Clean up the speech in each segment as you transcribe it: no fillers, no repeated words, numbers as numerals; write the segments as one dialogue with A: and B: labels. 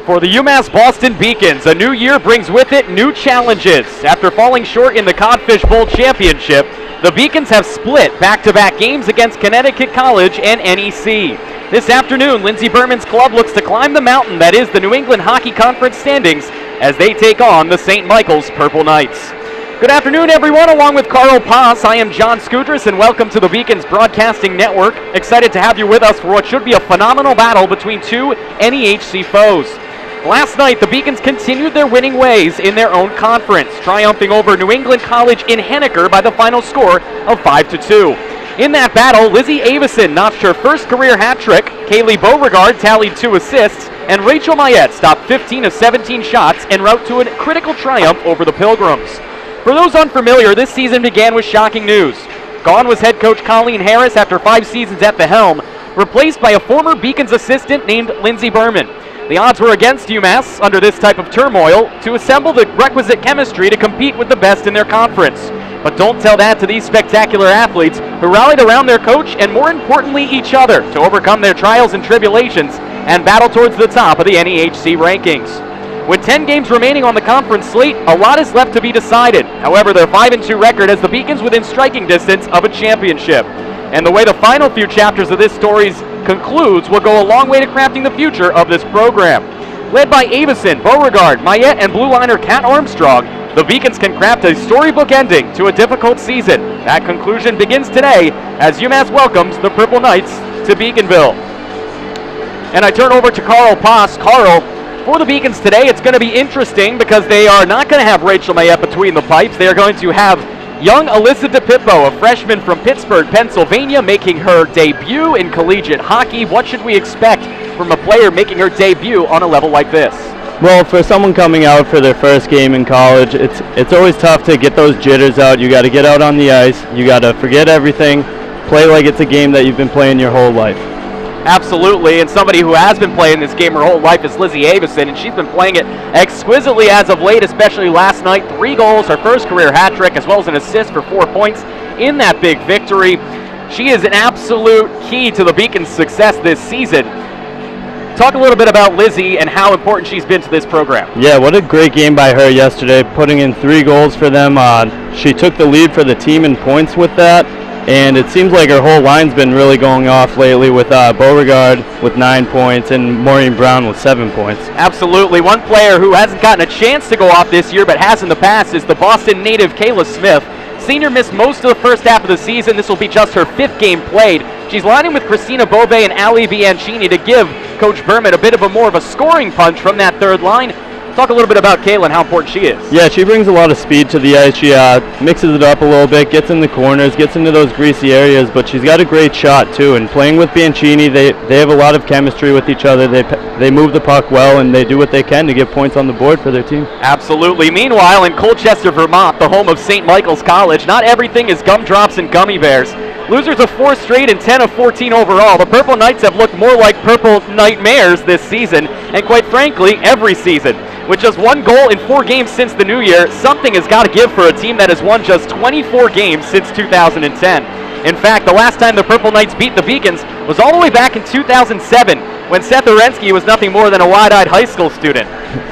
A: For the UMass Boston Beacons, a new year brings with it new challenges. After falling short in the Codfish Bowl championship, the Beacons have split back-to-back games against Connecticut College and NEC. This afternoon, Lindsey Berman's club looks to climb the mountain that is the New England Hockey Conference standings as they take on the St. Michael's Purple Knights. Good afternoon, everyone. Along with Carl Paz, I am John Skudras, and welcome to the Beacons Broadcasting Network. Excited to have you with us for what should be a phenomenal battle between two NEHC foes. Last night, the Beacons continued their winning ways in their own conference, triumphing over New England College in Henniker by the final score of 5-2. In that battle, Lizzie Avison notched her first career hat trick, Kaylee Beauregard tallied 2 assists, and Rachel Mayette stopped 15 of 17 shots en route to a critical triumph over the Pilgrims. For those unfamiliar, this season began with shocking news. Gone was head coach Colleen Harris after 5 seasons at the helm, replaced by a former Beacons assistant named Lindsey Berman. The odds were against UMass, under this type of turmoil, to assemble the requisite chemistry to compete with the best in their conference. But don't tell that to these spectacular athletes who rallied around their coach and, more importantly, each other to overcome their trials and tribulations and battle towards the top of the NEHC rankings. With 10 games remaining on the conference slate, a lot is left to be decided. However, their 5-2 record has the Beacons within striking distance of a championship. And the way the final few chapters of this story concludes will go a long way to crafting the future of this program. Led by Avison, Beauregard, Mayette, and blue liner Kat Armstrong, the Beacons can craft a storybook ending to a difficult season. That conclusion begins today as UMass welcomes the Purple Knights to Beaconville. And I turn over to Carl Paz. Carl, for the Beacons today, it's going to be interesting because they are not going to have Rachel Mayette between the pipes. They are going to have young Alyssa DePippo, a freshman from Pittsburgh, Pennsylvania, making her debut in collegiate hockey. What should we expect from a player making her debut on a level like this?
B: Well, for someone coming out for their first game in college, it's always tough to get those jitters out. You got to get out on the ice. You got to forget everything, play like it's a game that you've been playing your whole life.
A: Absolutely, and somebody who has been playing this game her whole life is Lizzie Avison, and she's been playing it exquisitely as of late, especially last night. 3 goals, her first career hat trick, as well as an assist for 4 points in that big victory. She is an absolute key to the Beacons' success this season. Talk a little bit about Lizzie and how important she's been to this program.
B: Yeah, what a great game by her yesterday, putting in 3 goals for them. She took the lead for the team in points with that. And it seems like her whole line's been really going off lately with Beauregard with 9 points and Maureen Brown with 7 points.
A: Absolutely. One player who hasn't gotten a chance to go off this year but has in the past is the Boston native Kayla Smith. Senior missed most of the first half of the season. This will be just her 5th game played. She's lining with Christina Bove and Ali Bianchini to give Coach Berman a bit of more of a scoring punch from that third line. Talk a little bit about Kayla and how important she is.
B: Yeah, she brings a lot of speed to the ice. She mixes it up a little bit, gets in the corners, gets into those greasy areas, but she's got a great shot too. And playing with Bianchini, they have a lot of chemistry with each other. They move the puck well, and they do what they can to get points on the board for their team.
A: Absolutely. Meanwhile, in Colchester, Vermont, the home of St. Michael's College, not everything is gumdrops and gummy bears. Losers of 4 straight and 10 of 14 overall, the Purple Knights have looked more like Purple Nightmares this season, and quite frankly, every season. With just 1 goal in 4 games since the new year, something has got to give for a team that has won just 24 games since 2010. In fact, the last time the Purple Knights beat the Beacons was all the way back in 2007, when Seth Orensky was nothing more than a wide-eyed high school student.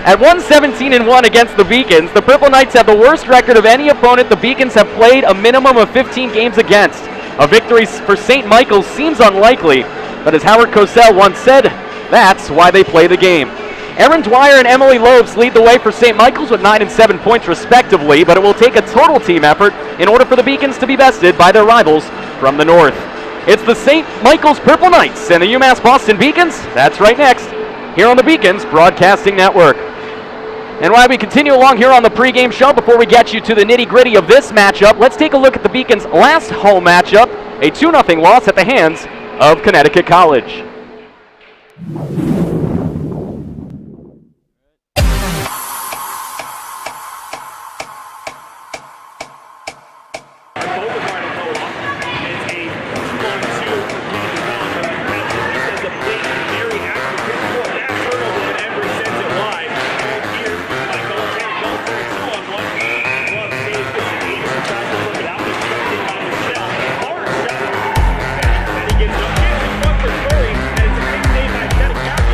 A: At 1-17-1 against the Beacons, the Purple Knights have the worst record of any opponent the Beacons have played a minimum of 15 games against. A victory for St. Michael's seems unlikely, but as Howard Cosell once said, that's why they play the game. Erin Dwyer and Emily Loebs lead the way for St. Michael's with 9 and 7 points respectively, but it will take a total team effort in order for the Beacons to be bested by their rivals from the north. It's the St. Michael's Purple Knights and the UMass Boston Beacons. That's right next, here on the Beacons Broadcasting Network. And while we continue along here on the pregame show, before we get you to the nitty-gritty of this matchup, let's take a look at the Beacons' last home matchup, a 2-0 loss at the hands of Connecticut College.
C: He gets up, gets in front for Curry, and it's a big save by Connecticut.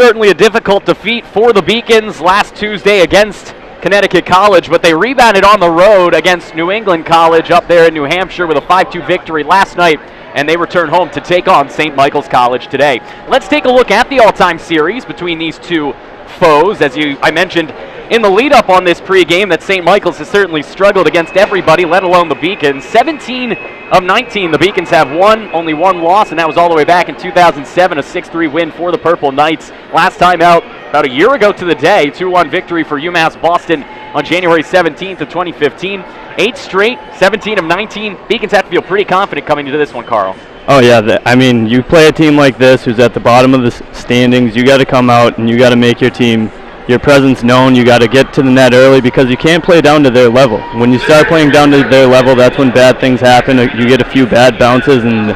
A: certainly a difficult defeat for the Beacons last Tuesday against Connecticut College, but they rebounded on the road against New England College up there in New Hampshire with a 5-2 victory last night, and they return home to take on St. Michael's College today. Let's take a look at the all-time series between these two foes. As I mentioned in the lead-up on this pregame, that St. Michael's has certainly struggled against everybody, let alone the Beacons. 17 of 19, the Beacons have only one loss, and that was all the way back in 2007, a 6-3 win for the Purple Knights. Last time out, about a year ago to the day, 2-1 victory for UMass Boston on January 17th of 2015. 8 straight, 17 of 19. Beacons have to feel pretty confident coming into this one, Carl.
B: Oh yeah, I mean, you play a team like this who's at the bottom of the standings, you got to come out and you got to make your team, your presence known. You got to get to the net early because you can't play down to their level. When you start playing down to their level, that's when bad things happen. You get a few bad bounces and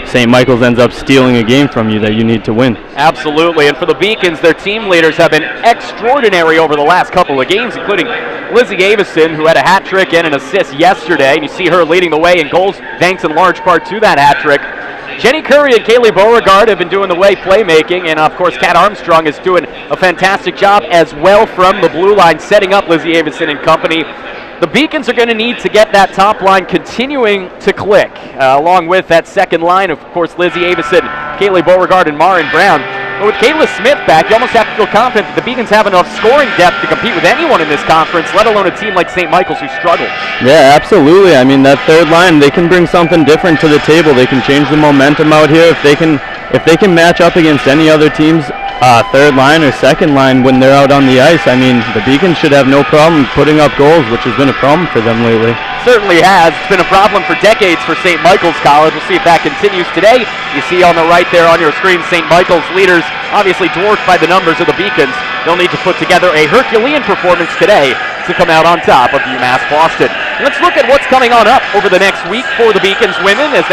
B: St. Michael's ends up stealing a game from you that you need to win.
A: Absolutely, and for the Beacons, their team leaders have been extraordinary over the last couple of games, including Lizzie Avison, who had a hat trick and an assist yesterday, and you see her leading the way in goals, thanks in large part to that hat trick. Jenny Curry and Kaylee Beauregard have been doing the way playmaking, and of course Kat Armstrong is doing a fantastic job as well from the blue line, setting up Lizzie Avison and company. The Beacons are going to need to get that top line continuing to click, along with that second line, of course, Lizzie Avison, Kaylee Beauregard, and Marin Brown. But with Kayla Smith back, you almost have to feel confident that the Beacons have enough scoring depth to compete with anyone in this conference, let alone a team like St. Michael's who struggles. Yeah,
B: absolutely. I mean, that third line, they can bring something different to the table. They can change the momentum out here. If they can match up against any other team's third line or second line when they're out on the ice, I mean, the Beacons should have no problem putting up goals, which has been a problem for them lately.
A: Certainly has. It's been a problem for decades for St. Michael's College. We'll see if that continues today. You see on the right there on your screen, St. Michael's leaders obviously dwarfed by the numbers of the Beacons. They'll need to put together a Herculean performance today to come out on top of UMass Boston. Let's look at what's coming on up over the next week for the Beacons women as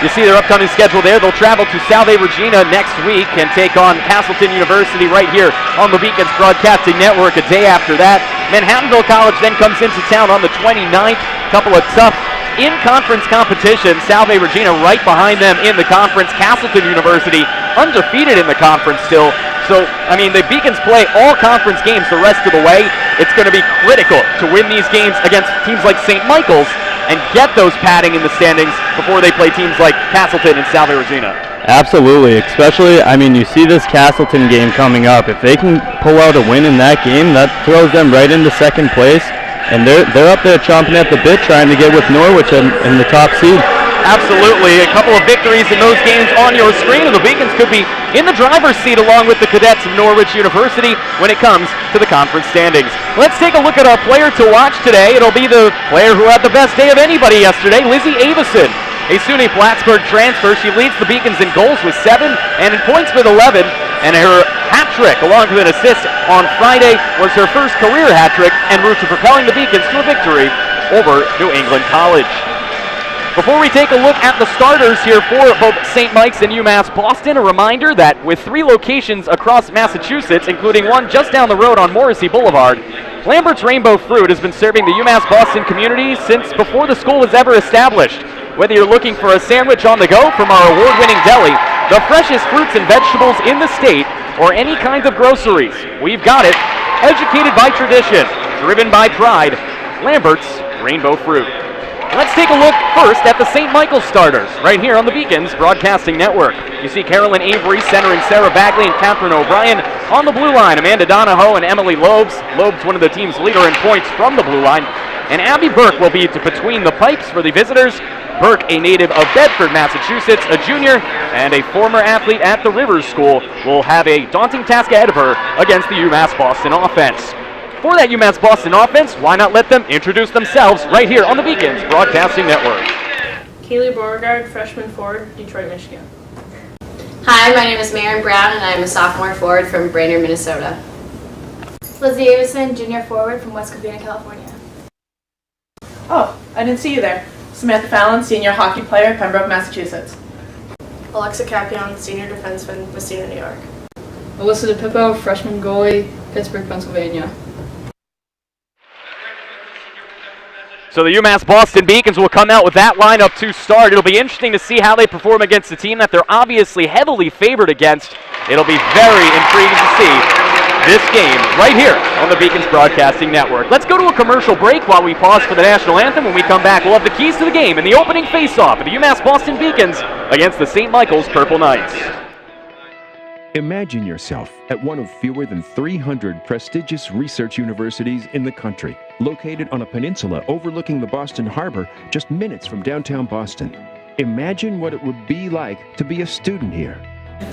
A: you see their upcoming schedule there. They'll travel to Salve Regina next week and take on Castleton University right here on the Beacons Broadcasting Network a day after that. Manhattanville College then comes into town on the 29th. Couple of tough in-conference competitions. Salve Regina right behind them in the conference. Castleton University undefeated in the conference still. So, I mean, the Beacons play all conference games the rest of the way. It's going to be critical to win these games against teams like St. Michael's and get those padding in the standings before they play teams like Castleton and Salve Regina.
B: Absolutely, especially, I mean, you see this Castleton game coming up. If they can pull out a win in that game, that throws them right into second place, and they're up there chomping at the bit trying to get with Norwich in the top seed.
A: Absolutely. A couple of victories in those games on your screen, and the Beacons could be in the driver's seat along with the cadets of Norwich University when it comes to the conference standings. Let's take a look at our player to watch today. It'll be the player who had the best day of anybody yesterday, Lizzie Avison. A SUNY Plattsburgh transfer. She leads the Beacons in goals with 7 and in points with 11. And her hat trick, along with an assist on Friday, was her first career hat trick en route to propelling the Beacons to a victory over New England College. Before we take a look at the starters here for both St. Mike's and UMass Boston, a reminder that with 3 locations across Massachusetts, including one just down the road on Morrissey Boulevard, Lambert's Rainbow Fruit has been serving the UMass Boston community since before the school was ever established. Whether you're looking for a sandwich on the go from our award-winning deli, the freshest fruits and vegetables in the state, or any kinds of groceries, we've got it. Educated by tradition, driven by pride, Lambert's Rainbow Fruit. Let's take a look first at the St. Michael's starters, right here on the Beacons Broadcasting Network. You see Carolyn Avery centering Sarah Bagley and Catherine O'Brien. On the blue line, Amanda Donahoe and Emily Lobes. Lobes, one of the team's leader in points from the blue line. And Abby Burke will be between the pipes for the visitors. Burke, a native of Bedford, Massachusetts, a junior, and a former athlete at the Rivers School, will have a daunting task ahead of her against the UMass Boston offense. For that UMass Boston offense, why not let them introduce themselves right here on the Beacons Broadcasting Network.
C: Kaylee Beauregard, freshman forward, Detroit, Michigan.
D: Hi, my name is Marin Brown, and I'm a sophomore forward from Brainerd, Minnesota.
E: Lizzie Avison, junior forward from West Covina, California.
C: Oh, I didn't see you there. Samantha Fallon, senior hockey player, Pembroke, Massachusetts.
E: Alexa Capion, senior defenseman, Messina, New York.
F: Alyssa DePippo, freshman goalie, Pittsburgh, Pennsylvania.
A: So the UMass Boston Beacons will come out with that lineup to start. It'll be interesting to see how they perform against a team that they're obviously heavily favored against It'll be very intriguing to see this game right here on the Beacons Broadcasting Network. Let's go to a commercial break while we pause for the national anthem. When we come back, we'll have the keys to the game in the opening face-off of the UMass Boston Beacons against the St. Michael's Purple Knights.
G: Imagine yourself at one of fewer than 300 prestigious research universities in the country, located on a peninsula overlooking the Boston Harbor, just minutes from downtown Boston. Imagine what it would be like to be a student here.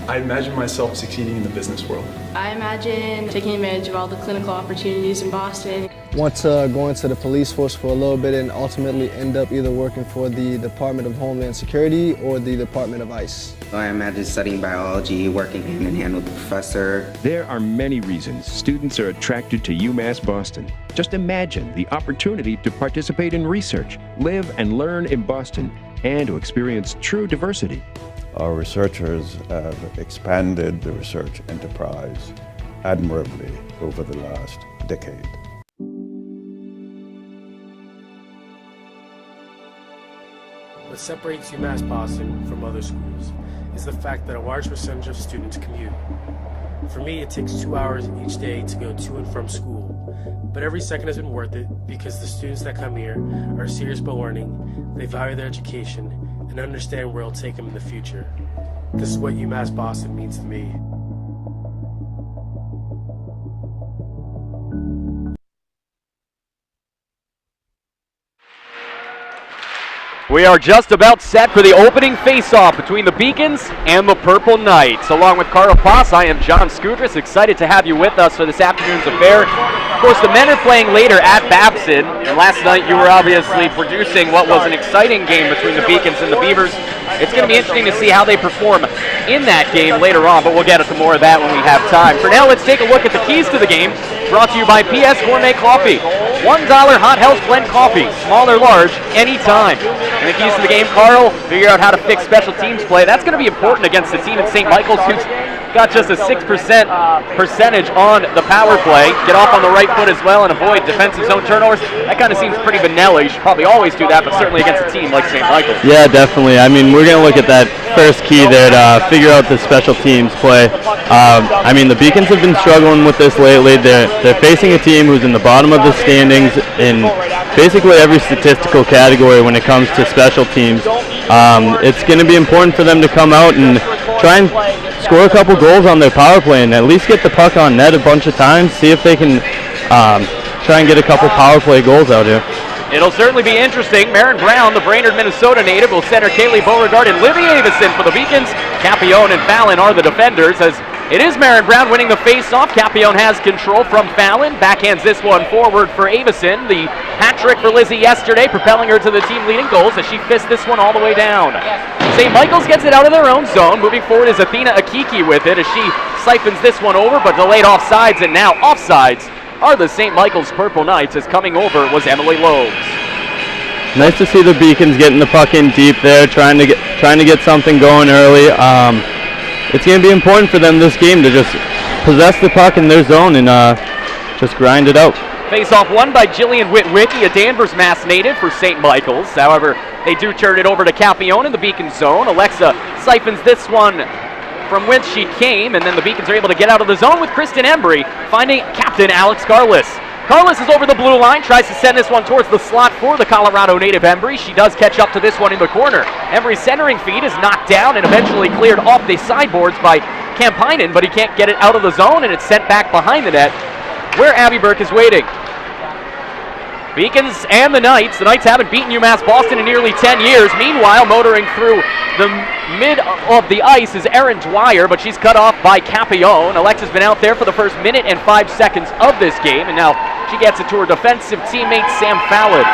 H: I imagine myself succeeding in the business world.
F: I imagine taking advantage of all the clinical opportunities in Boston.
I: Want to go into the police force for a little bit and ultimately end up either working for the Department of Homeland Security or the Department of ICE.
J: I imagine studying biology, working hand in hand with the professor.
G: There are many reasons students are attracted to UMass Boston. Just imagine the opportunity to participate in research, live and learn in Boston, and to experience true diversity.
K: Our researchers have expanded the research enterprise admirably over the last decade.
L: What separates UMass Boston from other schools is the fact that a large percentage of students commute. For me, it takes 2 hours each day to go to and from school, but every second has been worth it because the students that come here are serious about learning, they value their education, and understand where it'll take them in the future. This is what UMass Boston means to me.
A: We are just about set for the opening face-off between the Beacons and the Purple Knights. Along with Carl Foss, I am John Skudras, excited to have you with us for this afternoon's affair. Of course, the men are playing later at Babson, and last night you were obviously producing what was an exciting game between the Beacons and the Beavers. It's going to be interesting to see how they perform in that game later on, but we'll get into more of that when we have time. For now, let's take a look at the keys to the game, brought to you by PS Gourmet Coffee. $1 Hot House Blend Coffee, small or large, anytime. And the keys to the game, Carl, figure out how to fix special teams play. That's going to be important against the team at St. Michael's, who's got just a 6% percentage on the power play. Get off on the right foot as well and avoid defensive zone turnovers. That kind of seems pretty vanilla. You should probably always do that, but certainly against a team like St. Michael's.
B: Yeah, definitely. I mean, we're going to look at that first key there to figure out the special teams play. I mean, the Beacons have been struggling with this lately. They're facing a team who's in the bottom of the standings in basically every statistical category when it comes to special teams. It's going to be important for them to come out and try and score a couple goals on their power play and at least get the puck on net a bunch of times, see if they can try and get a couple power play goals out here.
A: It'll certainly be interesting. Marin Brown, the Brainerd, Minnesota native, will center Kaylee Beauregard and Livy Avison for the Beacons. Capione and Fallon are the defenders, as it is Marin Brown winning the face-off. Capione has control from Fallon, backhands this one forward for Avison. The hat trick for Lizzie yesterday, propelling her to the team-leading goals as she fists this one all the way down. St. Michael's gets it out of their own zone. Moving forward is Athena Akiki with it as she siphons this one over, but delayed offsides, and now offsides are the St. Michael's Purple Knights, as coming over was Emily Loebs.
B: Nice to see the Beacons getting the puck in deep there, trying to get something going early. It's going to be important for them this game to just possess the puck in their zone and just grind it out.
A: Face-off won by Jillian Witwicky, a Danvers, Mass native for St. Michael's. However, they do turn it over to Capione in the Beacon zone. Alexa siphons this one from whence she came, and then the Beacons are able to get out of the zone with Kristen Embry, finding captain Alex Carlis. Carlis is over the blue line, tries to send this one towards the slot for the Colorado native Embry. She does catch up to this one in the corner. Embry's centering feed is knocked down and eventually cleared off the sideboards by Kampainen, but he can't get it out of the zone, and it's sent back behind the net, where Abby Burke is waiting. Beacons and the Knights haven't beaten UMass Boston in nearly 10 years. Meanwhile, motoring through the mid of the ice is Erin Dwyer, but she's cut off by Capione. Alexa's been out there for the first minute and 5 seconds of this game, and now she gets it to her defensive teammate, Sam Fallon.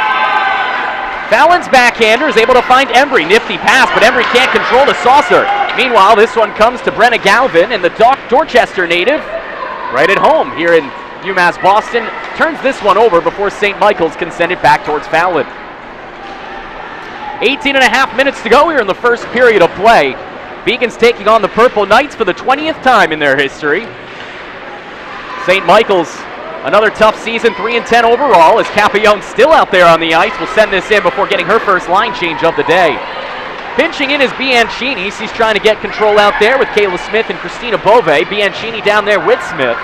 A: Fallon's backhander is able to find Embry. Nifty pass, but Embry can't control the saucer. Meanwhile, this one comes to Brenna Galvin, and the Dorchester native, right at home here in UMass Boston, turns this one over before St. Michael's can send it back towards Fallon. 18.5 minutes to go here in the first period of play. Beacons taking on the Purple Knights for the 20th time in their history. St. Michael's, another tough season, 3-10 overall, as Capione still out there on the ice. Will send this in before getting her first line change of the day. Pinching in is Bianchini. She's trying to get control out there with Kayla Smith and Christina Bove. Bianchini down there with Smith.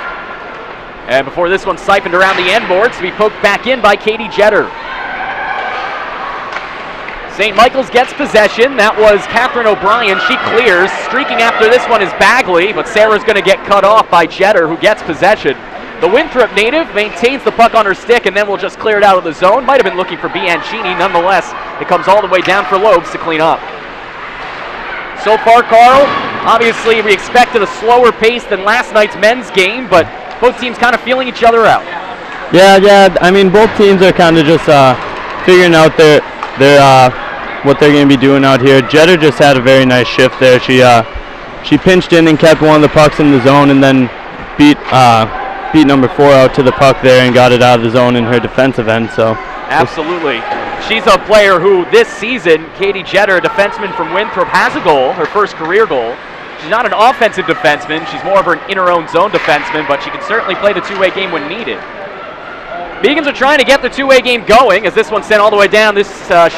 A: And before this one siphoned around the end boards to be poked back in by Katie Jetter. St. Michael's gets possession. That was Catherine O'Brien. She clears. Streaking after this one is Bagley, but Sarah's going to get cut off by Jetter, who gets possession. The Winthrop native maintains the puck on her stick and then will just clear it out of the zone. Might have been looking for Bianchini. Nonetheless, it comes all the way down for Lobes to clean up. So far, Carl, obviously we expected a slower pace than last night's men's game, but both teams kind of feeling each other out.
B: Yeah. I mean, both teams are kind of just figuring out their what they're going to be doing out here. Jetter just had a very nice shift there. She pinched in and kept one of the pucks in the zone, and then beat number 4 out to the puck there and got it out of the zone in her defensive end. So
A: absolutely. She's a player who this season, Katie Jetter, a defenseman from Winthrop, has a goal, her first career goal. She's not an offensive defenseman. She's more of an in-her-own zone defenseman, but she can certainly play the two-way game when needed. Beacons are trying to get the two-way game going as this one's sent all the way down. This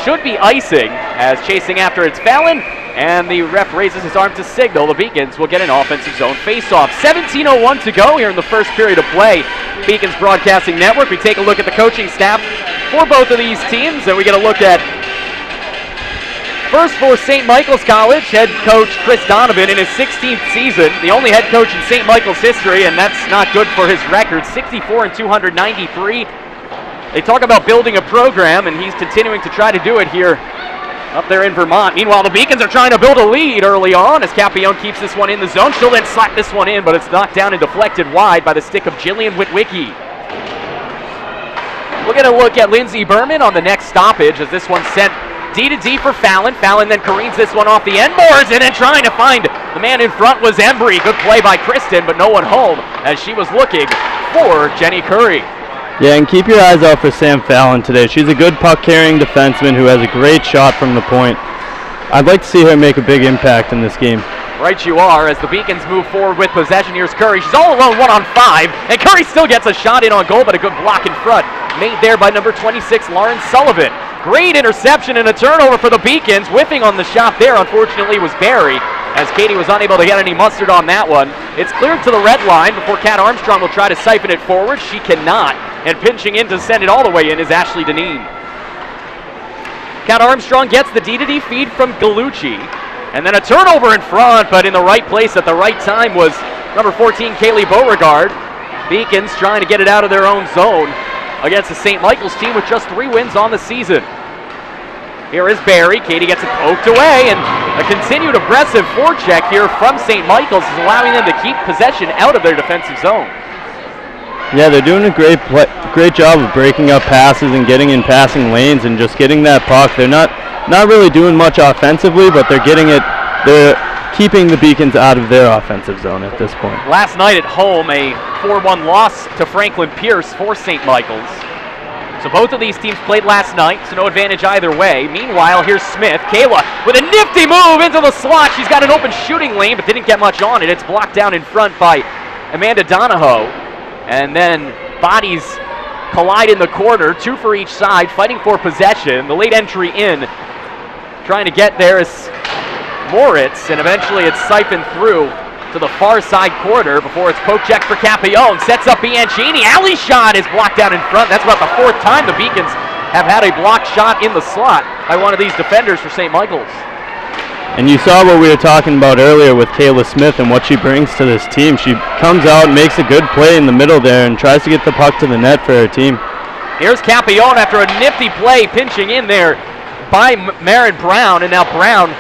A: should be icing as chasing after it's Fallon, and the ref raises his arm to signal. The Beacons will get an offensive zone face-off. 17:01 to go here in the first period of play. Beacons Broadcasting Network. We take a look at the coaching staff for both of these teams, and we get a look at first for St. Michael's College, head coach Chris Donovan in his 16th season, the only head coach in St. Michael's history, and that's not good for his record, 64 and 293. They talk about building a program, and he's continuing to try to do it here up there in Vermont. Meanwhile, the Beacons are trying to build a lead early on as Capione keeps this one in the zone. She'll then slap this one in, but it's knocked down and deflected wide by the stick of Jillian Witwicki. We'll get a look at Lindsey Berman on the next stoppage as this one's sent D-to-D for Fallon. Fallon then careens this one off the end boards and then trying to find the man in front was Embry. Good play by Kristen, but no one home as she was looking for Jenny Curry.
B: Yeah, and keep your eyes out for Sam Fallon today. She's a good puck-carrying defenseman who has a great shot from the point. I'd like to see her make a big impact in this game.
A: Right you are, as the Beacons move forward with possession. Here's Curry. She's all alone 1-on-5, and Curry still gets a shot in on goal, but a good block in front. Made there by number 26, Lauren Sullivan. Great interception and a turnover for the Beacons. Whiffing on the shot there, unfortunately, was Barry, as Katie was unable to get any mustard on that one. It's cleared to the red line before Kat Armstrong will try to siphon it forward. She cannot, and pinching in to send it all the way in is Ashley Deneen. Kat Armstrong gets the D-to-D feed from Gallucci, and then a turnover in front, but in the right place at the right time was number 14, Kaylee Beauregard. Beacons trying to get it out of their own zone against the St. Michael's team with just 3 wins on the season. Here is Barry. Katie gets it poked away, and a continued aggressive forecheck here from St. Michael's is allowing them to keep possession out of their defensive zone.
B: Yeah, they're doing a great job of breaking up passes and getting in passing lanes and just getting that puck. They're not really doing much offensively, but they're keeping the Beacons out of their offensive zone at this point.
A: Last night at home, a 4-1 loss to Franklin Pierce for St. Michael's. So both of these teams played last night, so no advantage either way. Meanwhile, here's Smith. Kayla with a nifty move into the slot. She's got an open shooting lane, but didn't get much on it. It's blocked down in front by Amanda Donahoe. And then bodies collide in the corner, 2 for each side, fighting for possession. The late entry in, trying to get there is Moritz, and eventually it's siphoned through to the far side corner before it's poke check for Capione. Sets up Bianchini. Alley shot is blocked down in front. That's about the 4th time the Beacons have had a blocked shot in the slot by one of these defenders for St. Michael's.
B: And you saw what we were talking about earlier with Kayla Smith and what she brings to this team. She comes out, makes a good play in the middle there, and tries to get the puck to the net for her team.
A: Here's Capione after a nifty play, pinching in there by Marin Brown, and now Brown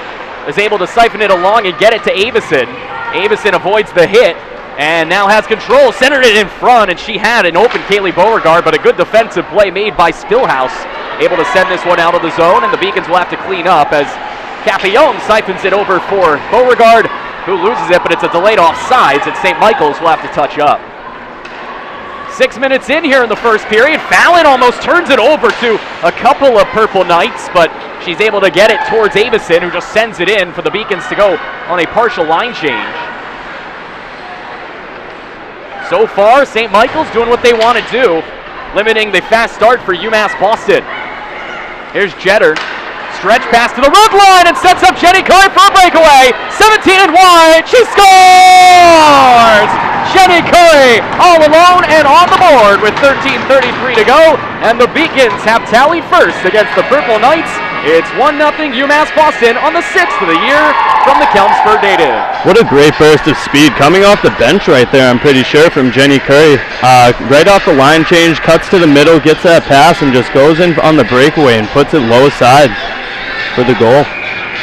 A: is able to siphon it along and get it to Avison. Avison avoids the hit and now has control, centered it in front, and she had an open Kaylee Beauregard, but a good defensive play made by Spillhouse, able to send this one out of the zone, and the Beacons will have to clean up as Capione siphons it over for Beauregard, who loses it, but it's a delayed offsides, and St. Michael's will have to touch up. 6 minutes in here in the first period. Fallon almost turns it over to a couple of Purple Knights, but she's able to get it towards Avison, who just sends it in for the Beacons to go on a partial line change. So far, St. Michael's doing what they want to do, limiting the fast start for UMass Boston. Here's Jetter, stretch pass to the red line and sets up Jenny Curry for a breakaway. 17 and wide. She scores! Jenny Curry all alone and on the board with 13:33 to go. And the Beacons have tallied first against the Purple Knights. It's 1-0 UMass Boston on the 6th of the year from the Chelmsford native.
B: What a great burst of speed coming off the bench right there, I'm pretty sure, from Jenny Curry. Right off the line change, cuts to the middle, gets that pass, and just goes in on the breakaway and puts it low side for the goal.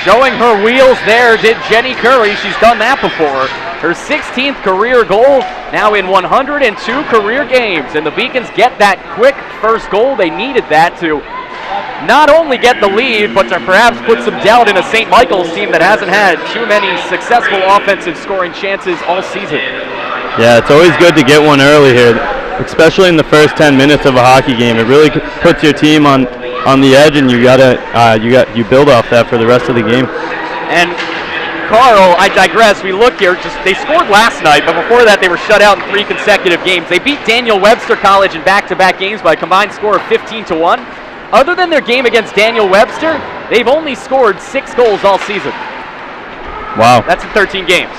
A: Showing her wheels there did Jenny Curry. She's done that before. Her 16th career goal, now in 102 career games. And the Beacons get that quick first goal. They needed that to not only get the lead, but to perhaps put some doubt in a St. Michael's team that hasn't had too many successful offensive scoring chances all season.
B: Yeah, it's always good to get one early here, especially in the first 10 minutes of a hockey game. It really puts your team on the edge, and you build off that for the rest of the game.
A: And Carl, I digress. We look here. They scored last night, but before that, they were shut out in 3 consecutive games. They beat Daniel Webster College in back-to-back games by a combined score of 15-1. Other than their game against Daniel Webster, they've only scored 6 goals all season.
B: Wow.
A: That's in 13 games.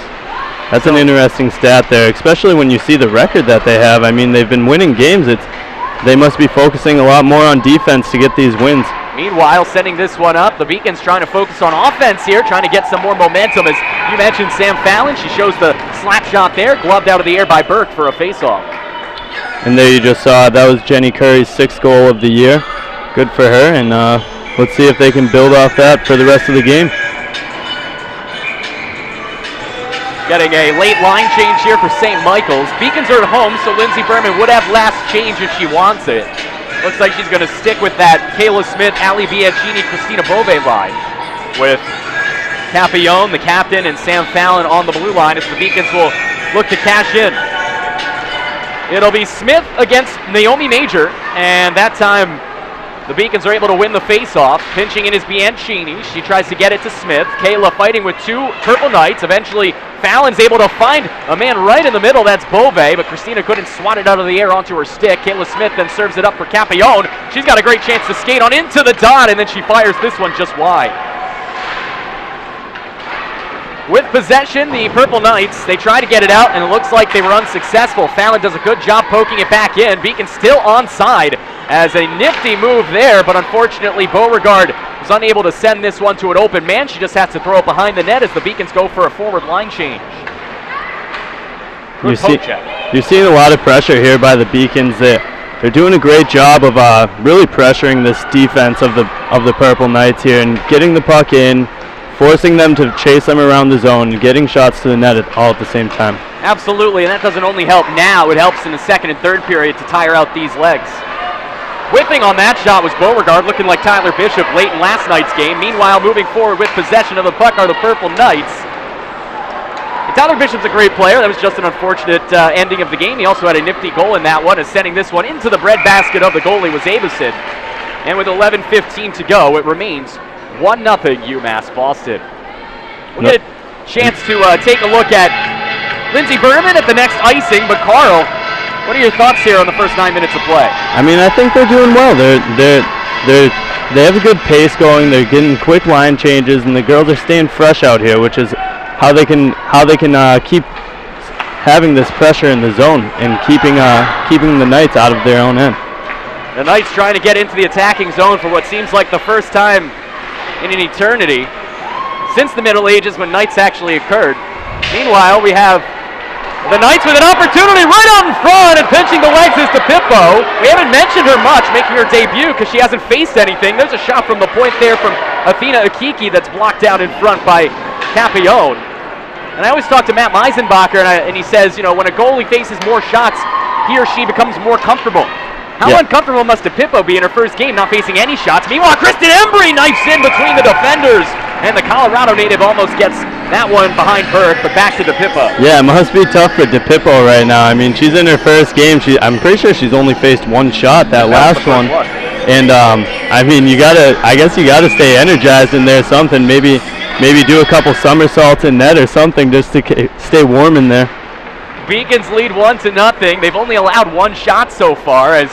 B: That's an interesting stat there, especially when you see the record that they have. I mean, they've been winning games. They must be focusing a lot more on defense to get these wins.
A: Meanwhile, setting this one up, the Beacons trying to focus on offense here, trying to get some more momentum. As you mentioned, Sam Fallon, she shows the slap shot there, gloved out of the air by Burke for a face-off.
B: And there you just saw, that was Jenny Curry's 6th goal of the year. Good for her, and let's see if they can build off that for the rest of the game.
A: Getting a late line change here for St. Michael's. Beacons are at home, so Lindsey Berman would have last change if she wants it. Looks like she's going to stick with that Kayla Smith, Ali Biagini, Christina Bove line, with Capillon, the captain, and Sam Fallon on the blue line as the Beacons will look to cash in. It'll be Smith against Naomi Major, and that time the Beacons are able to win the face-off. Pinching in is Bianchini. She tries to get it to Smith. Kayla fighting with 2 Purple Knights. Eventually, Fallon's able to find a man right in the middle. That's Bove, but Christina couldn't swat it out of the air onto her stick. Kayla Smith then serves it up for Capillon. She's got a great chance to skate on into the dot, and then she fires this one just wide. With possession, the Purple Knights, they try to get it out, and it looks like they were unsuccessful. Fallon does a good job poking it back in. Beacon still onside as a nifty move there, but unfortunately Beauregard was unable to send this one to an open man. She just has to throw it behind the net as the Beacons go for a forward line change.
B: You're seeing a lot of pressure here by the Beacons. They're doing a great job of really pressuring this defense of the Purple Knights here and getting the puck in, forcing them to chase them around the zone, and getting shots to the net all at the same time.
A: Absolutely, and that doesn't only help now, it helps in the second and third period to tire out these legs. Whipping on that shot was Beauregard, looking like Tyler Bishop late in last night's game. Meanwhile, moving forward with possession of the puck are the Purple Knights. And Tyler Bishop's a great player. That was just an unfortunate ending of the game. He also had a nifty goal in that one, as sending this one into the breadbasket of the goalie was Avison. And with 11:15 to go, it remains 1-0 UMass Boston. We'll get a chance to take a look at Lindsey Berman at the next icing, but Carl, what are your thoughts here on the first 9 minutes of play?
B: I mean, I think they're doing well. They have a good pace going. They're getting quick line changes, and the girls are staying fresh out here, which is how they can keep having this pressure in the zone and keeping the Knights out of their own end.
A: The Knights trying to get into the attacking zone for what seems like the first time in an eternity since the Middle Ages when Knights actually occurred. Meanwhile, we have the Knights with an opportunity right out in front, and pinching the legs is DePippo. We haven't mentioned her much, making her debut because she hasn't faced anything. There's a shot from the point there from Athena Akiki that's blocked out in front by Capillon. And I always talk to Matt Meisenbacher, and he says, you know, when a goalie faces more shots, he or she becomes more comfortable. How uncomfortable must DePippo be in her first game not facing any shots? Meanwhile, Kristen Embry knifes in between the defenders, and the Colorado native almost gets that one behind Burke, but back to DePippo.
B: Yeah, it must be tough for DePippo right now. I mean, she's in her first game. I'm pretty sure she's only faced one shot, that last one. And I mean, I guess you gotta stay energized in there. Something, maybe do a couple somersaults in net or something just to stay warm in there.
A: Beacons lead 1-0. They've only allowed one shot so far, as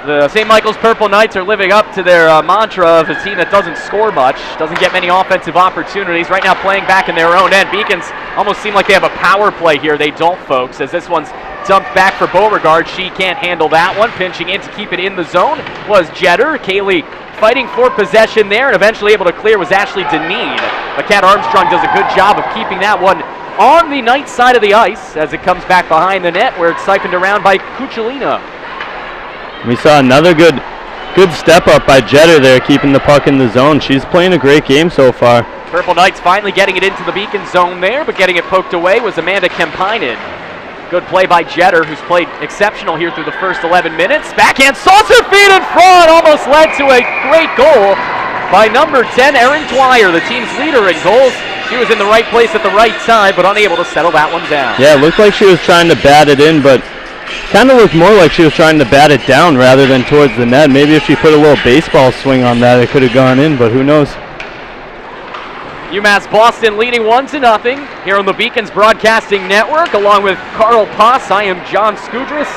A: The St. Michael's Purple Knights are living up to their mantra of a team that doesn't score much, doesn't get many offensive opportunities. Right now playing back in their own end. Beacons almost seem like they have a power play here. They don't, folks, as this one's dumped back for Beauregard. She can't handle that one. Pinching in to keep it in the zone was Jetter. Kaylee fighting for possession there and eventually able to clear was Ashley Deneen. But Kat Armstrong does a good job of keeping that one on the Knights side of the ice as it comes back behind the net where it's siphoned around by Kuchelina.
B: We saw another good step up by Jetter there, keeping the puck in the zone. She's playing a great game so far.
A: Purple Knights finally getting it into the Beacon zone there, but getting it poked away was Amanda Kempinen. Good play by Jetter, who's played exceptional here through the first 11 minutes. Backhand saucer feed in front, almost led to a great goal by number 10, Erin Dwyer, the team's leader in goals. She was in the right place at the right time, but unable to settle that one down.
B: Yeah, it looked like she was trying to bat it in, but kind of looked more like she was trying to bat it down rather than towards the net. Maybe if she put a little baseball swing on that, it could have gone in, but who knows.
A: UMass Boston leading 1-0 here on the Beacons Broadcasting Network, along with Carl Poss. I am John Skudris.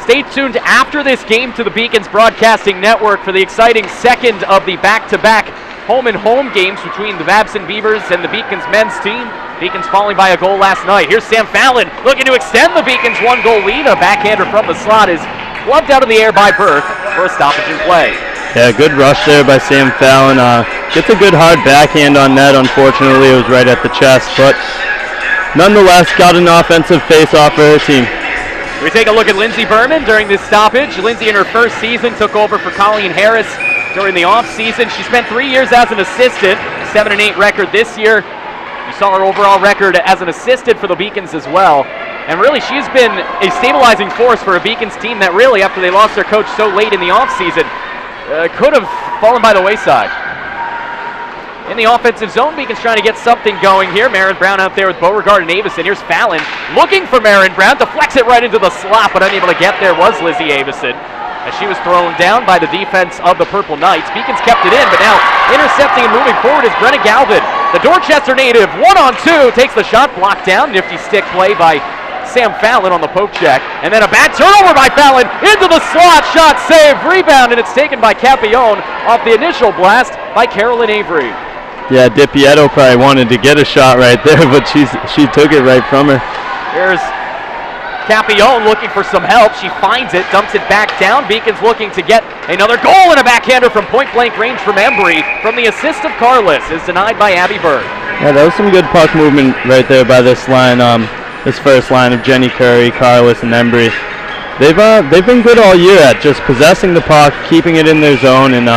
A: Stay tuned after this game to the Beacons Broadcasting Network for the exciting second of the back-to-back home-and-home games between the Babson Beavers and the Beacons men's team. Beacons falling by a goal last night. Here's Sam Fallon looking to extend the Beacons' one-goal lead. A backhander from the slot is gloved out of the air by Burke for a stoppage in play.
B: Yeah, good rush there by Sam Fallon. Gets a good hard backhand on net. Unfortunately, it was right at the chest, but nonetheless got an offensive face-off for her team.
A: We take a look at Lindsey Berman during this stoppage. Lindsey, in her first season, took over for Colleen Harris during the off-season. She spent 3 years as an assistant, 7-8 record this year. You saw her overall record as an assistant for the Beacons as well. And really, she's been a stabilizing force for a Beacons team that really, after they lost their coach so late in the off-season, could have fallen by the wayside. In the offensive zone, Beacons trying to get something going here. Marin Brown out there with Beauregard and Avison. Here's Fallon looking for Marin Brown, deflects it right into the slot, but unable to get there was Lizzie Avison, as she was thrown down by the defense of the Purple Knights. Beacons kept it in, but now intercepting and moving forward is Brenna Galvin. The Dorchester native, 1-on-2, takes the shot, blocked down. Nifty stick play by Sam Fallon on the poke check. And then a bad turnover by Fallon into the slot. Shot saved, rebound, and it's taken by Capione off the initial blast by Carolyn Avery.
B: Yeah, DiPietro probably wanted to get a shot right there, but she took it right from her.
A: Here's Capione looking for some help. She finds it, dumps it back down. Beacons looking to get another goal, and a backhander from point-blank range from Embry. From the assist of Carless is denied by Abby Berg.
B: Yeah, that was some good puck movement right there by this line. This first line of Jenny Curry, Carless, and Embry. They've been good all year at just possessing the puck, keeping it in their zone, and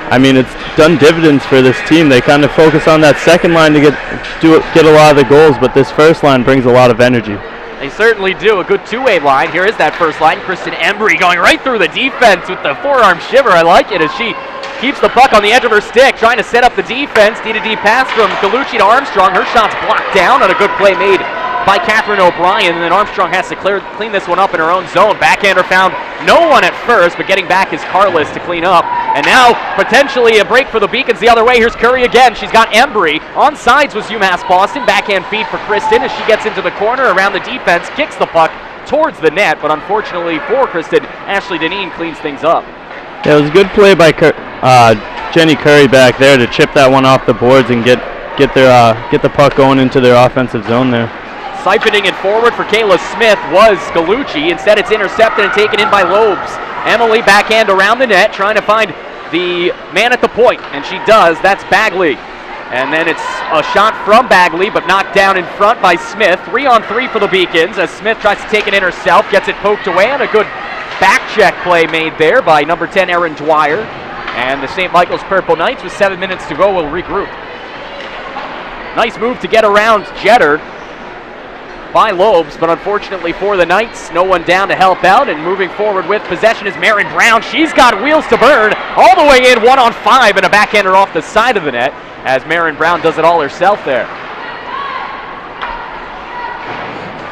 B: I mean, it's done dividends for this team. They kind of focus on that second line to get a lot of the goals, but this first line brings a lot of energy.
A: They certainly do. A good two-way line. Here is that first line. Kristen Embry going right through the defense with the forearm shiver. I like it as she keeps the puck on the edge of her stick, trying to set up the defense. D-to-D pass from Galucci to Armstrong. Her shot's blocked down on a good play made by Catherine O'Brien, and then Armstrong has to clean this one up in her own zone. Backhander found no one at first, but getting back is Carless to clean up. And now potentially a break for the Beacons the other way. Here's Curry again. She's got Embry. On sides was UMass Boston. Backhand feed for Kristen as she gets into the corner around the defense, kicks the puck towards the net, but unfortunately for Kristen, Ashley Deneen cleans things up.
B: Yeah, it was a good play by Jenny Curry back there to chip that one off the boards and get the puck going into their offensive zone there.
A: Siphoning it forward for Kayla Smith was Galucci. Instead, it's intercepted and taken in by Lobes. Emily backhand around the net, trying to find the man at the point, and she does. That's Bagley. And then it's a shot from Bagley, but knocked down in front by Smith. 3-on-3 for the Beacons as Smith tries to take it in herself, gets it poked away, and a good back check play made there by number 10, Erin Dwyer. And the St. Michael's Purple Knights, with 7 minutes to go, will regroup. Nice move to get around Jetter by Lobes, but unfortunately for the Knights, no one down to help out, and moving forward with possession is Marin Brown. She's got wheels to burn all the way in, 1-on-5, and a backhander off the side of the net as Marin Brown does it all herself there.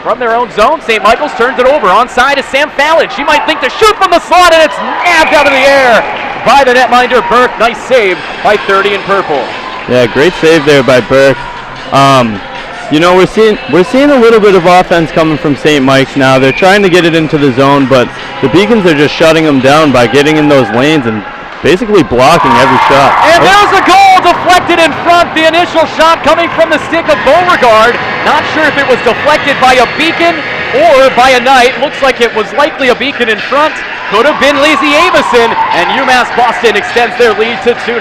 A: From their own zone, St. Michael's turns it over. Onside is Sam Fallon. She might think to shoot from the slot, and it's nabbed out of the air by the netminder Burke. Nice save by 30 in purple.
B: Yeah, great save there by Burke. You know, we're seeing a little bit of offense coming from St. Mike's now. They're trying to get it into the zone, but the Beacons are just shutting them down by getting in those lanes and basically blocking every shot.
A: And there's a goal deflected in front. The initial shot coming from the stick of Beauregard. Not sure if it was deflected by a Beacon or by a Knight. Looks like it was likely a Beacon in front. Could have been Lacey Avison, and UMass Boston extends their lead to 2-0.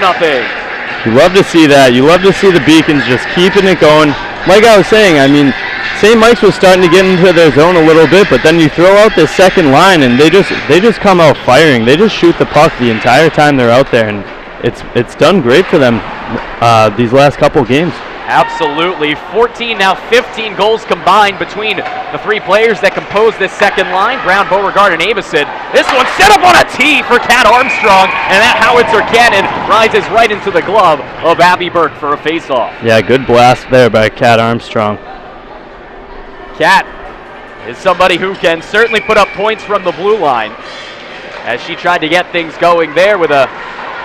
B: You love to see that. You love to see the Beacons just keeping it going. Like I was saying, I mean, St. Mike's was starting to get into their zone a little bit, but then you throw out this second line, and they just come out firing. They just shoot the puck the entire time they're out there, and it's done great for them these last couple games.
A: Absolutely. 14, now 15 goals combined between the three players that compose this second line, Brown, Beauregard, and Avison. This one set up on a tee for Kat Armstrong, and that howitzer cannon rises right into the glove of Abby Burke for a faceoff.
B: Yeah, good blast there by Kat Armstrong.
A: Kat is somebody who can certainly put up points from the blue line, as she tried to get things going there with a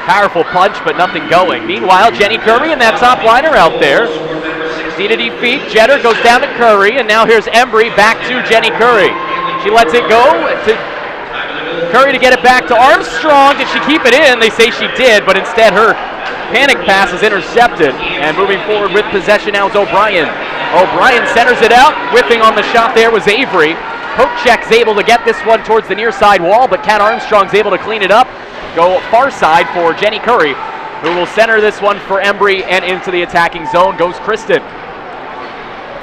A: powerful punch, but nothing going. Meanwhile, Jenny Curry and that top liner out there. D to D feet. Jetter goes down to Curry, and now here's Embry back to Jenny Curry. She lets it go to Curry to get it back to Armstrong. Did she keep it in? They say she did, but instead her panic pass is intercepted. And moving forward with possession now is O'Brien. O'Brien centers it out. Whipping on the shot there was Avery. Pochek's able to get this one towards the near side wall, but Kat Armstrong's able to clean it up. Go far side for Jenny Curry, who will center this one for Embry, and into the attacking zone goes Kristen.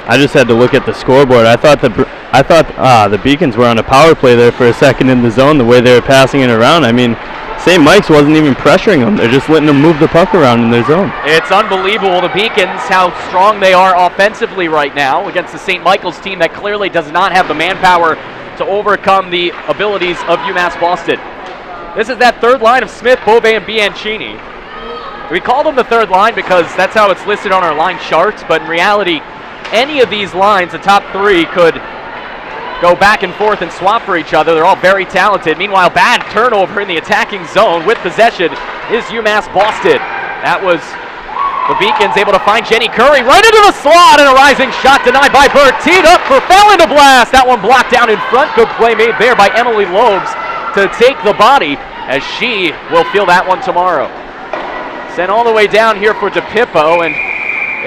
B: I just had to look at the scoreboard. I thought the Beacons were on a power play there for a second in the zone, the way they were passing it around. I mean, St. Mike's wasn't even pressuring them. They're just letting them move the puck around in their zone.
A: It's unbelievable, the Beacons, how strong they are offensively right now against the St. Michael's team that clearly does not have the manpower to overcome the abilities of UMass Boston. This is that third line of Smith, Bove, and Bianchini. We call them the third line because that's how it's listed on our line charts, but in reality, any of these lines, the top three, could go back and forth and swap for each other. They're all very talented. Meanwhile, bad turnover in the attacking zone with possession is UMass Boston. That was the Beacons able to find Jenny Curry right into the slot, and a rising shot denied by Burke. Teed up for Fallon to blast. That one blocked down in front. Good play made there by Emily Lobes to take the body, as she will feel that one tomorrow. Sent all the way down here for DePippo, and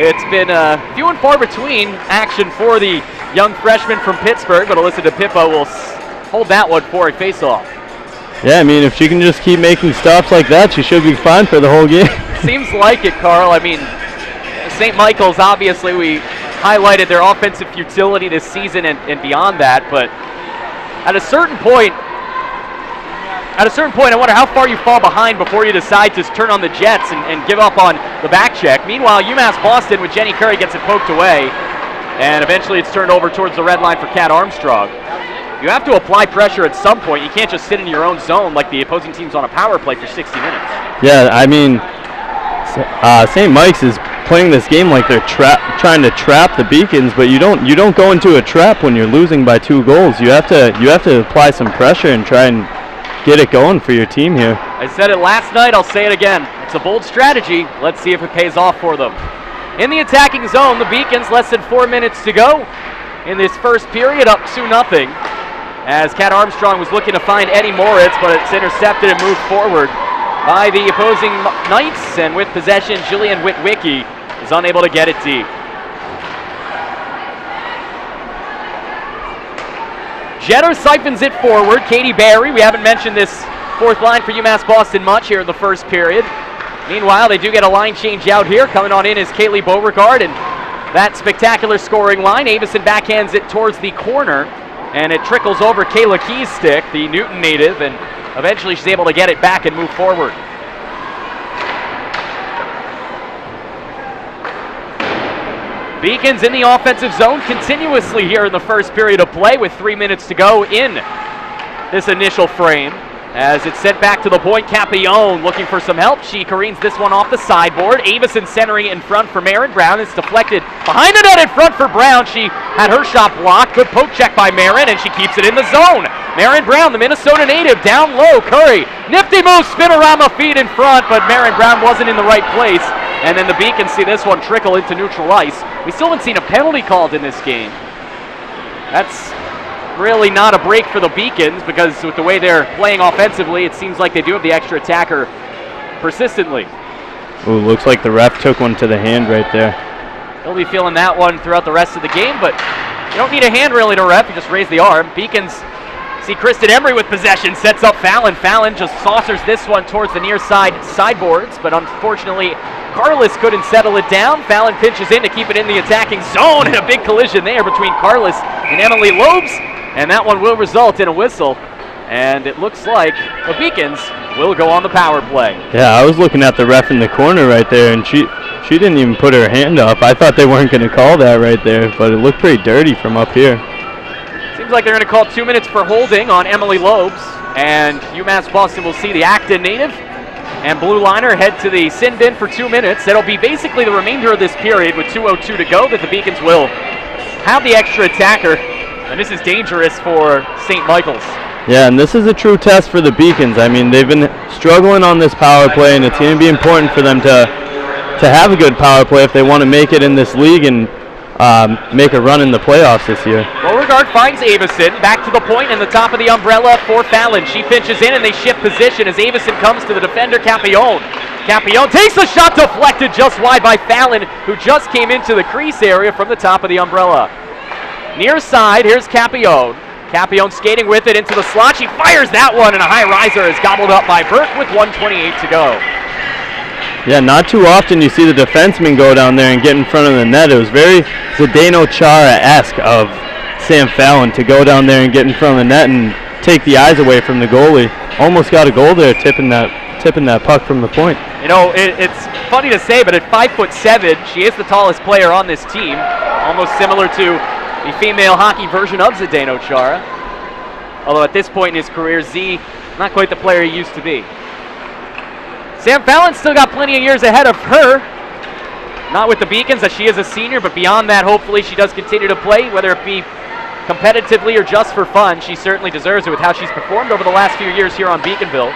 A: it's been few and far between action for the young freshman from Pittsburgh, but Alyssa DePippo will hold that one for a face-off.
B: Yeah, I mean, if she can just keep making stops like that, she should be fine for the whole game.
A: Seems like it, Carl. I mean, St. Michael's, obviously, we highlighted their offensive futility this season and beyond that, but at a certain point, I wonder how far you fall behind before you decide to turn on the jets and give up on the back check. Meanwhile, UMass Boston with Jenny Curry gets it poked away, and eventually it's turned over towards the red line for Kat Armstrong. You have to apply pressure at some point. You can't just sit in your own zone like the opposing team's on a power play for 60 minutes.
B: Yeah, I mean, St. Mike's is playing this game like they're trying to trap the Beacons, but you don't go into a trap when you're losing by 2 goals. You have to apply some pressure and try and get it going for your team here.
A: I said it last night, I'll say it again. It's a bold strategy. Let's see if it pays off for them. In the attacking zone, the Beacons, less than 4 minutes to go in this first period, up 2-0. As Kat Armstrong was looking to find Eddie Moritz, but it's intercepted and moved forward by the opposing Knights, and with possession, Jillian Witwicky is unable to get it deep. Jetter siphons it forward. Katie Barry, we haven't mentioned this fourth line for UMass Boston much here in the first period. Meanwhile, they do get a line change out here. Coming on in is Kaylee Beauregard, and that spectacular scoring line. Avison backhands it towards the corner, and it trickles over Kayla Key's stick, the Newton native, and eventually she's able to get it back and move forward. Beacons in the offensive zone continuously here in the first period of play with 3 minutes to go in this initial frame. As it's sent back to the point, Capillon looking for some help. She careens this one off the sideboard. Avison centering it in front for Marin Brown. It's deflected behind the net in front for Brown. She had her shot blocked. Good poke check by Marin, and she keeps it in the zone. Marin Brown, the Minnesota native, down low. Curry, nifty move, spinorama feed in front, but Marin Brown wasn't in the right place. And then the Beacons see this one trickle into neutral ice We still haven't seen a penalty called in this game. That's really not a break for the Beacons, because with the way they're playing offensively, it seems like they do have the extra attacker persistently.
B: Ooh, looks like the ref took one to the hand right there.
A: He'll be feeling that one throughout the rest of the game, but you don't need a hand really to ref. You just raise the arm. Beacons see Kristen Embry with possession, sets up Fallon. Fallon just saucers this one towards the near side sideboards, but unfortunately Carlos couldn't settle it down. Fallon pinches in to keep it in the attacking zone, and a big collision there between Carlos and Emily Lobes, and that one will result in a whistle. And it looks like the Beacons will go on the power play.
B: Yeah, I was looking at the ref in the corner right there, and she didn't even put her hand up. I thought they weren't going to call that right there, but it looked pretty dirty from up here.
A: Seems like they're going to call 2 minutes for holding on Emily Lobes, and UMass Boston will see the Acton native and blue liner head to the sin bin for 2 minutes. That'll be basically the remainder of this period with 2:02 to go, that the Beacons will have the extra attacker, and this is dangerous for St. Michael's.
B: Yeah, and this is a true test for the Beacons. I mean, they've been struggling on this power play, and it's going to be important for them to have a good power play if they want to make it in this league and make a run in the playoffs this year.
A: Beauregard finds Avison, back to the point and the top of the umbrella for Fallon. She pinches in and they shift position as Avison comes to the defender, Capillon. Capillon takes the shot, deflected just wide by Fallon, who just came into the crease area from the top of the umbrella. Near side, here's Capillon. Capillon skating with it into the slot. She fires that one, and a high riser is gobbled up by Burke with 1:28 to go.
B: Yeah, not too often you see the defenseman go down there and get in front of the net. It was very Zdeno Chara-esque of Sam Fallon to go down there and get in front of the net and take the eyes away from the goalie. Almost got a goal there, tipping that puck from the point.
A: You know, it's funny to say, but at 5'7", she is the tallest player on this team, almost similar to the female hockey version of Zdeno Chara. Although at this point in his career, Z, not quite the player he used to be. Sam Fallon's still got plenty of years ahead of her. Not with the Beacons, as she is a senior, but beyond that, hopefully she does continue to play, whether it be competitively or just for fun. She certainly deserves it with how she's performed over the last few years here on Beaconville.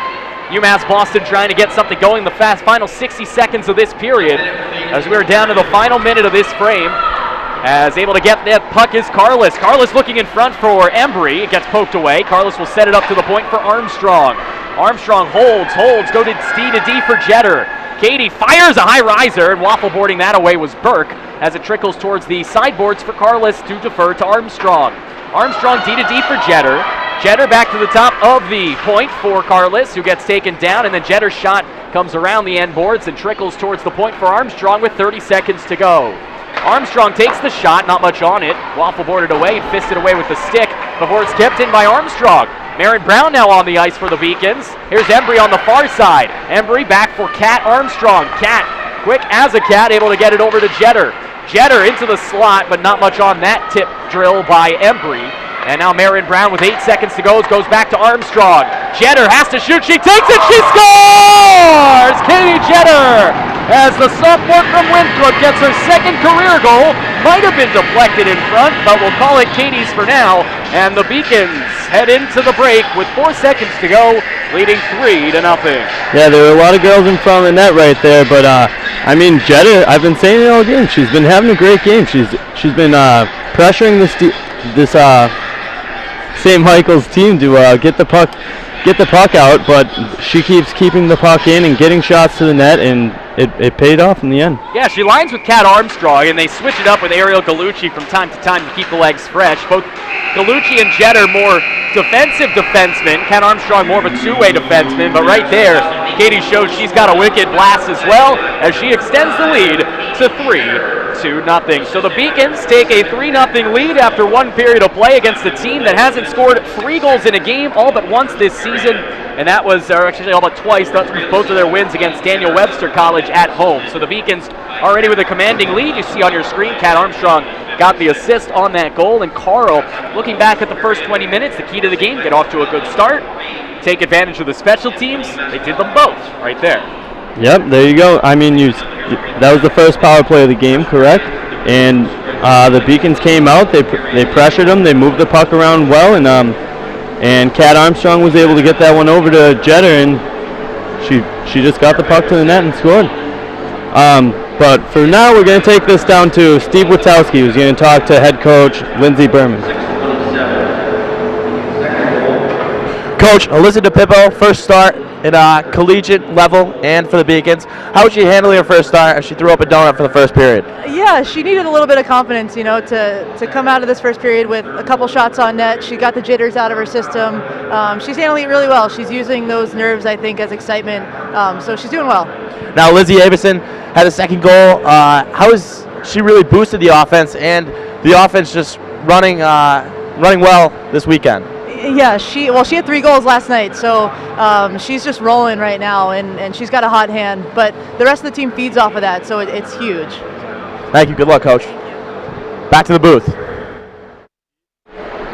A: UMass Boston trying to get something going the final 60 seconds of this period, as we're down to the final minute of this frame. As able to get that puck is Carlos. Carlos looking in front for Embry. It gets poked away. Carlos will set it up to the point for Armstrong. Armstrong holds, go to D for Jetter. Katie fires a high riser, and waffle boarding that away was Burke, as it trickles towards the sideboards for Carlos to defer to Armstrong. Armstrong D for Jetter. Jetter back to the top of the point for Carlos, who gets taken down, and then Jetter's shot comes around the end boards and trickles towards the point for Armstrong with 30 seconds to go. Armstrong takes the shot, not much on it. Waffle boarded away and fisted away with the stick before it's kept in by Armstrong. Marin Brown now on the ice for the Beacons. Here's Embry on the far side. Embry back for Kat Armstrong. Kat, quick as a cat, able to get it over to Jetter. Jetter into the slot, but not much on that tip drill by Embry. And now Marin Brown with 8 seconds to go goes back to Armstrong. Jetter has to shoot. She takes it. She scores! Katie Jetter, as the sophomore from Winthrop gets her second career goal. Might have been deflected in front, but we'll call it Katie's for now. And the Beacons head into the break with 4 seconds to go, leading 3-0.
B: Yeah, there were a lot of girls in front of the net right there, but I mean, Jetter, I've been saying it all game. She's been having a great game. She's been pressuring this St. Michael's team to get the puck out, but she keeps keeping the puck in and getting shots to the net, and it paid off in the end.
A: Yeah, she lines with Kat Armstrong, and they switch it up with Ariel Gallucci from time to time to keep the legs fresh. Both Gallucci and Jetter more defensive defensemen. Kat Armstrong more of a two-way defenseman, but right there, Katie shows she's got a wicked blast as well, as she extends the lead to 3-0. So the Beacons take a 3-0 lead after one period of play against a team that hasn't scored 3 goals in a game all but once this season, and that was actually all but twice. That's both of their wins against Daniel Webster College at home. So the Beacons already with a commanding lead. You see on your screen, Kat Armstrong got the assist on that goal, and Carl, looking back at the first 20 minutes, the key to the game, get off to a good start, take advantage of the special teams. They did them both right there.
B: Yep, there you go. I mean, that was the first power play of the game, correct? And the Beacons came out. They pressured them. They moved the puck around well, and Kat Armstrong was able to get that one over to Jetter, and she just got the puck to the net and scored. But for now, we're going to take this down to Steve Witowski, who's going to talk to head coach Lindsey Berman.
M: Coach, Alyssa DePippo, first start at collegiate level and for the Beacons. How would she handle her first start as she threw up a donut for the first period?
C: Yeah, she needed a little bit of confidence, to come out of this first period with a couple shots on net. She got the jitters out of her system. She's handling it really well. She's using those nerves, I think, as excitement. So she's doing well.
M: Now, Lizzie Avison had a second goal. How has she really boosted the offense and the offense just running well this weekend?
C: Yeah, she had 3 goals last night, so she's just rolling right now, and she's got a hot hand. But the rest of the team feeds off of that, so it's huge.
M: Thank you. Good luck, Coach. Back to the booth.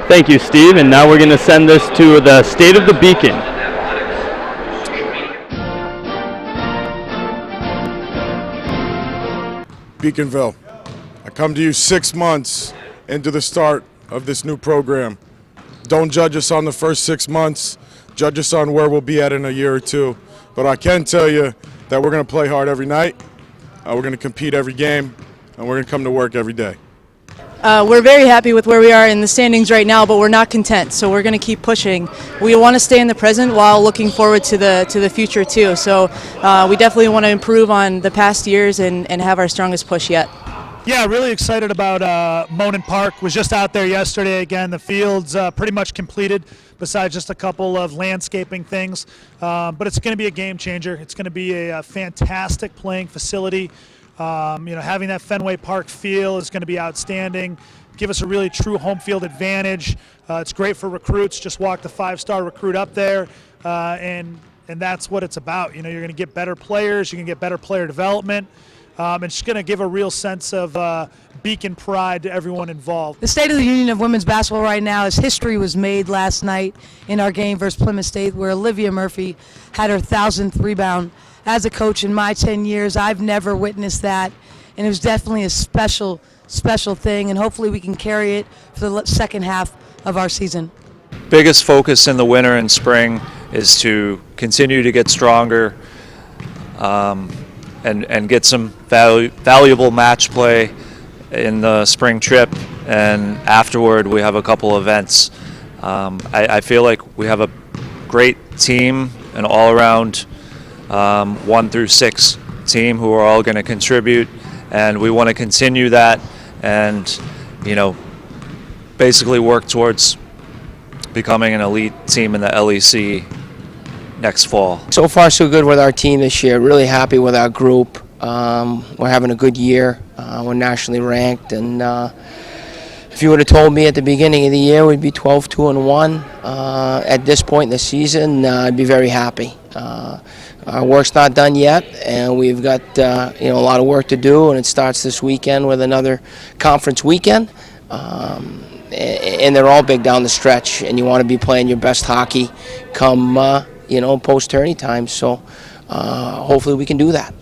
B: Thank you, Steve. And now we're going to send this to the State of the Beacon.
N: Beaconville, I come to you 6 months into the start of this new program. Don't judge us on the first 6 months. Judge us on where we'll be at in a year or two. But I can tell you that we're going to play hard every night. We're going to compete every game, and we're going to come to work every day.
C: We're very happy with where we are in the standings right now, but we're not content, so we're going to keep pushing. We want to stay in the present while looking forward to the future too. So we definitely want to improve on the past years and have our strongest push yet.
O: Yeah, really excited about Monin Park. Was just out there yesterday again. The field's pretty much completed besides just a couple of landscaping things. But it's going to be a game changer. It's going to be a fantastic playing facility. Having that Fenway Park feel is going to be outstanding. Give us a really true home field advantage. It's great for recruits. Just walk the 5-star recruit up there, and that's what it's about. You're going to get better players. You can get better player development. It's just going to give a real sense of Beacon pride to everyone involved.
P: The State of the Union of women's basketball right now is history was made last night in our game versus Plymouth State, where Olivia Murphy had her 1,000th rebound. As a coach in my 10 years, I've never witnessed that, and it was definitely a special thing, and hopefully we can carry it for the second half of our season.
Q: Biggest focus in the winter and spring is to continue to get stronger, and get some valuable match play in the spring trip, and afterward we have a couple events. I feel like we have a great team, an all-around 1 through 6 team who are all going to contribute, and we want to continue that and basically work towards becoming an elite team in the LEC next fall.
R: So far so good with our team this year. Really happy with our group. We're having a good year. We're nationally ranked, and if you would have told me at the beginning of the year we'd be 12-2-1 at this point in the season, I'd be very happy. Our work's not done yet, and we've got a lot of work to do, and it starts this weekend with another conference weekend. And they're all big down the stretch, and you want to be playing your best hockey come post-tourney time. So hopefully we can do that.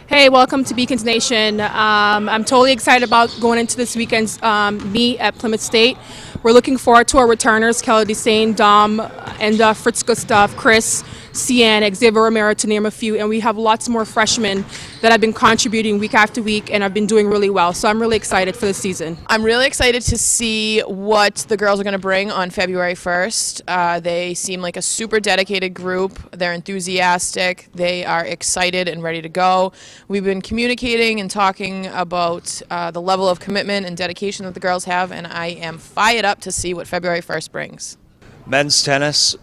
S: Hey, welcome to Beacons Nation. I'm totally excited about going into this weekend's meet at Plymouth State. We're looking forward to our returners, Kelly Desane, Dom, and Fritz Gustav, Chris, Cian, Xavier Romero, to name a few, and we have lots more freshmen that have been contributing week after week and have been doing really well. So I'm really excited for the season.
C: I'm really excited to see what the girls are going to bring on February 1st. They seem like a super dedicated group. They're enthusiastic. They are excited and ready to go. We've been communicating and talking about the level of commitment and dedication that the girls have, and I am fired up to see what February 1st brings.
Q: Men's tennis,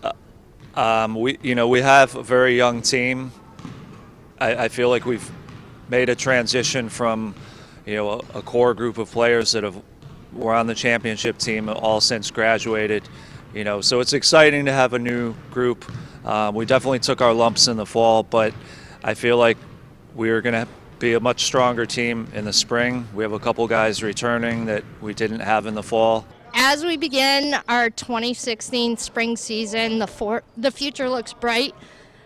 Q: we have a very young team. I feel like we've made a transition from a core group of players that were on the championship team all since graduated. So it's exciting to have a new group. We definitely took our lumps in the fall, but I feel like we're going to be a much stronger team in the spring. We have a couple guys returning that we didn't have in the fall.
E: As we begin our 2016 spring season, the future looks bright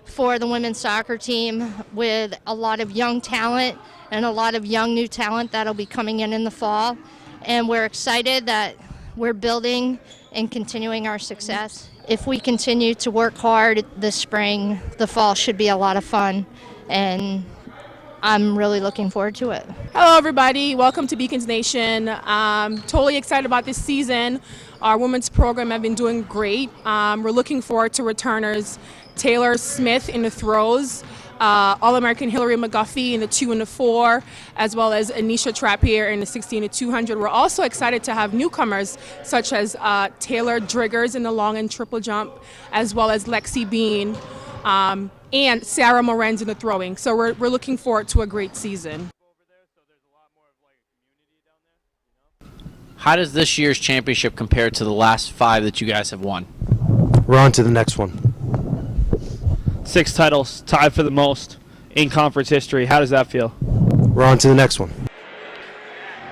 E: for the women's soccer team with a lot of young talent and a lot of young new talent that'll be coming in the fall. And we're excited that we're building and continuing our success. If we continue to work hard this spring, the fall should be a lot of fun. And I'm really looking forward to it.
S: Hello, everybody. Welcome to Beacons Nation. Totally excited about this season. Our women's program have been doing great. We're looking forward to returners Taylor Smith in the throws, All-American Hillary McGuffey in the 2 and the 4, as well as Anisha Trappier in the 16 and 200. We're also excited to have newcomers such as Taylor Driggers in the long and triple jump, as well as Lexi Bean. And Sarah Morenz in the throwing. So we're looking forward to a great season.
T: How does this year's championship compare to the last 5 that you guys have won?
U: We're on to the next one.
V: 6 titles, tied for the most in conference history. How does that feel?
U: We're on to the next one.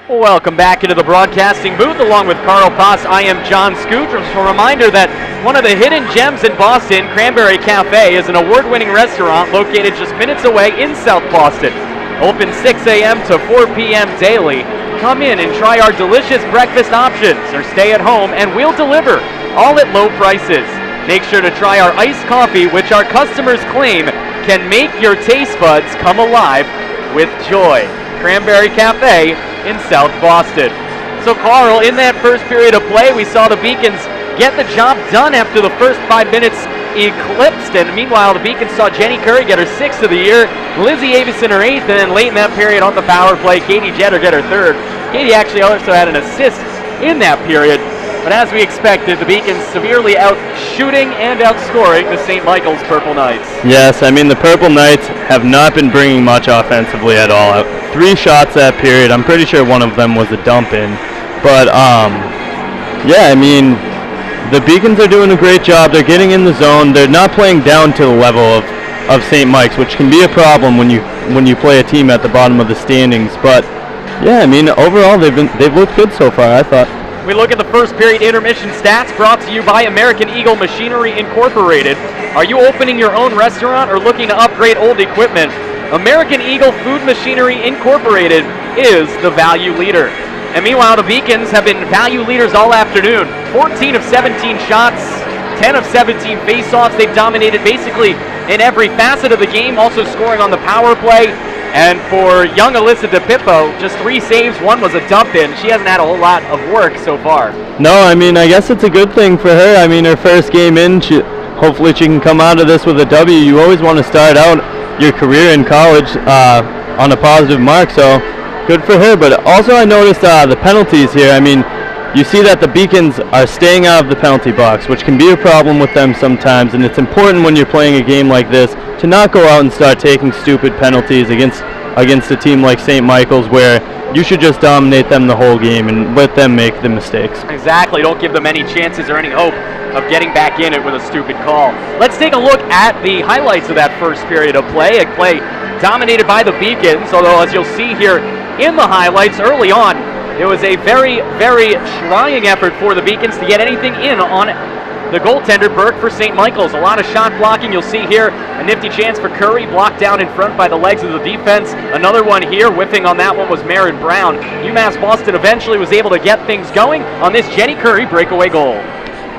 A: Welcome back into the broadcasting booth along with Carl Pass. I am John Scooch. Just a reminder that one of the hidden gems in Boston, Cranberry Cafe, is an award-winning restaurant located just minutes away in South Boston. Open 6 a.m. to 4 p.m. daily. Come in and try our delicious breakfast options or stay at home and we'll deliver, all at low prices. Make sure to try our iced coffee, which our customers claim can make your taste buds come alive with joy. Cranberry Cafe in South Boston. So Carl, in that first period of play, we saw the Beacons get the job done after the first 5 minutes eclipsed, and meanwhile the Beacons saw Jenny Curry get her 6th of the year, Lizzie Avison her 8th, and then late in that period on the power play, Katie Jetter get her 3rd. Katie actually also had an assist in that period, but as we expected, the Beacons severely out-shooting and outscoring the St. Michael's Purple Knights.
B: Yes, I mean the Purple Knights have not been bringing much offensively at all. 3 shots that period. I'm pretty sure one of them was a dump in. But yeah, I mean the Beacons are doing a great job. They're getting in the zone. They're not playing down to the level of St. Mike's, which can be a problem when you play a team at the bottom of the standings. But yeah, I mean overall they've looked good so far, I thought.
A: We look at the first period intermission stats brought to you by American Eagle Machinery Incorporated. Are you opening your own restaurant or looking to upgrade old equipment? American Eagle Food Machinery Incorporated is the value leader. And meanwhile, the Beacons have been value leaders all afternoon. 14 of 17 shots, 10 of 17 face-offs. They've dominated basically in every facet of the game, also scoring on the power play. And for young Alyssa DePippo, just 3 saves, 1 was a dump in. She hasn't had a whole lot of work so far.
B: No, I mean, I guess it's a good thing for her. I mean, her first game in, hopefully she can come out of this with a W. You always want to start out your career in college on a positive mark, so good for her. But also I noticed the penalties here. I mean, you see that the Beacons are staying out of the penalty box, which can be a problem with them sometimes, and it's important when you're playing a game like this to not go out and start taking stupid penalties against a team like St. Michael's, where you should just dominate them the whole game and let them make the mistakes.
A: Exactly. Don't give them any chances or any hope of getting back in it with a stupid call. Let's take a look at the highlights of that first period of play. A play dominated by the Beacons, although as you'll see here in the highlights early on, it was a very, very trying effort for the Beacons to get anything in on the goaltender, Burke, for St. Michael's. A lot of shot blocking. You'll see here a nifty chance for Curry, blocked down in front by the legs of the defense. Another one here, whiffing on that one was Marin Brown. UMass Boston eventually was able to get things going on this Jenny Curry breakaway goal.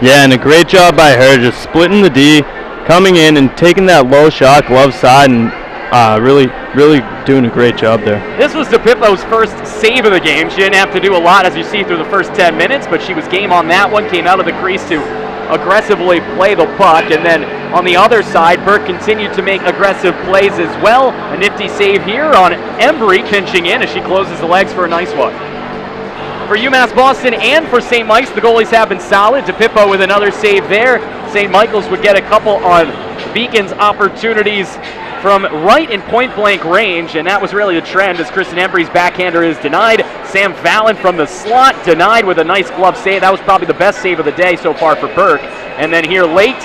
B: Yeah, and a great job by her, just splitting the D, coming in and taking that low shot, glove side, and really doing a great job there.
A: This was DePippo's first save of the game. She didn't have to do a lot, as you see, through the first 10 minutes, but she was game on that one, came out of the crease to aggressively play the puck, and then on the other side, Burke continued to make aggressive plays as well. A nifty save here on Embry, pinching in as she closes the legs for a nice one. For UMass Boston and for St. Mike's, the goalies have been solid. DePippo with another save there. St. Michael's would get a couple on Beacons opportunities from right in point-blank range, and that was really the trend as Kristen Embry's backhander is denied. Sam Fallon from the slot denied with a nice glove save. That was probably the best save of the day so far for Burke. And then here late,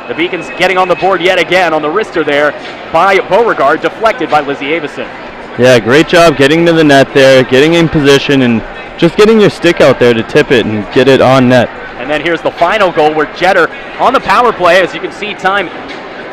A: the Beacons getting on the board yet again on the wrister there by Beauregard, deflected by Lizzie Avison.
B: Yeah, great job getting to the net there, getting in position, and just getting your stick out there to tip it and get it on net.
A: And then here's the final goal where Jetter on the power play, as you can see, time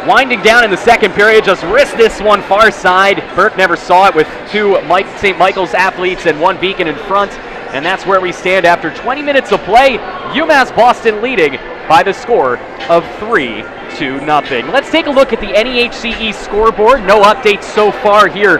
A: winding down in the second period, just risked this one far side. Burke never saw it with 2 St. Michael's athletes and 1 Beacon in front. And that's where we stand after 20 minutes of play. UMass Boston leading by the score of 3-0. Let's take a look at the NEHCE scoreboard. No updates so far here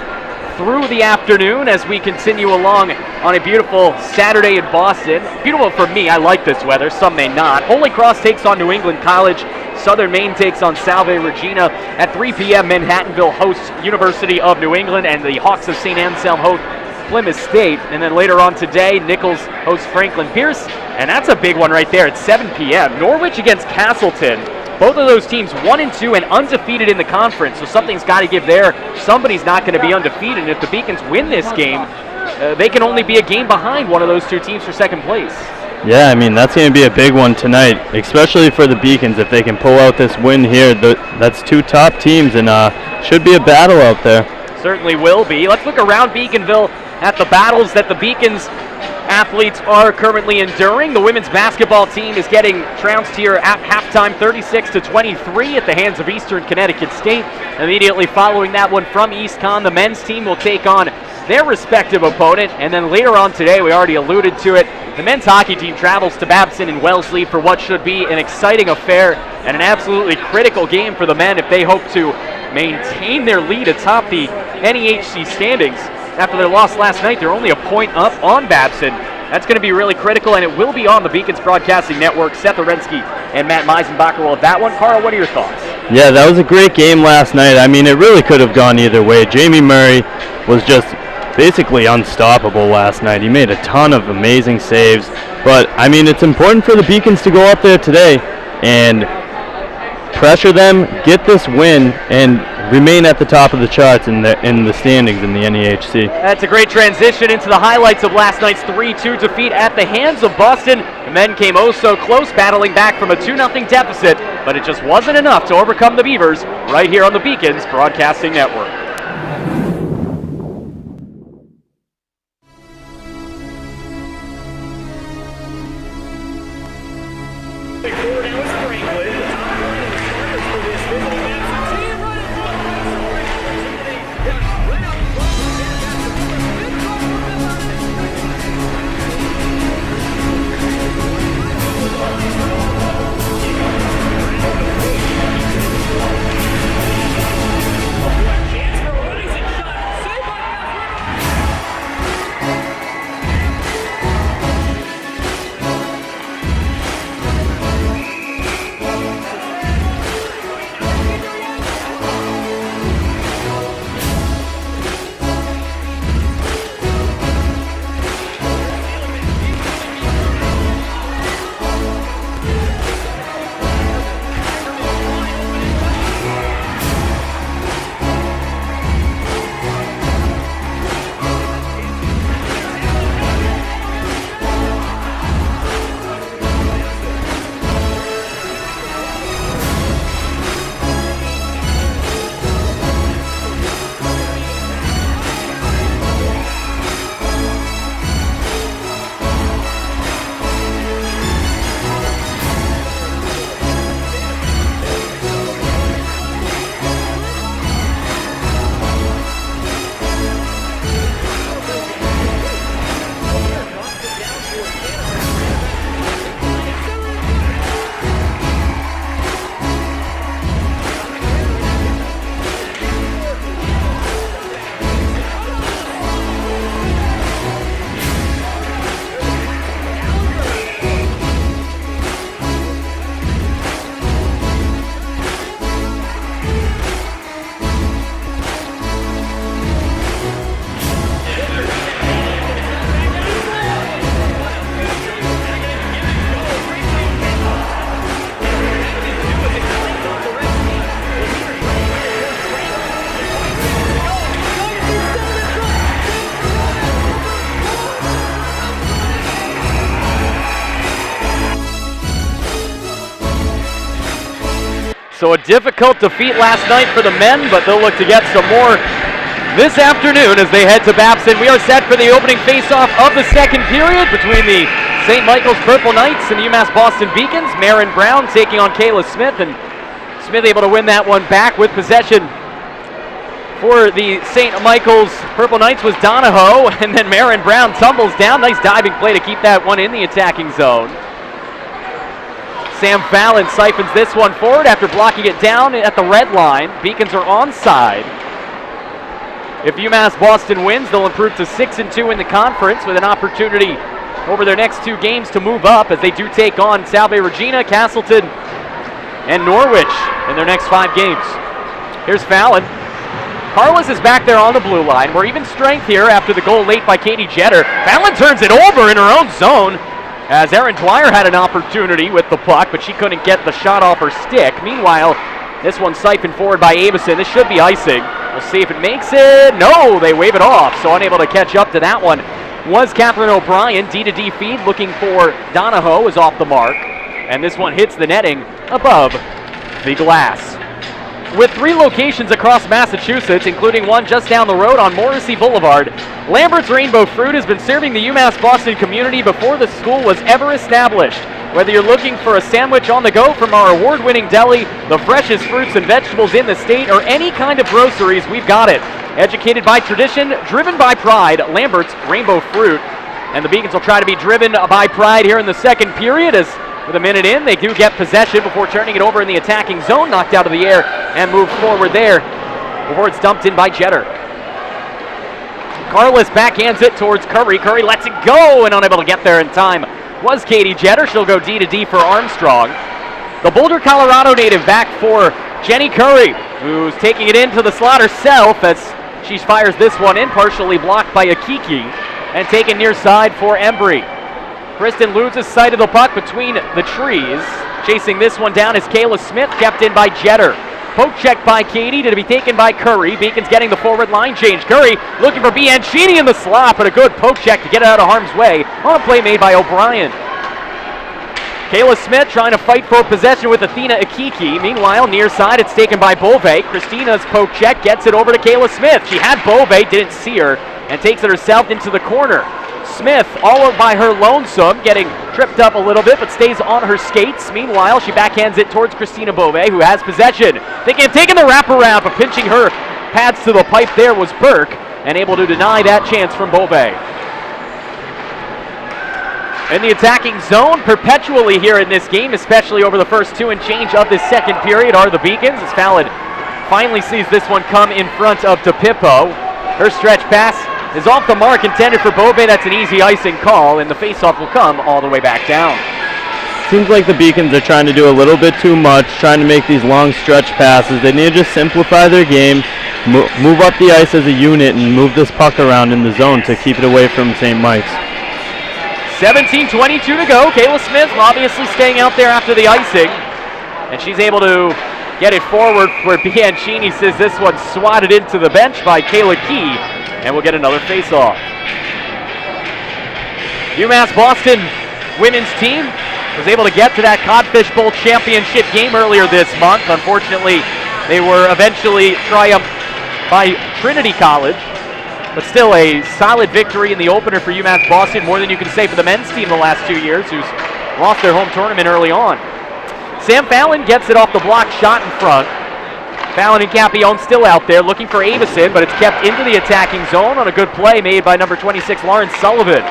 A: through the afternoon as we continue along on a beautiful Saturday in Boston. Beautiful for me, I like this weather, some may not. Holy Cross takes on New England College. Southern Maine takes on Salve Regina. At 3 p.m., Manhattanville hosts University of New England, and the Hawks of St. Anselm host Plymouth State. And then later on today, Nichols hosts Franklin Pierce, and that's a big one right there at 7 p.m. Norwich against Castleton. Both of those teams 1-2 and undefeated in the conference, so something's got to give there. Somebody's not going to be undefeated, and if the Beacons win this game, they can only be a game behind one of those two teams for second place.
B: Yeah, I mean, that's going to be a big one tonight, especially for the Beacons. If they can pull out this win here, that's two top teams, and should be a battle out there.
A: Certainly will be. Let's look around Beaconville at the battles that the Beacons athletes are currently enduring. The women's basketball team is getting trounced here at halftime 36-23 at the hands of Eastern Connecticut State. Immediately following that one from East Con, the men's team will take on their respective opponent, and then later on today, we already alluded to it, the men's hockey team travels to Babson and Wellesley for what should be an exciting affair and an absolutely critical game for the men if they hope to maintain their lead atop the NEHC standings. After their loss last night, they're only a point up on Babson. That's going to be really critical, and it will be on the Beacons Broadcasting Network. Seth Orensky and Matt Meisenbacher will have that one. Carl, what are your thoughts?
B: Yeah, that was a great game last night. I mean, it really could have gone either way. Jamie Murray was just basically unstoppable last night. He made a ton of amazing saves. But, I mean, it's important for the Beacons to go up there today and pressure them, get this win, and remain at the top of the charts in the standings in the NEHC.
A: That's a great transition into the highlights of last night's 3-2 defeat at the hands of Boston. The men came oh so close, battling back from a 2-0 deficit, but it just wasn't enough to overcome the Beavers right here on the Beacons Broadcasting Network. So a difficult defeat last night for the men, but they'll look to get some more this afternoon as they head to Babson. We are set for the opening face-off of the second period between the St. Michael's Purple Knights and the UMass Boston Beacons. Marin Brown taking on Kayla Smith, and Smith able to win that one back with possession for the St. Michael's Purple Knights was Donahoe, and then Marin Brown tumbles down. Nice diving play to keep that one in the attacking zone. Sam Fallon siphons this one forward after blocking it down at the red line. Beacons are onside. If UMass Boston wins, they'll improve to 6-2 in the conference with an opportunity over their next 2 games to move up as they do take on Salve Regina, Castleton, and Norwich in their next 5 games. Here's Fallon. Carlos is back there on the blue line. We're even strength here after the goal late by Katie Jeter. Fallon turns it over in her own zone as Erin Dwyer had an opportunity with the puck, but she couldn't get the shot off her stick. Meanwhile, this one siphoned forward by Avison. This should be icing. We'll see if it makes it. No, they wave it off, so unable to catch up to that one was Catherine O'Brien. D-to-D feed looking for Donahoe is off the mark, and this one hits the netting above the glass. With 3 locations across Massachusetts, including one just down the road on Morrissey Boulevard, Lambert's Rainbow Fruit has been serving the UMass Boston community before the school was ever established. Whether you're looking for a sandwich on the go from our award-winning deli, the freshest fruits and vegetables in the state, or any kind of groceries, we've got it. Educated by tradition, driven by pride, Lambert's Rainbow Fruit. And the Beacons will try to be driven by pride here in the second period as with a minute in, they do get possession before turning it over in the attacking zone, knocked out of the air and moved forward there before it's dumped in by Jeter. Carlos backhands it towards Curry. Curry lets it go and unable to get there in time was Katie Jeter. She'll go D-to-D for Armstrong. The Boulder, Colorado native back for Jenny Curry, who's taking it into the slot herself as she fires this one in, partially blocked by Akiki, and taken near side for Embry. Kristen loses sight of the puck between the trees. Chasing this one down is Kayla Smith, kept in by Jeter. Poke check by Katie to be taken by Curry. Beacons getting the forward line change. Curry looking for Bianchini in the slot, but a good poke check to get it out of harm's way on a play made by O'Brien. Kayla Smith trying to fight for possession with Athena Akiki. Meanwhile, near side, it's taken by Bove. Christina's poke check gets it over to Kayla Smith. She had Bove, didn't see her, and takes it herself into the corner. Smith, all by her lonesome, getting tripped up a little bit, but stays on her skates. Meanwhile, she backhands it towards Christina Bove, who has possession. Thinking of taking the wraparound, but pinching her pads to the pipe there was Burke, and able to deny that chance from Bove. In the attacking zone, perpetually here in this game, especially over the first 2 and change of this second period, are the Beacons, as Fallon finally sees this one come in front of DePippo. Her stretch pass is off the mark, intended for Bove. That's an easy icing call, and the faceoff will come all the way back down.
B: Seems like the Beacons are trying to do a little bit too much, trying to make these long stretch passes. They need to just simplify their game, move up the ice as a unit, and move this puck around in the zone to keep it away from St. Mike's.
A: 17:22 to go. Kayla Smith obviously staying out there after the icing, and she's able to get it forward where Bianchini says this one swatted into the bench by Kayla Key, and we'll get another face-off. UMass Boston women's team was able to get to that Codfish Bowl championship game earlier this month. Unfortunately, they were eventually triumphed by Trinity College, but still a solid victory in the opener for UMass Boston, more than you can say for the men's team the last 2 years, who's lost their home tournament early on. Sam Fallon gets it off the block shot in front. Fallon and Campione still out there looking for Avison, but it's kept into the attacking zone on a good play made by number 26, Lauren Sullivan.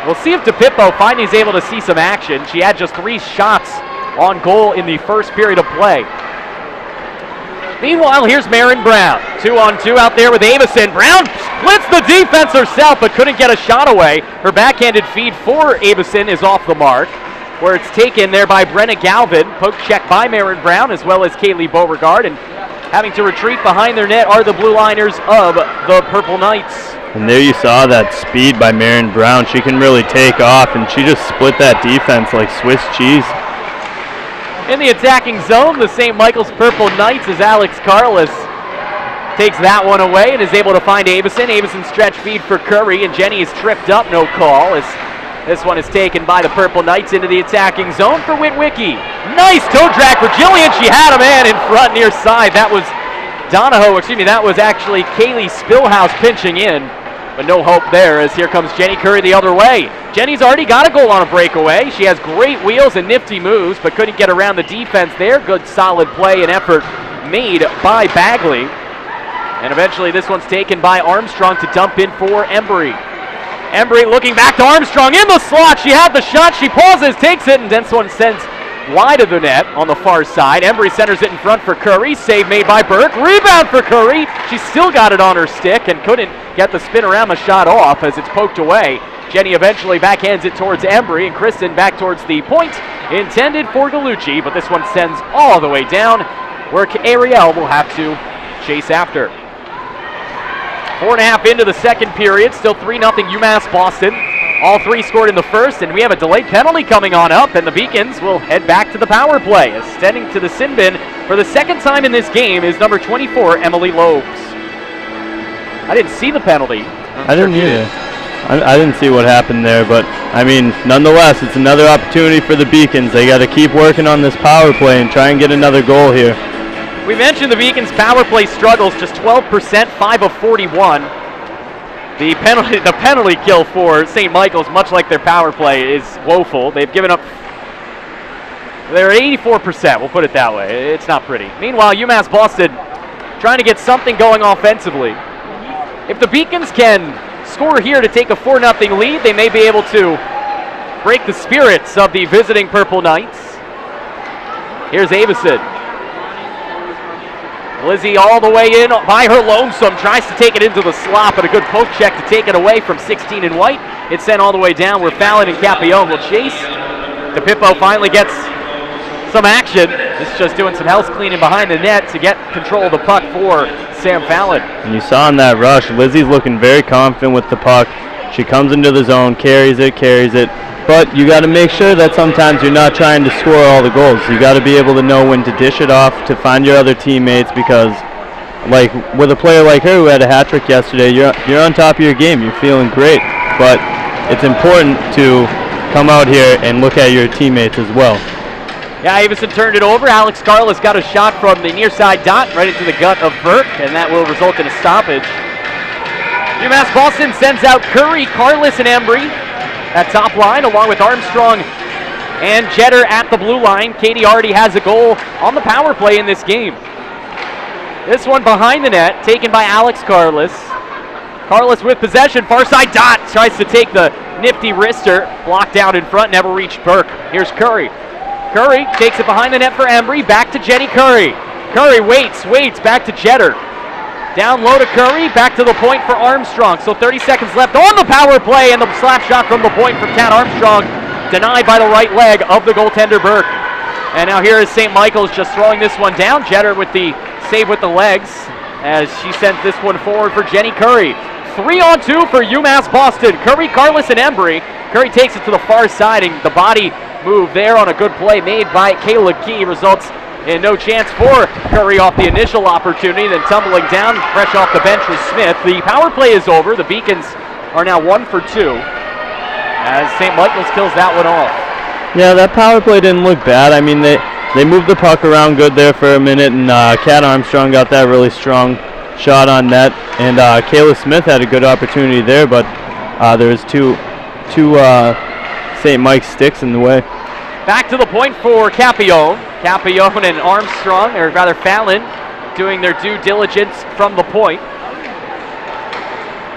A: We'll see if DePippo finally is able to see some action. She had just 3 shots on goal in the first period of play. Meanwhile, here's Marin Brown. 2-on-2 out there with Avison. Brown splits the defense herself, but couldn't get a shot away. Her backhanded feed for Avison is off the mark, where it's taken there by Brenna Galvin. Poke check by Marin Brown, as well as Kaylee Beauregard, and having to retreat behind their net are the Blue Liners of the Purple Knights.
B: And there you saw that speed by Marin Brown. She can really take off, and she just split that defense like Swiss cheese.
A: In the attacking zone, the St. Michael's Purple Knights as Alex Carlos takes that one away and is able to find Avison. Avison stretch feed for Curry, and Jenny is tripped up, no call, as this one is taken by the Purple Knights into the attacking zone for Witwicky. Nice toe drag for Jillian. She had a man in front near side. That was that was actually Kaylee Spillhouse pinching in, but no hope there as here comes Jenny Curry the other way. Jenny's already got a goal on a breakaway. She has great wheels and nifty moves, but couldn't get around the defense there. Good solid play and effort made by Bagley. And eventually this one's taken by Armstrong to dump in for Embry. Embry looking back to Armstrong in the slot. She had the shot. She pauses, takes it, and this one sends wide of the net on the far side. Embry centers it in front for Curry. Save made by Burke. Rebound for Curry. She still got it on her stick and couldn't get the spinorama shot off as it's poked away. Jenny eventually backhands it towards Embry, and Kristen back towards the point intended for Gallucci, but this one sends all the way down where Ariel will have to chase after. 4.5 into the second period, still 3-0 UMass Boston. All three scored in the first, and we have a delayed penalty coming on up, and the Beacons will head back to the power play. Ascending to the sin bin for the second time in this game is number 24, Emily Lobes. I didn't see the penalty.
B: I didn't either. I didn't see what happened there, but I mean, nonetheless, it's another opportunity for the Beacons. They got to keep working on this power play and try and get another goal here.
A: We mentioned the Beacons' power play struggles, just 12%, 5 of 41. The penalty kill for St. Michael's, much like their power play, is woeful. They've given up. They're at 84%. We'll put it that way. It's not pretty. Meanwhile, UMass Boston trying to get something going offensively. If the Beacons can score here to take a 4-0 lead, they may be able to break the spirits of the visiting Purple Knights. Here's Avison. Lizzie all the way in by her lonesome, tries to take it into the slot, but a good poke check to take it away from 16 in white. It's sent all the way down where Fallon and Capillon will chase. DePippo finally gets some action. This is just doing some house cleaning behind the net to get control of the puck for Sam Fallon.
B: And you saw in that rush, Lizzie's looking very confident with the puck. She comes into the zone, carries it. But you got to make sure that sometimes you're not trying to score all the goals. You got to be able to know when to dish it off to find your other teammates, because like with a player like her who had a hat trick yesterday, you're on top of your game. You're feeling great. But it's important to come out here and look at your teammates as well.
A: Yeah, Avison turned it over. Alex Carlos got a shot from the near side dot right into the gut of Burke, and that will result in a stoppage. UMass Boston sends out Curry, Carlos, and Embry at top line, along with Armstrong and Jetter at the blue line. Katie already has a goal on the power play in this game. This one behind the net, taken by Alex Carlos. Carlos with possession, far side dot, tries to take the nifty wrister, blocked out in front, never reached Burke. Here's Curry. Curry takes it behind the net for Embry, back to Jenny Curry. Curry waits, back to Jetter. Down low to Curry, back to the point for Armstrong. So 30 seconds left on the power play, and the slap shot from the point from Kat Armstrong, denied by the right leg of the goaltender Burke. And now here is St. Michael's just throwing this one down. Jetter with the save with the legs as she sent this one forward for Jenny Curry. 3-on-2 for UMass Boston. Curry, Carlos, and Embry. Curry takes it to the far side, and the body move there on a good play made by Kayla Key results in no chance for Curry off the initial opportunity, then tumbling down, fresh off the bench was Smith. The power play is over. The Beacons are now 1 for 2 as St. Michael's kills that one off.
B: Yeah, that power play didn't look bad. I mean, they moved the puck around good there for a minute, and Kat Armstrong got that really strong shot on net, and Kayla Smith had a good opportunity there, but there was two St. Mike's sticks in the way.
A: Back to the point for Capillon. Capillon and Armstrong, or rather Fallon, doing their due diligence from the point.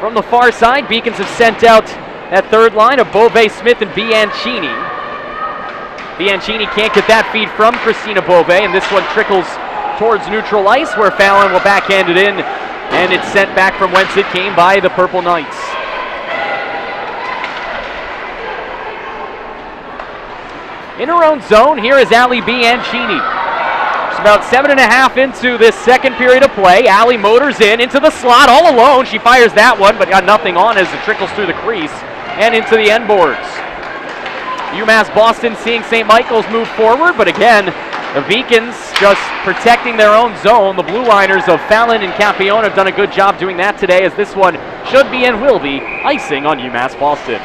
A: From the far side, Beacons have sent out that third line of Bove, Smith, and Bianchini. Bianchini can't get that feed from Christina Bove, and this one trickles towards neutral ice where Fallon will backhand it in, and it's sent back from whence it came by the Purple Knights. In her own zone, here is Allie Bianchini. She's about 7.5 into this second period of play. Allie motors into the slot all alone. She fires that one, but got nothing on as it trickles through the crease and into the end boards. UMass Boston seeing St. Michael's move forward, but again, the Beacons just protecting their own zone. The blue liners of Fallon and Capillon have done a good job doing that today, as this one should be and will be icing on UMass Boston.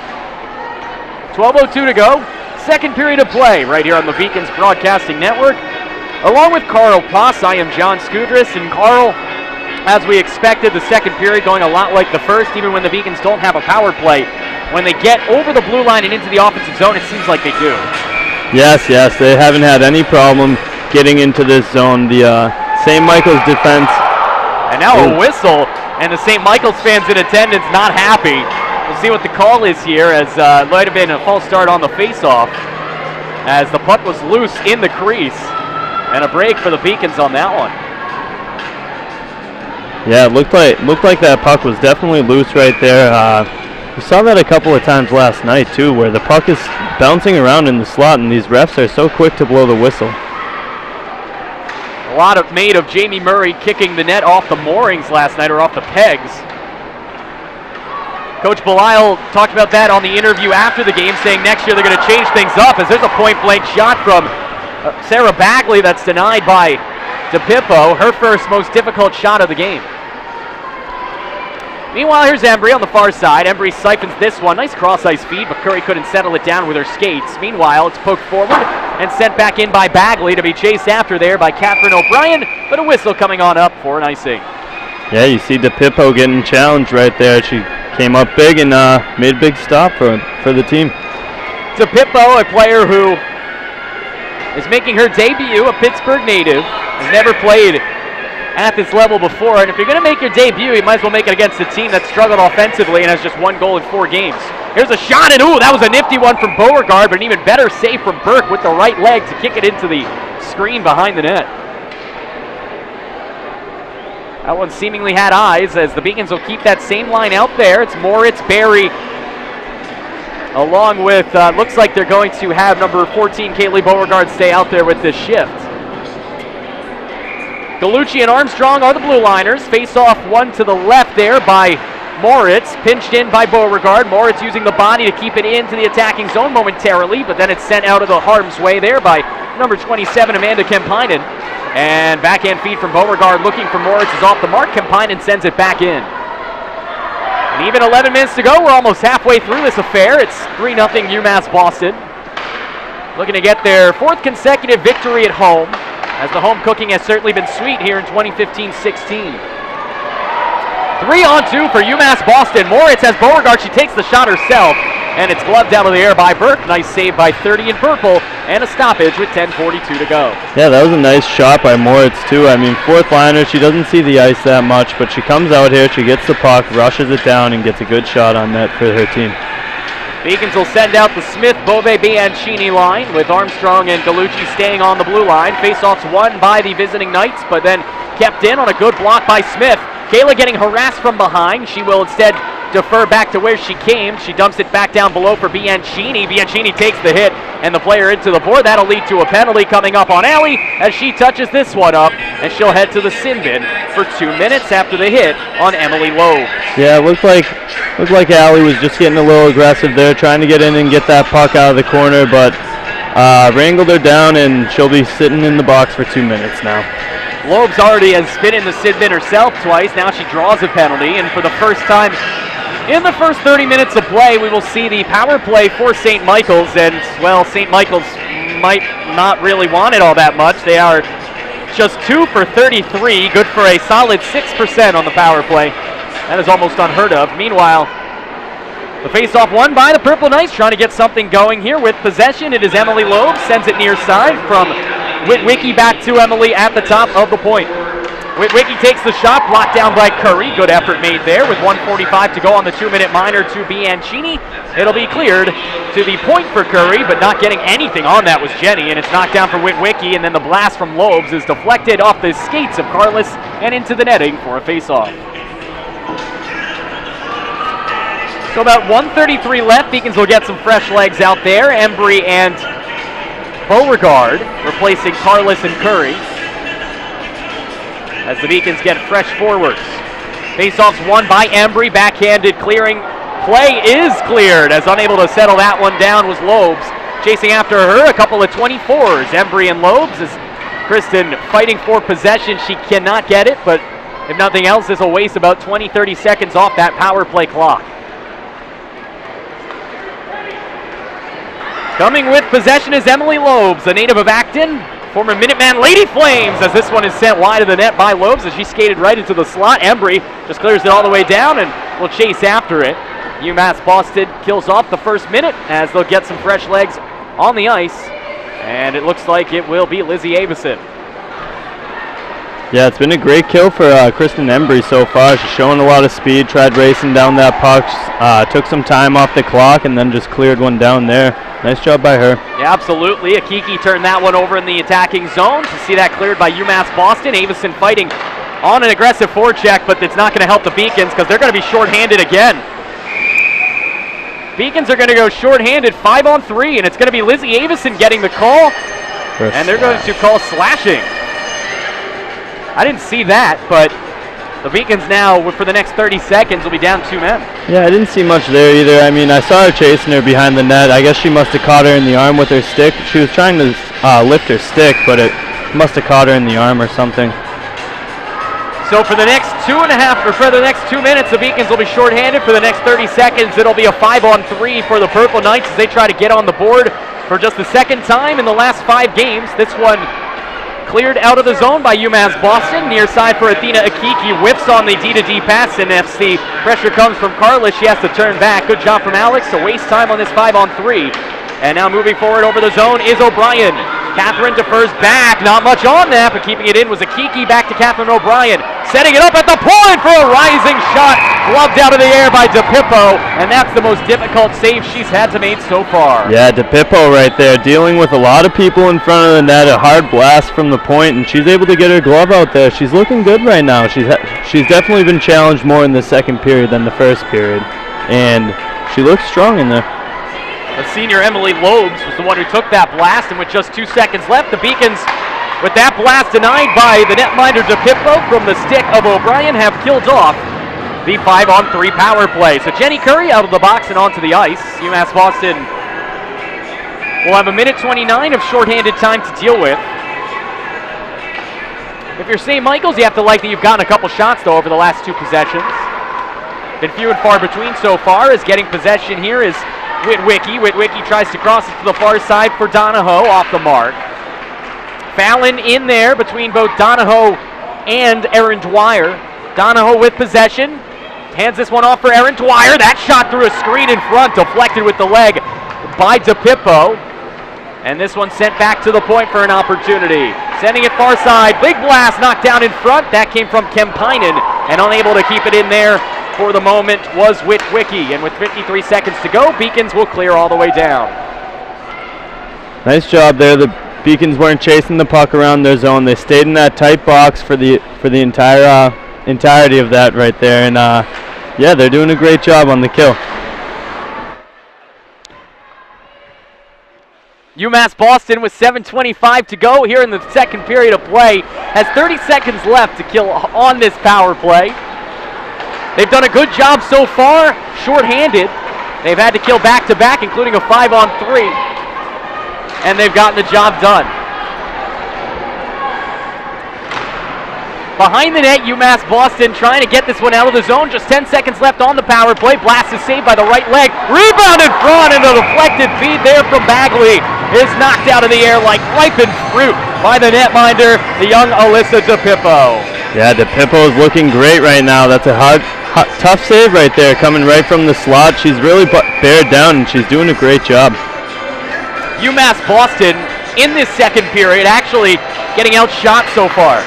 A: 12:02 to go. Second period of play right here on the Beacons Broadcasting Network. Along with Carl Poss, I am John Skudris, and Carl, as we expected, the second period going a lot like the first, even when the Beacons don't have a power play. When they get over the blue line and into the offensive zone, it seems like they do.
B: Yes, they haven't had any problem getting into this zone. The St. Michael's defense.
A: And now a whistle, and the St. Michael's fans in attendance not happy. We'll see what the call is here, as it might have been a false start on the face-off. as the puck was loose in the crease. And a break for the Beacons on that one.
B: Yeah, it looked like that puck was definitely loose right there. We saw that a couple of times last night too, where the puck is bouncing around in the slot, and these refs are so quick to blow the whistle.
A: A lot made of Jamie Murray kicking the net off the moorings last night, or off the pegs. Coach Belisle talked about that on the interview after the game, saying next year they're going to change things up, as there's a point-blank shot from Sarah Bagley that's denied by DePippo, her first most difficult shot of the game. Meanwhile, here's Embry on the far side. Embry siphons this one. Nice cross-ice feed, but Curry couldn't settle it down with her skates. Meanwhile, it's poked forward and sent back in by Bagley to be chased after there by Catherine O'Brien, but a whistle coming on up for an icing.
B: Yeah, you see DePippo getting challenged right there. She came up big and made a big stop for the team.
A: DePippo, a player who is making her debut, a Pittsburgh native, has never played at this level before, and if you're going to make your debut, you might as well make it against a team that struggled offensively and has just 1 goal in 4 games. Here's a shot, and ooh, that was a nifty one from Beauregard, but an even better save from Burke with the right leg to kick it into the screen behind the net. That one seemingly had eyes, as the Beacons will keep that same line out there. It's Moritz, Barry, along with, looks like they're going to have number 14, Kaylee Beauregard, stay out there with this shift. Galucci and Armstrong are the blue liners. Face off one to the left there by Moritz, pinched in by Beauregard. Moritz using the body to keep it into the attacking zone momentarily, but then it's sent out of the harm's way there by number 27, Amanda Kempinen. And backhand feed from Beauregard looking for Moritz is off the mark. Kempinen sends it back in. And even 11 minutes to go, we're almost halfway through this affair. It's 3-0 UMass Boston. Looking to get their 4th consecutive victory at home, as the home cooking has certainly been sweet here in 2015-16. 3-on-2 for UMass Boston. Moritz has Beauregard. She takes the shot herself, and it's gloved out of the air by Burke. Nice save by 30 in purple, and a stoppage with 10:42 to go.
B: Yeah, that was a nice shot by Moritz too. I mean, 4th liner, she doesn't see the ice that much, but she comes out here, she gets the puck, rushes it down, and gets a good shot on net for her team.
A: Beacons will send out the Smith, Bove, Bianchini line, with Armstrong and Galucci staying on the blue line. Faceoffs won by the visiting Knights, but then kept in on a good block by Smith. Kayla getting harassed from behind. She will instead defer back to where she came. She dumps it back down below for Bianchini. Bianchini takes the hit and the player into the board. That'll lead to a penalty coming up on Allie as she touches this one up, and she'll head to the sin bin for 2 minutes after the hit on Emily Lowe.
B: Yeah, it looked like Allie was just getting a little aggressive there, trying to get in and get that puck out of the corner, but wrangled her down, and she'll be sitting in the box for 2 minutes now.
A: Loeb's already has been in the sin bin herself twice. Now she draws a penalty, and for the first time in the first 30 minutes of play, we will see the power play for St. Michael's, and, well, St. Michael's might not really want it all that much. They are just 2 for 33, good for a solid 6% on the power play. That is almost unheard of. Meanwhile, the faceoff won by the Purple Knights, trying to get something going here with possession. It is Emily Loeb, sends it near side from Witwicky back to Emily at the top of the point. Witwicky takes the shot, blocked down by Curry. Good effort made there with 1:45 to go on the 2-minute minor to Bianchini. It'll be cleared to the point for Curry, but not getting anything on that was Jenny, and it's knocked down for Witwicky, and then the blast from Loebs is deflected off the skates of Carless and into the netting for a faceoff. So about 1:33 left. Beacons will get some fresh legs out there. Embry and Beauregard replacing Carless and Curry, as the Beacons get fresh forwards. Faceoffs won by Embry, backhanded clearing. Play is cleared, as unable to settle that one down was Loebs. Chasing after her, a couple of 24s, Embry and Loebs, as Kristen fighting for possession. She cannot get it, but if nothing else, this will waste about 20-30 seconds off that power play clock. Coming with possession is Emily Loebs, a native of Acton, former Minuteman Lady Flames, as this one is sent wide of the net by Loebs as she skated right into the slot. Embry just clears it all the way down and will chase after it. UMass Boston kills off the first minute as they'll get some fresh legs on the ice, and it looks like it will be Lizzie Avison.
B: Yeah, it's been a great kill for Kristen Embry so far. She's showing a lot of speed, tried racing down that puck, took some time off the clock, and then just cleared one down there. Nice job by her.
A: Yeah, absolutely. Akiki turned that one over in the attacking zone. To see that cleared by UMass Boston. Avison fighting on an aggressive forecheck, but it's not going to help the Beacons because they're going to be shorthanded again. Beacons are going to go shorthanded 5-on-3, and it's going to be Lizzie Avison getting the call. And they're going to call slashing. I didn't see that, but the Beacons now, for the next 30 seconds, will be down 2 men.
B: Yeah, I didn't see much there either. I mean, I saw her chasing her behind the net. I guess she must have caught her in the arm with her stick. She was trying to lift her stick, but it must have caught her in the arm or something.
A: So for the next 2.5, or for the next 2 minutes, the Beacons will be shorthanded. For the next 30 seconds, it'll be a 5-on-3 for the Purple Knights as they try to get on the board for just the second time in the last 5 games. This one cleared out of the zone by UMass Boston. Near side for Athena Akiki. Whiffs on the D-to-D pass, and if the pressure comes from Carla, she has to turn back. Good job from Alex to waste time on this 5-on-3. And now moving forward over the zone is O'Brien. Catherine defers back. Not much on that, but keeping it in was Akiki. Back to Catherine O'Brien. Setting it up at the point for a rising shot. Gloved out of the air by DePippo. And that's the most difficult save she's had to make so far.
B: Yeah, DePippo right there, dealing with a lot of people in front of the net. A hard blast from the point, and she's able to get her glove out there. She's looking good right now. She's definitely been challenged more in the second period than the first period. And she looks strong in there.
A: The senior Emily Lobes was the one who took that blast, and with just 2 seconds left, the Beacons, with that blast denied by the netminder DePippo from the stick of O'Brien, have killed off the 5-on-3 power play. So Jenny Curry out of the box and onto the ice. UMass Boston will have 1:29 of shorthanded time to deal with. If you're St. Michael's, you have to like that you've gotten a couple shots, though, over the last 2 possessions. Been few and far between so far, as getting possession here is Witwicky. Witwicky tries to cross it to the far side for Donahoe, off the mark. Fallon in there between both Donahoe and Erin Dwyer. Donahoe with possession. Hands this one off for Erin Dwyer. That shot through a screen in front, deflected with the leg by DePippo. And this one sent back to the point for an opportunity. Sending it far side. Big blast knocked down in front. That came from Kempinen, and unable to keep it in there for the moment was Witwicky. And with 53 seconds to go, Beacons will clear all the way down.
B: Nice job there. The Beacons weren't chasing the puck around their zone. They stayed in that tight box for the entirety of that right there. And yeah, they're doing a great job on the kill.
A: UMass Boston with 7:25 to go here in the second period of play has 30 seconds left to kill on this power play. They've done a good job so far, shorthanded. They've had to kill back-to-back, including a 5-on-3, and they've gotten the job done. Behind the net, UMass Boston trying to get this one out of the zone. Just 10 seconds left on the power play. Blast is saved by the right leg. Rebound in front, and a deflected feed there from Bagley is knocked out of the air like ripened fruit by the netminder, the young Alyssa DePippo.
B: Yeah, DePippo is looking great right now. That's a tough save right there, coming right from the slot. She's really bared down, and she's doing a great job.
A: UMass Boston in this second period actually getting outshot so far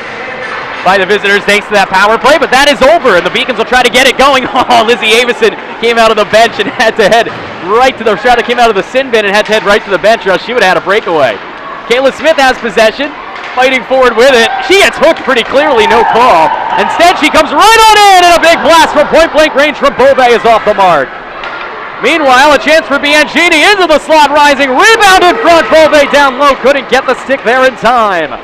A: by the visitors thanks to that power play, but that is over, and the Beacons will try to get it going. Oh, Lizzie Avison came out of the bench and had to head right to the shot. Came out of the sin bin and had to head right to the bench, or else she would have had a breakaway. Kayla Smith has possession, fighting forward with it. She gets hooked pretty clearly, no call. Instead, she comes right on in, and a big blast from point-blank range from Bove is off the mark. Meanwhile, a chance for Bianchini into the slot, rising, rebound in front. Bove down low, couldn't get the stick there in time.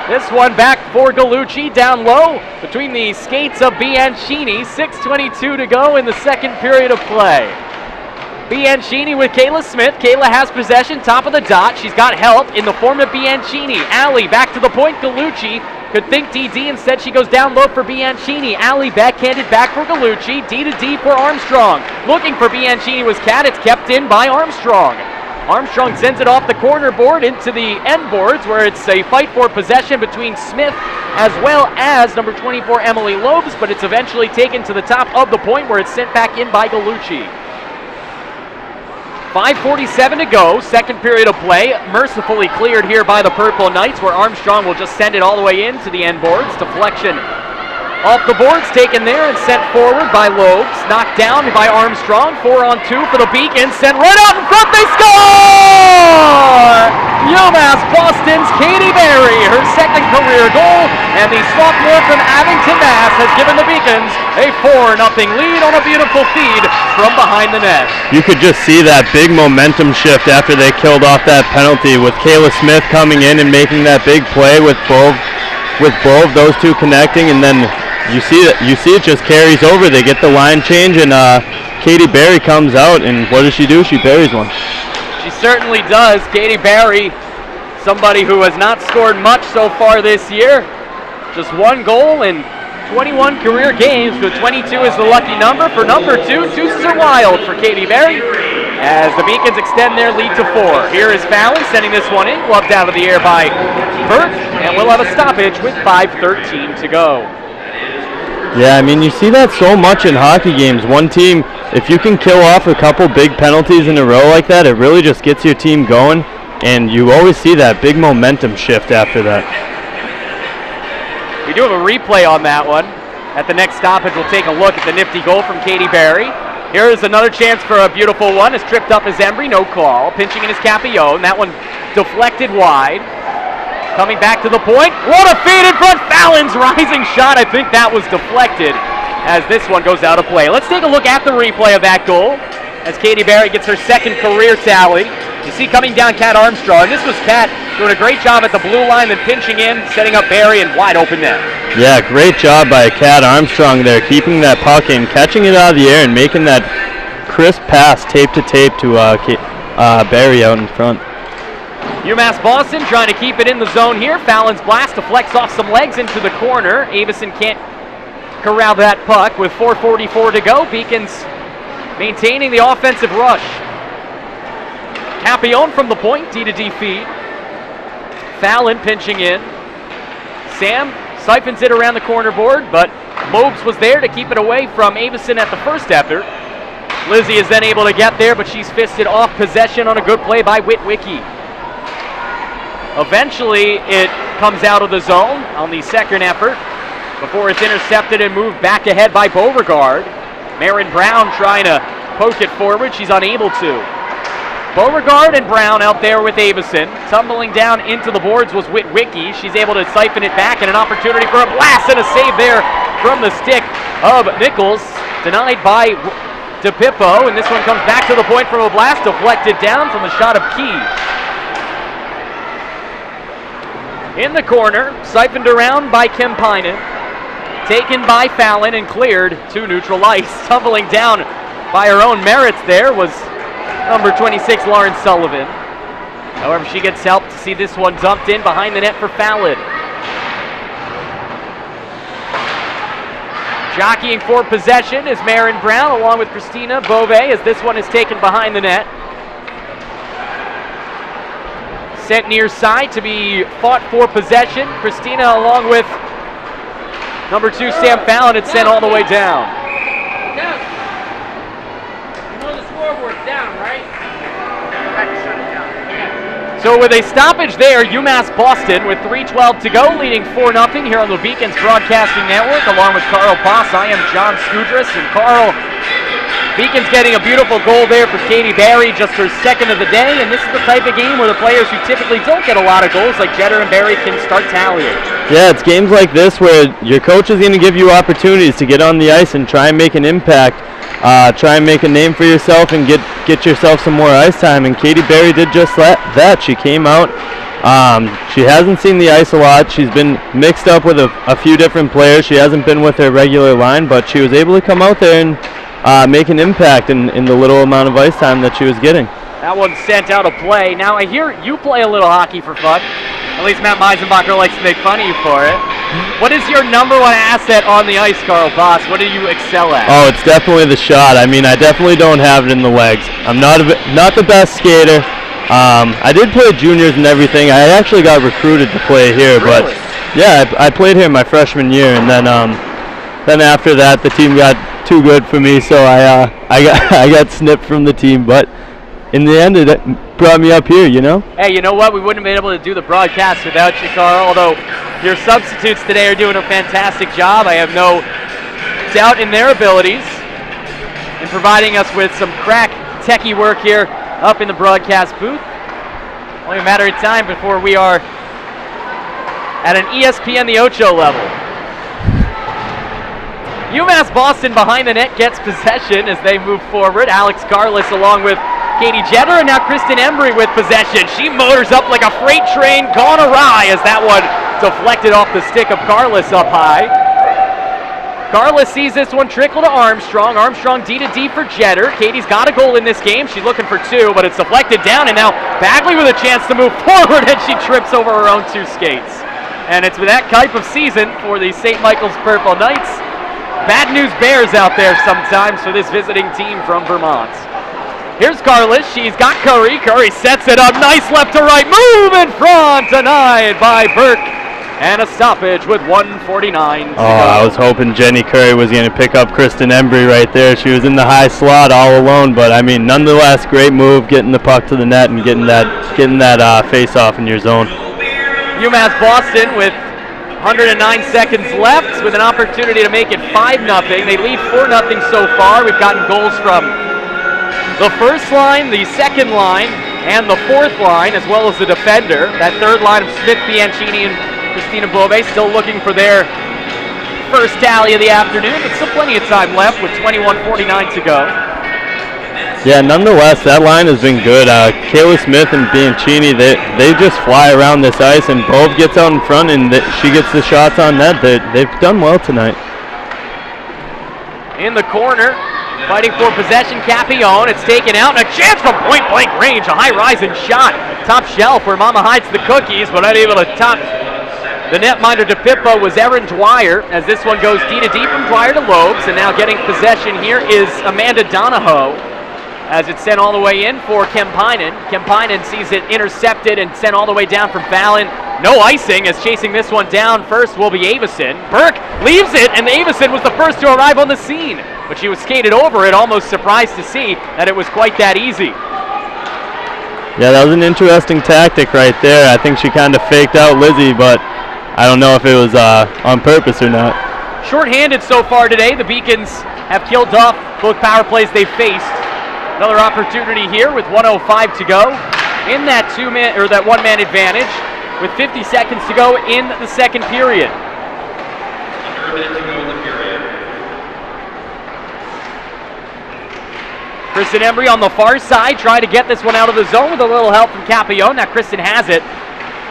A: This one back for Gallucci, down low between the skates of Bianchini. 6:22 to go in the second period of play. Bianchini with Kayla Smith. Kayla has possession, top of the dot. She's got help in the form of Bianchini. Allie back to the point. Gallucci could think DD. Instead, she goes down low for Bianchini. Allie backhanded back for Gallucci. D to D for Armstrong. Looking for Bianchini was Cat. It's kept in by Armstrong. Armstrong sends it off the corner board into the end boards, where it's a fight for possession between Smith as well as number 24 Emily Lobes, but it's eventually taken to the top of the point where it's sent back in by Gallucci. 5:47 to go, second period of play, mercifully cleared here by the Purple Knights, where Armstrong will just send it all the way into the end boards. Deflection Off the boards, taken there and sent forward by Lobes. Knocked down by Armstrong. 4-on-2 for the Beacons. Sent right out in front. They score! UMass Boston's Katie Berry, her second career goal. And the sophomore from Abington, Mass. has given the Beacons a 4-0 lead on a beautiful feed from behind the net.
B: You could just see that big momentum shift after they killed off that penalty with Kayla Smith coming in and making that big play with both those two connecting, and then you see it just carries over. They get the line change, and Katie Berry comes out, and what does she do? She buries one.
A: She certainly does. Katie Berry, somebody who has not scored much so far this year. Just one goal in 21 career games, but 22 is the lucky number for number 2. Deuces are wild for Katie Berry as the Beacons extend their lead to 4. Here is Fallon sending this one in, gloved out of the air by Burke, and we'll have a stoppage with 5:13 to go.
B: Yeah, I mean, you see that so much in hockey games. One team, if you can kill off a couple big penalties in a row like that, it really just gets your team going, and you always see that big momentum shift after that.
A: We do have a replay on that one. At the next stoppage, we'll take a look at the nifty goal from Katie Berry. Here is another chance for a beautiful one. It's tripped up as Embry, no call. Pinching in his Capillon. That one deflected wide. Coming back to the point. What a feed in front. Fallon's rising shot. I think that was deflected as this one goes out of play. Let's take a look at the replay of that goal as Katie Berry gets her second career tally. You see coming down Kat Armstrong. This was Kat doing a great job at the blue line, then pinching in, setting up Berry and wide open net.
B: Yeah, great job by Kat Armstrong there, keeping that puck in, catching it out of the air, and making that crisp pass tape to tape to Berry out in front.
A: UMass Boston trying to keep it in the zone here. Fallon's blast deflects off some legs into the corner. Avison can't corral that puck with 4:44 to go. Beacons maintaining the offensive rush. Capillon from the point, D-to-D feed. Fallon pinching in. Sam siphons it around the corner board, but Lobes was there to keep it away from Avison at the first effort. Lizzie is then able to get there, but she's fisted off possession on a good play by Witwicky. Eventually, it comes out of the zone on the second effort before it's intercepted and moved back ahead by Beauregard. Marin Brown trying to poke it forward. She's unable to. Beauregard and Brown out there with Avison. Tumbling down into the boards was Witwicky. She's able to siphon it back, and an opportunity for a blast and a save there from the stick of Nichols. Denied by DePippo, and this one comes back to the point from a blast, deflected down from the shot of Key. In the corner, siphoned around by Kempinen. Taken by Fallon and cleared to neutral ice. Tumbling down by her own merits there was number 26, Lauren Sullivan. However, she gets help to see this one dumped in behind the net for Fallon. Jockeying for possession is Marin Brown along with Christina Bove as this one is taken behind the net. Sent near side to be fought for possession. Christina along with number 2, Sam Fallon, it's sent all the way down. So with a stoppage there, UMass Boston with 3:12 to go, leading 4-0 here on the Beacons Broadcasting Network, along with Carl Poss. I am John Skudras, and Carl, Beacons getting a beautiful goal there for Katie Berry, just her second of the day, and this is the type of game where the players who typically don't get a lot of goals, like Jeter and Berry, can start tallying.
B: Yeah, it's games like this where your coach is going to give you opportunities to get on the ice and try and make an impact. Try and make a name for yourself and get yourself some more ice time, and Katie Berry did just that. She came out. She hasn't seen the ice a lot. She's been mixed up with a few different players. She hasn't been with her regular line, but she was able to come out there and make an impact in the little amount of ice time that she was getting.
A: That one sent out of play. Now I hear you play a little hockey for fun. At least Matt Meisenbacher likes to make fun of you for it. What is your number one asset on the ice, Carl Boss? What do you excel at?
B: Oh, it's definitely the shot. I mean, I definitely don't have it in the legs. I'm not the best skater. I did play juniors and everything. I actually got recruited to play here,
A: really?
B: but yeah, I played here my freshman year, and then after that, the team got too good for me, so I got snipped from the team. But in the end, it brought me up here, you know?
A: Hey, you know what? We wouldn't have been able to do the broadcast without you, Carl, although Your substitutes today are doing a fantastic job. I have no doubt in their abilities in providing us with some crack techie work here up in the broadcast booth. Only a matter of time before we are at an ESPN the Ocho level. UMass Boston behind the net gets possession as they move forward. Alex Carlos along with Katie Jetter, and now Kristen Embry with possession. She motors up like a freight train gone awry as that one deflected off the stick of Carlos up high. Carlos sees this one trickle to Armstrong. Armstrong D to D for Jetter. Katie's got a goal in this game. She's looking for two, but it's deflected down, and now Bagley with a chance to move forward, and she trips over her own two skates. And it's that type of season for the St. Michael's Purple Knights. Bad news bears out there sometimes for this visiting team from Vermont. Here's Carlos. She's got Curry. Curry sets it up. Nice left to right move in front. Denied by Burke. And a stoppage with 1:49 to go.
B: I was hoping Jenny Curry was going to pick up Kristen Embry right there. She was in the high slot all alone, but I mean, nonetheless, great move getting the puck to the net and getting that face off in your zone.
A: UMass Boston with 109 seconds left with an opportunity to make it 5-0. They lead 4-0 so far. We've gotten goals from the first line, the second line, and the fourth line, as well as the defender. That third line of Smith, Bianchini, and Christina Bove still looking for their first tally of the afternoon, but still plenty of time left with 21:49 to go.
B: Yeah, nonetheless, that line has been good. Kayla Smith and Bianchini, they just fly around this ice, and Bove gets out in front, and she gets the shots on net. They've done well tonight.
A: In the corner, fighting for possession, Capillon. It's taken out, and a chance from point-blank range. A high-rising shot. Top shelf where Mama hides the cookies, but unable to top the netminder DePippo was Erin Dwyer, as this one goes D to D from Dwyer to Lobes, and now getting possession here is Amanda Donahoe, as it's sent all the way in for Kempinen. Kempinen sees it intercepted and sent all the way down from Fallon. No icing, as chasing this one down first will be Avison. Burke leaves it, and Avison was the first to arrive on the scene, but she was skated over it, almost surprised to see that it was quite that easy.
B: Yeah, that was an interesting tactic right there. I think she kind of faked out Lizzie, but I don't know if it was on purpose or not.
A: Short-handed so far today. The Beacons have killed off both power plays they faced. Another opportunity here with 1:05 to go in that that one-man advantage with 50 seconds to go in the second period. Kristen Embry on the far side trying to get this one out of the zone with a little help from Capillon. Now Kristen has it.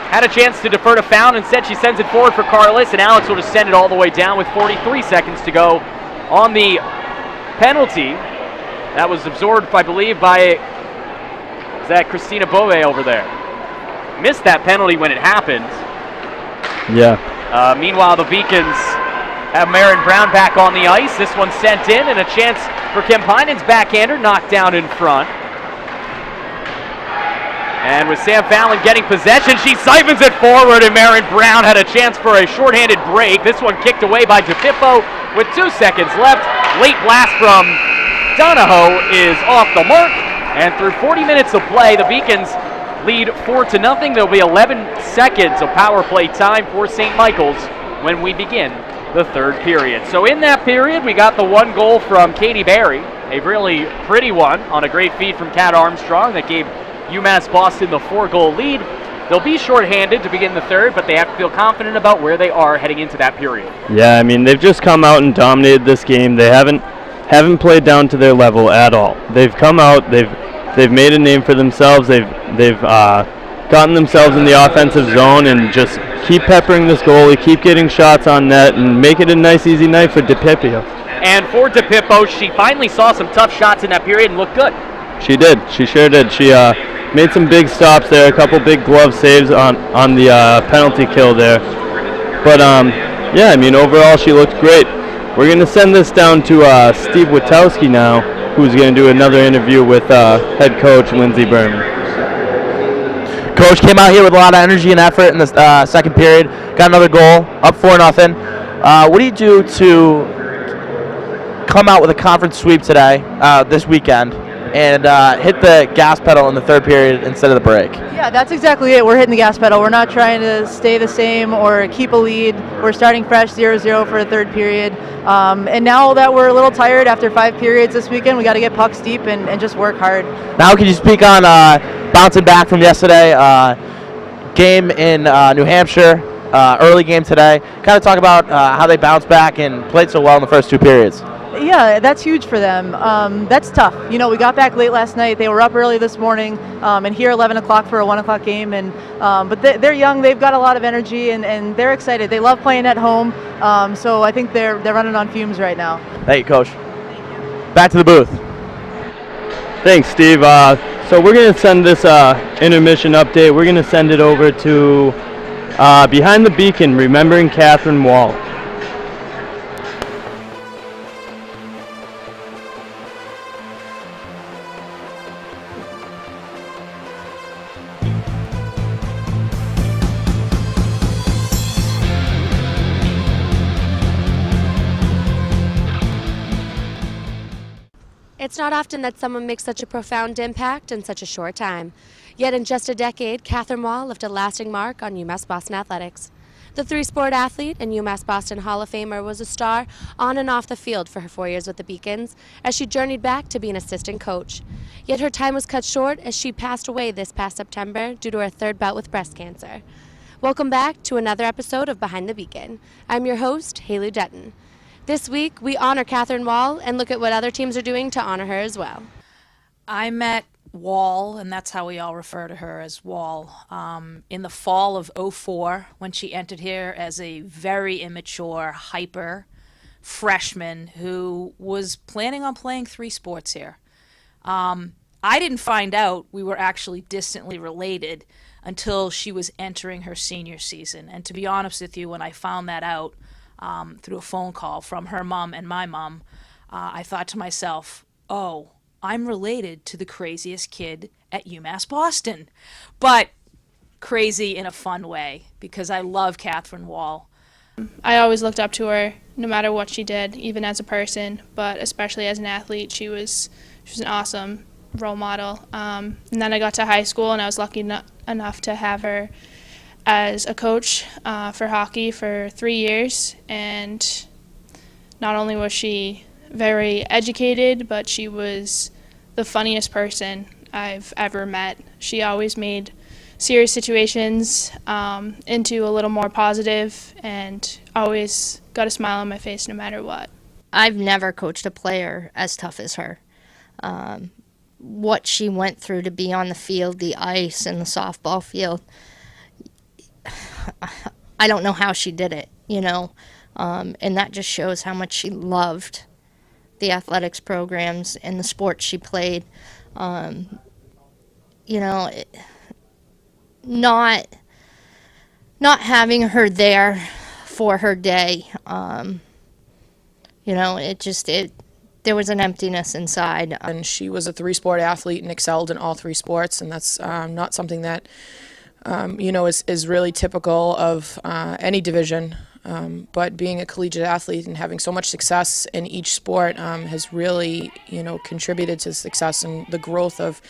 A: Had a chance to defer to Fallon. Instead she sends it forward for Carlos, and Alex will just send it all the way down with 43 seconds to go on the penalty. That was absorbed, I believe, by Christina Bove over there. Missed that penalty when it happened.
B: Yeah.
A: Meanwhile, the Beacons have Marin Brown back on the ice. This one sent in, and a chance for Kempinen's backhander knocked down in front. And with Sam Fallon getting possession, she siphons it forward, and Marin Brown had a chance for a shorthanded break. This one kicked away by DePippo with 2 seconds left. Late blast from Donahoe is off the mark, and through 40 minutes of play, the Beacons lead 4-0. There'll be 11 seconds of power play time for St. Michael's when we begin the third period. So in that period, we got the one goal from Katie Berry, a really pretty one on a great feed from Kat Armstrong that gave UMass Boston the 4-goal lead. They'll be shorthanded to begin the third, but they have to feel confident about where they are heading into that period.
B: Yeah, I mean, they've just come out and dominated this game. They haven't played down to their level at all. They've come out, they've made a name for themselves. They've gotten themselves in the offensive zone and just keep peppering this goalie, keep getting shots on net, and make it a nice, easy night for DePippo.
A: And for DePippo, she finally saw some tough shots in that period and looked good.
B: She did. She sure did. She made some big stops there, a couple big glove saves on the penalty kill there. But yeah, I mean, overall she looked great. We're going to send this down to Steve Witowski now, who's going to do another interview with head coach Lindsey Berman.
M: Coach came out here with a lot of energy and effort in the second period. Got another goal, up 4-0. What do you do to come out with a conference sweep today, this weekend, and hit the gas pedal in the third period instead of the brake.
D: Yeah, that's exactly it. We're hitting the gas pedal. We're not trying to stay the same or keep a lead. We're starting fresh 0-0 for a third period. And now that we're a little tired after 5 periods this weekend, we got to get pucks deep and just work hard.
M: Now, can you speak on bouncing back from yesterday? Game in New Hampshire, early game today. Kind of talk about how they bounced back and played so well in the first 2 periods.
D: Yeah, that's huge for them. That's tough. You know, we got back late last night. They were up early this morning, and here 11 o'clock for a 1 o'clock game. And but they're young. They've got a lot of energy, and they're excited. They love playing at home. So I think they're running on fumes right now.
M: Thank you, Coach. Back to the booth.
B: Thanks, Steve. So we're going to send this intermission update. We're going to send it over to Behind the Beacon, Remembering Catherine Wall.
H: It's not often that someone makes such a profound impact in such a short time. Yet in just a decade, Catherine Wall left a lasting mark on UMass Boston athletics. The 3-sport athlete and UMass Boston Hall of Famer was a star on and off the field for her 4 years with the Beacons as she journeyed back to be an assistant coach. Yet her time was cut short as she passed away this past September due to her third bout with breast cancer. Welcome back to another episode of Behind the Beacon. I'm your host, Haley Detton. This week, we honor Catherine Wall and look at what other teams are doing to honor her as well.
W: I met Wall, and that's how we all refer to her as Wall, in the fall of '04 when she entered here as a very immature, hyper freshman who was planning on playing 3 sports here. I didn't find out we were actually distantly related until she was entering her senior season. And to be honest with you, when I found that out, through a phone call from her mom and my mom, I thought to myself, oh, I'm related to the craziest kid at UMass Boston. But crazy in a fun way, because I love Catherine Wall.
X: I always looked up to her, no matter what she did, even as a person, but especially as an athlete. She was an awesome role model. And then I got to high school, and I was lucky enough to have her as a coach for hockey for 3 years, and not only was she very educated, but she was the funniest person I've ever met. She always made serious situations into a little more positive and always got a smile on my face no matter what.
E: I've never coached a player as tough as her. What she went through to be on the field, the ice, and the softball field, I don't know how she did it, you know, and that just shows how much she loved the athletics programs and the sports she played. You know, not having her there for her day, you know, there was an emptiness inside.
C: And she was a 3-sport athlete and excelled in all 3 sports, and that's not something that you know, is really typical of any division. But being a collegiate athlete and having so much success in each sport has really, you know, contributed to success and the growth of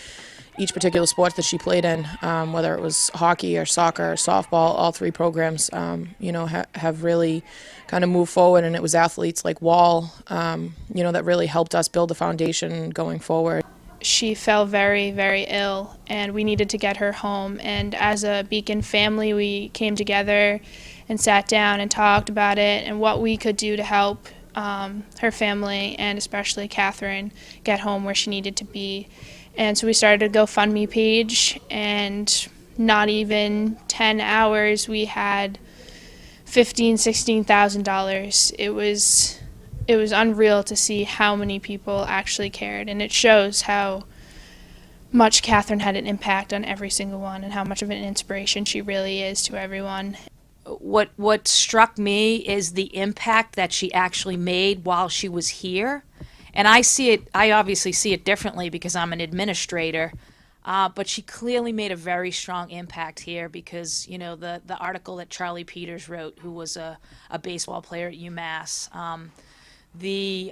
C: each particular sport that she played in, whether it was hockey or soccer or softball. All 3 programs, you know, have really kind of moved forward, and it was athletes like Wall, you know, that really helped us build the foundation going forward.
X: She fell very, very ill, and we needed to get her home. And as a Beacon family, we came together and sat down and talked about it and what we could do to help her family, and especially Catherine, get home where she needed to be. And so we started a GoFundMe page, and not even 10 hours, we had $16,000. It was unreal to see how many people actually cared, and it shows how much Catherine had an impact on every single one and how much of an inspiration she really is to everyone.
W: What struck me is the impact that she actually made while she was here. And I obviously see it differently because I'm an administrator, but she clearly made a very strong impact here because, you know, the article that Charlie Peters wrote, who was a baseball player at UMass, the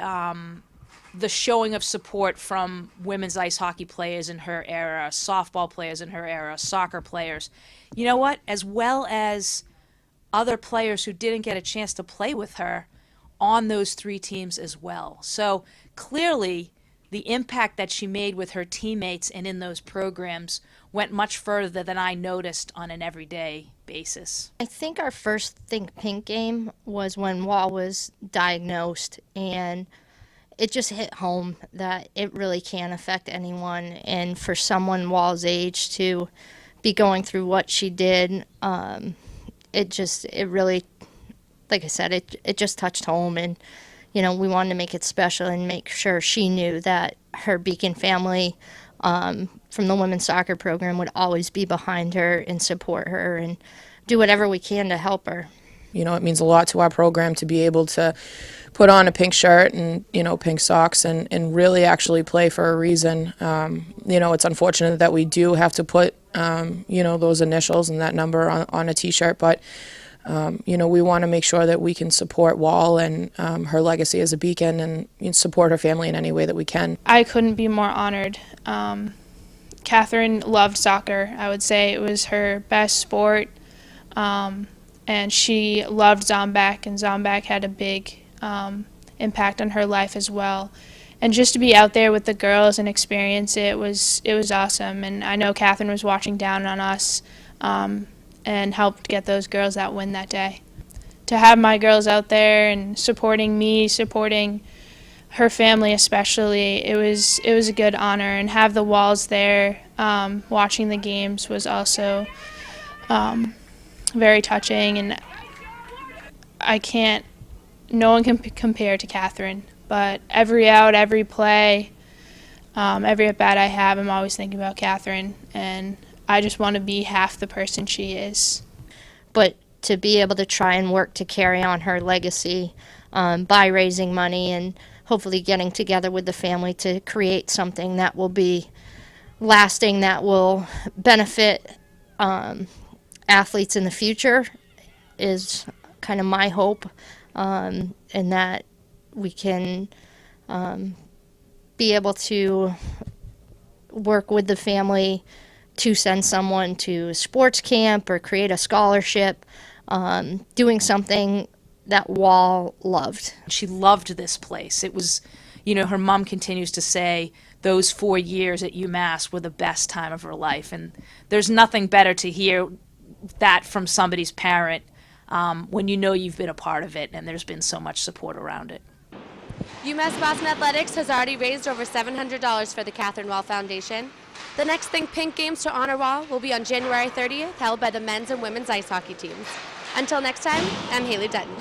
W: the showing of support from women's ice hockey players in her era, softball players in her era, soccer players, you know what? As well as other players who didn't get a chance to play with her on those 3 teams as well. So clearly, the impact that she made with her teammates and in those programs went much further than I noticed on an everyday basis.
E: I think our first Think Pink game was when Wall was diagnosed, and it just hit home that it really can affect anyone. And for someone Wall's age to be going through what she did, it really, like I said, it just touched home. And, you know, we wanted to make it special and make sure she knew that her Beacon family from the women's soccer program would always be behind her and support her and do whatever we can to help her.
C: You know, it means a lot to our program to be able to put on a pink shirt and, you know, pink socks and really actually play for a reason. You know, it's unfortunate that we do have to put, you know, those initials and that number on a T-shirt, but, you know, we want to make sure that we can support Wall and her legacy as a Beacon and support her family in any way that we can.
X: I couldn't be more honored. Catherine loved soccer. I would say it was her best sport. And she loved Zombek, and Zombek had a big impact on her life as well. And just to be out there with the girls and experience it was awesome. And I know Catherine was watching down on us and helped get those girls that win that day. To have my girls out there and supporting me, supporting her family especially, it was a good honor. And have the Walls there watching the games was also very touching, and no one can compare to Catherine, but every out, every play, every at-bat I have, I'm always thinking about Catherine, and I just want to be half the person she is.
E: But to be able to try and work to carry on her legacy by raising money and hopefully getting together with the family to create something that will be lasting, that will benefit athletes in the future is kind of my hope, and that we can be able to work with the family to send someone to sports camp or create a scholarship, doing something that Wall loved.
W: She loved this place. It was, you know, her mom continues to say those 4 years at UMass were the best time of her life, and there's nothing better to hear that from somebody's parent when you know you've been a part of it and there's been so much support around it.
H: UMass Boston Athletics has already raised over $700 for the Catherine Wall Foundation. The next Think Pink Games to honor Wall will be on January 30th, held by the men's and women's ice hockey teams. Until next time, I'm Haley Dutton.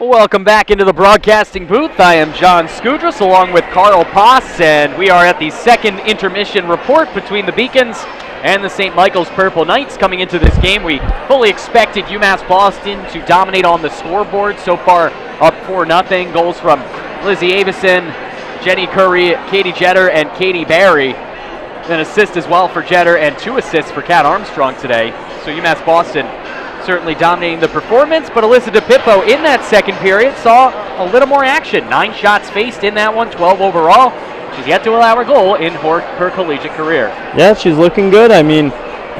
A: Welcome back into the broadcasting booth. I am John Skudras along with Carl Poss, and we are at the second intermission report between the Beacons and the St. Michael's Purple Knights. Coming into this game, we fully expected UMass Boston to dominate on the scoreboard. So far, up 4-0. Goals from Lizzie Avison, Jenny Curry, Katie Jetter, and Katie Barry. An assist as well for Jetter and 2 assists for Kat Armstrong today. So UMass Boston certainly dominating the performance, but Alyssa DePippo in that second period saw a little more action. 9 shots faced in that one, 12 overall. She's yet to allow a goal in her collegiate career.
B: Yeah, she's looking good. I mean,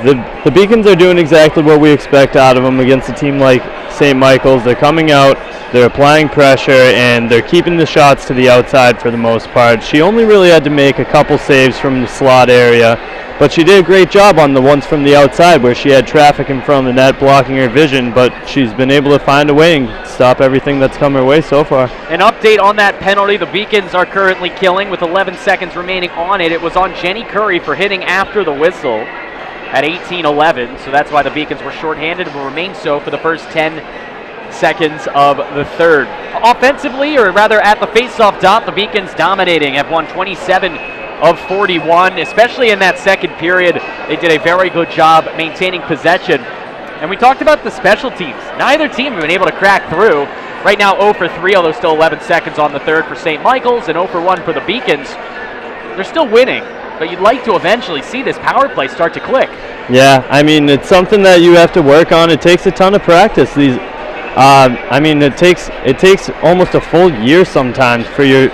B: the Beacons are doing exactly what we expect out of them against a team like St. Michael's. They're coming out, they're applying pressure, and they're keeping the shots to the outside for the most part. She only really had to make a couple saves from the slot area, but she did a great job on the ones from the outside where she had traffic in front of the net blocking her vision, but she's been able to find a way and stop everything that's come her way so far.
A: An update on that penalty the Beacons are currently killing with 11 seconds remaining on it. It was on Jenny Curry for hitting after the whistle at 18-11, so that's why the Beacons were shorthanded and will remain so for the first 10 seconds of the third. Offensively, or rather at the face-off dot, the Beacons dominating, have won 27 of 41, especially in that second period. They did a very good job maintaining possession. And we talked about the special teams. Neither team have been able to crack through. Right now 0 for 3, although still 11 seconds on the third for St. Michael's, and 0 for 1 for the Beacons. They're still winning. but you'd like to eventually see this power play start to click.
B: Yeah, I mean, it's something that you have to work on. It takes a ton of practice. I mean, it takes almost a full year sometimes for your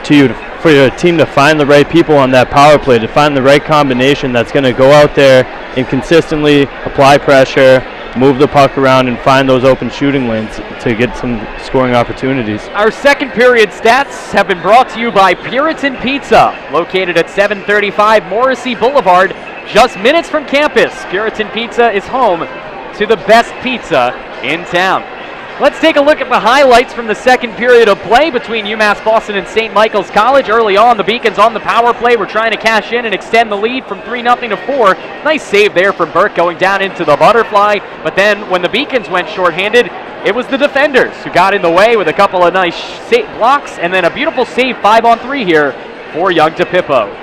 B: team to find the right people on that power play, to find the right combination that's going to go out there and consistently apply pressure, move the puck around, and find those open shooting lanes to get some scoring opportunities.
A: Our second period stats have been brought to you by Puritan Pizza, located at 735 Morrissey Boulevard, just minutes from campus. Puritan Pizza is home to the best pizza in town. Let's take a look at the highlights from the second period of play between UMass Boston and St. Michael's College. Early on, the Beacons on the power play were trying to cash in and extend the lead from 3-0 to 4. Nice save there from Burke going down into the butterfly. But then when the Beacons went shorthanded, it was the defenders who got in the way with a couple of nice blocks and then a beautiful save 5-on-3 here for young DePippo.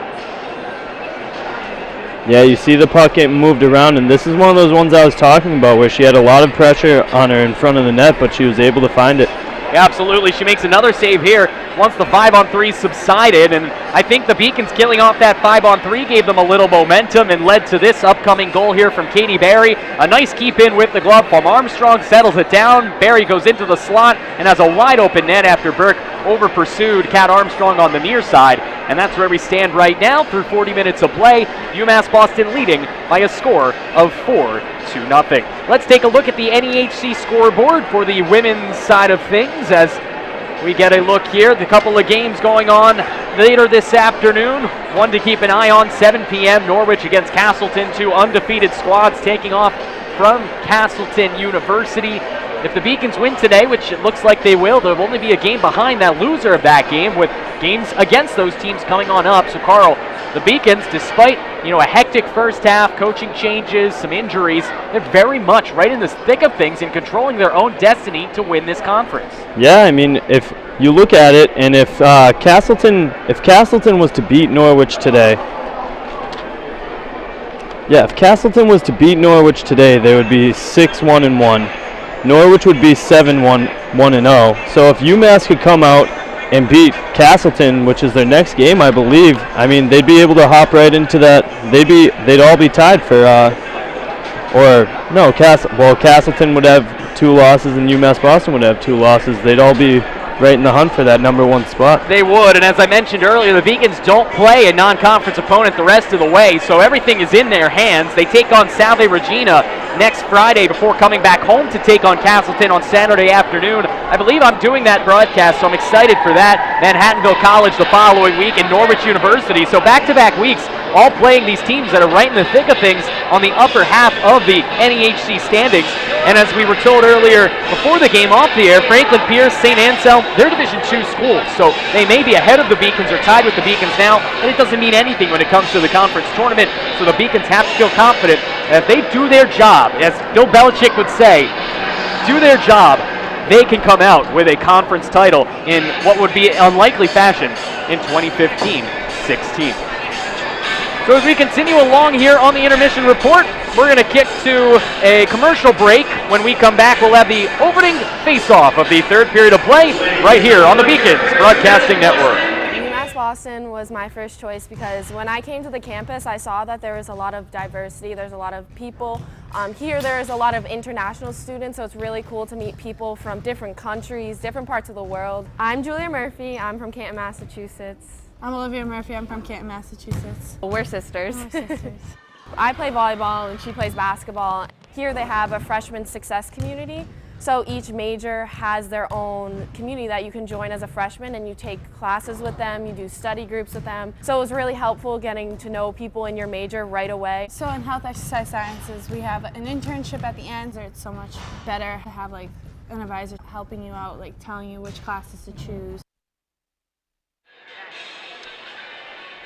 B: Yeah, you see the puck getting moved around, and this is one of those ones I was talking about where she had a lot of pressure on her in front of the net, but she was able to find it.
A: Yeah, absolutely. She makes another save here once the 5-on-3 subsided, and I think the Beacons killing off that 5-on-3 gave them a little momentum and led to this upcoming goal here from Katie Barry. A nice keep in with the glove from Armstrong, settles it down. Barry goes into the slot and has a wide open net after Burke over pursued Kat Armstrong on the near side, and that's where we stand right now through 40 minutes of play. UMass Boston leading by a score of 4-0. Let's take a look at the NEHC scoreboard for the women's side of things as we get a look here. The couple of games going on later this afternoon. One to keep an eye on, 7 p.m. Norwich against Castleton, two undefeated squads taking off from Castleton University. If the Beacons win today, which it looks like they will, there'll only be a game behind that loser of that game, with games against those teams coming on up. So, Carl, the Beacons, despite a hectic first half, coaching changes, some injuries, they're very much right in the thick of things and controlling their own destiny to win this conference.
B: Yeah, I mean, if you look at it, and if Castleton was to beat Norwich today, they would be 6-1-1. Norwich would be 7-1-0. So if UMass could come out and beat Castleton, which is their next game, I believe, I mean, they'd be able to hop right into that. They'd all be tied for, Castleton would have 2 losses and UMass Boston would have 2 losses. They'd all be right in the hunt for that number 1 spot.
A: They would, and as I mentioned earlier, the Beacons don't play a non-conference opponent the rest of the way, so everything is in their hands. They take on Salve Regina next Friday before coming back home to take on Castleton on Saturday afternoon. I believe I'm doing that broadcast, so I'm excited for that. Manhattanville College the following week and Norwich University. So back-to-back weeks, all playing these teams that are right in the thick of things on the upper half of the NEHC standings. And as we were told earlier before the game off the air, Franklin Pierce, St. Anselm, they're Division II schools, so they may be ahead of the Beacons or tied with the Beacons now, but it doesn't mean anything when it comes to the conference tournament. So the Beacons have to feel confident that if they do their job, as Bill Belichick would say, do their job, they can come out with a conference title in what would be unlikely fashion in 2015-16. So as we continue along here on the intermission report, we're going to kick to a commercial break. When we come back, we'll have the opening face-off of the third period of play right here on the Beacons Broadcasting Network.
F: UMass Boston was my first choice because when I came to the campus, I saw that there was a lot of diversity. There's a lot of people. Here there's a lot of international students, so it's really cool to meet people from different countries, different parts of the world. I'm Julia Murphy. I'm from Canton, Massachusetts.
G: I'm Olivia Murphy. I'm from Canton, Massachusetts.
F: We're sisters.
G: We're sisters.
F: I play volleyball and she plays basketball. Here they have a freshman success community. So each major has their own community that you can join as a freshman, and you take classes with them, you do study groups with them. So it was really helpful getting to know people in your major right away.
G: So in health exercise sciences, we have an internship at the end, so it's so much better to have like an advisor helping you out, like telling you which classes to choose.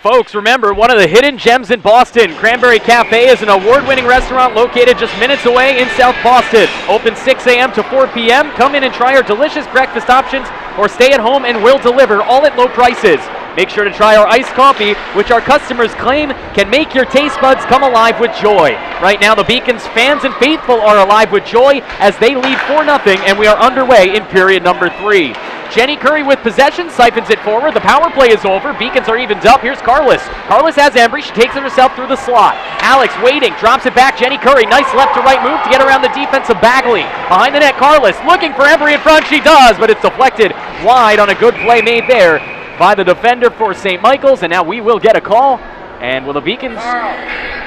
A: Folks, remember, one of the hidden gems in Boston, Cranberry Cafe, is an award-winning restaurant located just minutes away in South Boston. Open 6 a.m. to 4 p.m. Come in and try our delicious breakfast options, or stay at home and we'll deliver, all at low prices. Make sure to try our iced coffee, which our customers claim can make your taste buds come alive with joy. Right now, the Beacons fans and faithful are alive with joy as they lead 4-0, and we are underway in period number 3. Jenny Curry with possession, siphons it forward. The power play is over. Beacons are evened up. Here's Carlos. Carlos has Embry. She takes it herself through the slot. Alex waiting, drops it back. Jenny Curry, nice left to right move to get around the defense of Bagley. Behind the net, Carlos looking for Embry in front. She does, but it's deflected wide on a good play made there by the defender for St. Michael's. And now we will get a call. And will the Beacons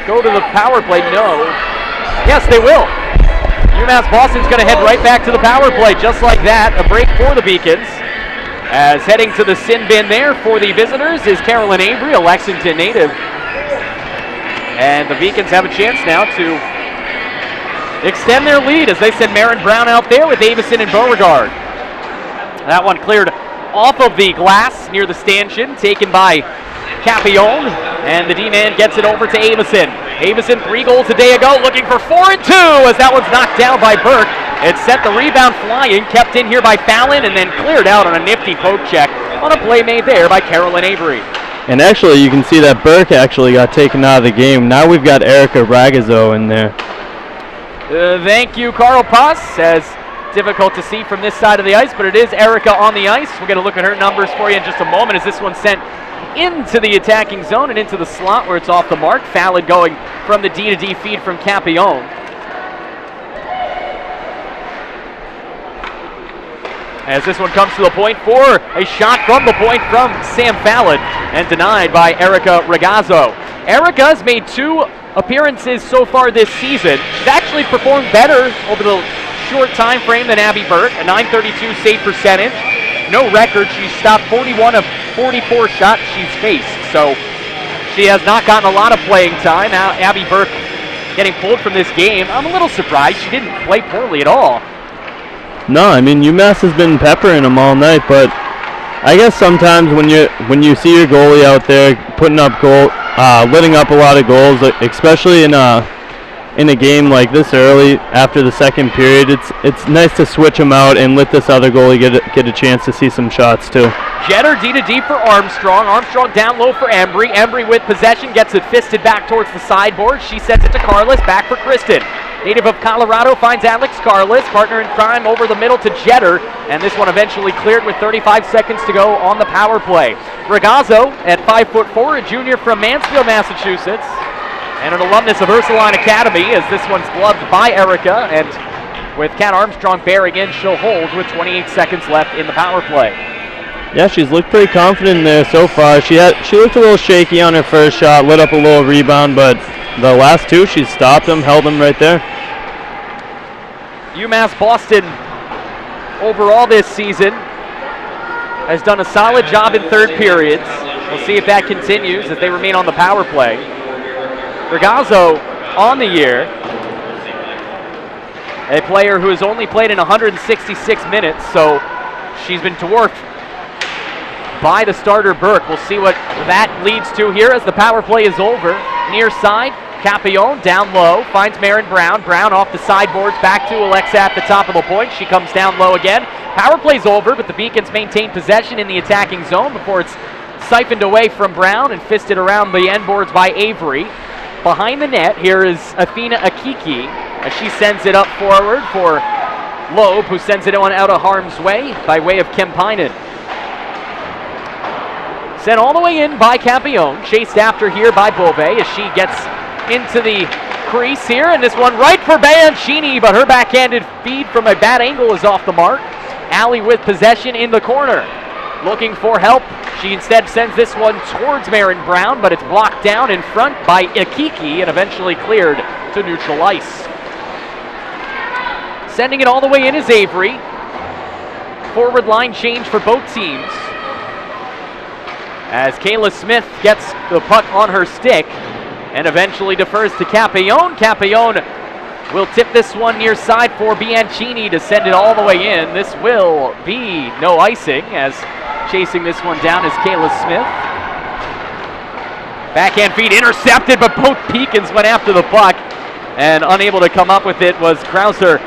A: go to the power play? No. Yes, they will. UMass Boston's going to head right back to the power play just like that. A break for the Beacons. As heading to the sin bin there for the visitors is Carolyn Avery, a Lexington native. And the Beacons have a chance now to extend their lead as they send Marin Brown out there with Avison and Beauregard. That one cleared off of the glass near the stanchion, taken by Capillon, and the D-man gets it over to Avison. Avison 3 goals a day ago, looking for 4 and 2 as that one's knocked down by Burke. It sent the rebound flying, kept in here by Fallon, and then cleared out on a nifty poke check on a play made there by Carolyn Avery.
B: And actually, you can see that Burke actually got taken out of the game. Now we've got Erica Ragazzo in there.
A: Thank you, Carl Pass. As difficult to see from this side of the ice, but it is Erica on the ice. We're going to look at her numbers for you in just a moment as this one's sent into the attacking zone and into the slot where it's off the mark. Fallon going from the D to D feed from Capillon. As this one comes to the point for a shot from the point from Sam Fallon and denied by Erica Ragazzo. Erica has made 2 appearances so far this season. She's actually performed better over the short time frame than Abby Burke, a .932 save percentage. No record. She's stopped 41 of 44 shots she's faced, so she has not gotten a lot of playing time. Now Abby Burke getting pulled from this game. I'm a little surprised. She didn't play poorly at all.
B: No, I mean UMass has been peppering them all night, but I guess sometimes when you see your goalie out there putting up letting up a lot of goals, especially in a game like this early after the second period, it's nice to switch them out and let this other goalie get a chance to see some shots too.
A: Jetter D to D for Armstrong. Armstrong down low for Embry. Embry with possession gets it fisted back towards the sideboard. She sends it to Carlos, back for Kristen. Native of Colorado finds Alex Carlos, partner in crime over the middle to Jetter, and this one eventually cleared with 35 seconds to go on the power play. Ragazzo at 5'4", a junior from Mansfield, Massachusetts, and an alumnus of Ursuline Academy, as this one's gloved by Erica, and with Kat Armstrong bearing in, she'll hold with 28 seconds left in the power play.
B: Yeah, she's looked pretty confident there so far. She looked a little shaky on her first shot, lit up a little rebound, but the last 2, she's stopped them, held them right there.
A: UMass Boston overall this season has done a solid job in third periods. We'll see if that continues as they remain on the power play. Ragazzo on the year, a player who has only played in 166 minutes, so she's been dwarfed by the starter Burke. We'll see what that leads to here as the power play is over. Near side, Capillon down low, finds Marin Brown. Brown off the sideboards, back to Alexa at the top of the point. She comes down low again. Power play's over, but the Beacons maintain possession in the attacking zone before it's siphoned away from Brown and fisted around the end boards by Avery. Behind the net, here is Athena Akiki as she sends it up forward for Loeb, who sends it on out of harm's way by way of Kempinen. Sent all the way in by Capillon, chased after here by Beauvais as she gets into the crease here, and this one right for Bianchini, but her backhanded feed from a bad angle is off the mark. Allie with possession in the corner, looking for help. She instead sends this one towards Marin Brown, but it's blocked down in front by Akiki and eventually cleared to neutral ice. Sending it all the way in is Avery. Forward line change for both teams, as Kayla Smith gets the puck on her stick and eventually defers to Capillon. Capillon will tip this one near side for Bianchini to send it all the way in. This will be no icing, as chasing this one down is Kayla Smith. Backhand feed intercepted, but both Beacons went after the puck, and unable to come up with it was Krauser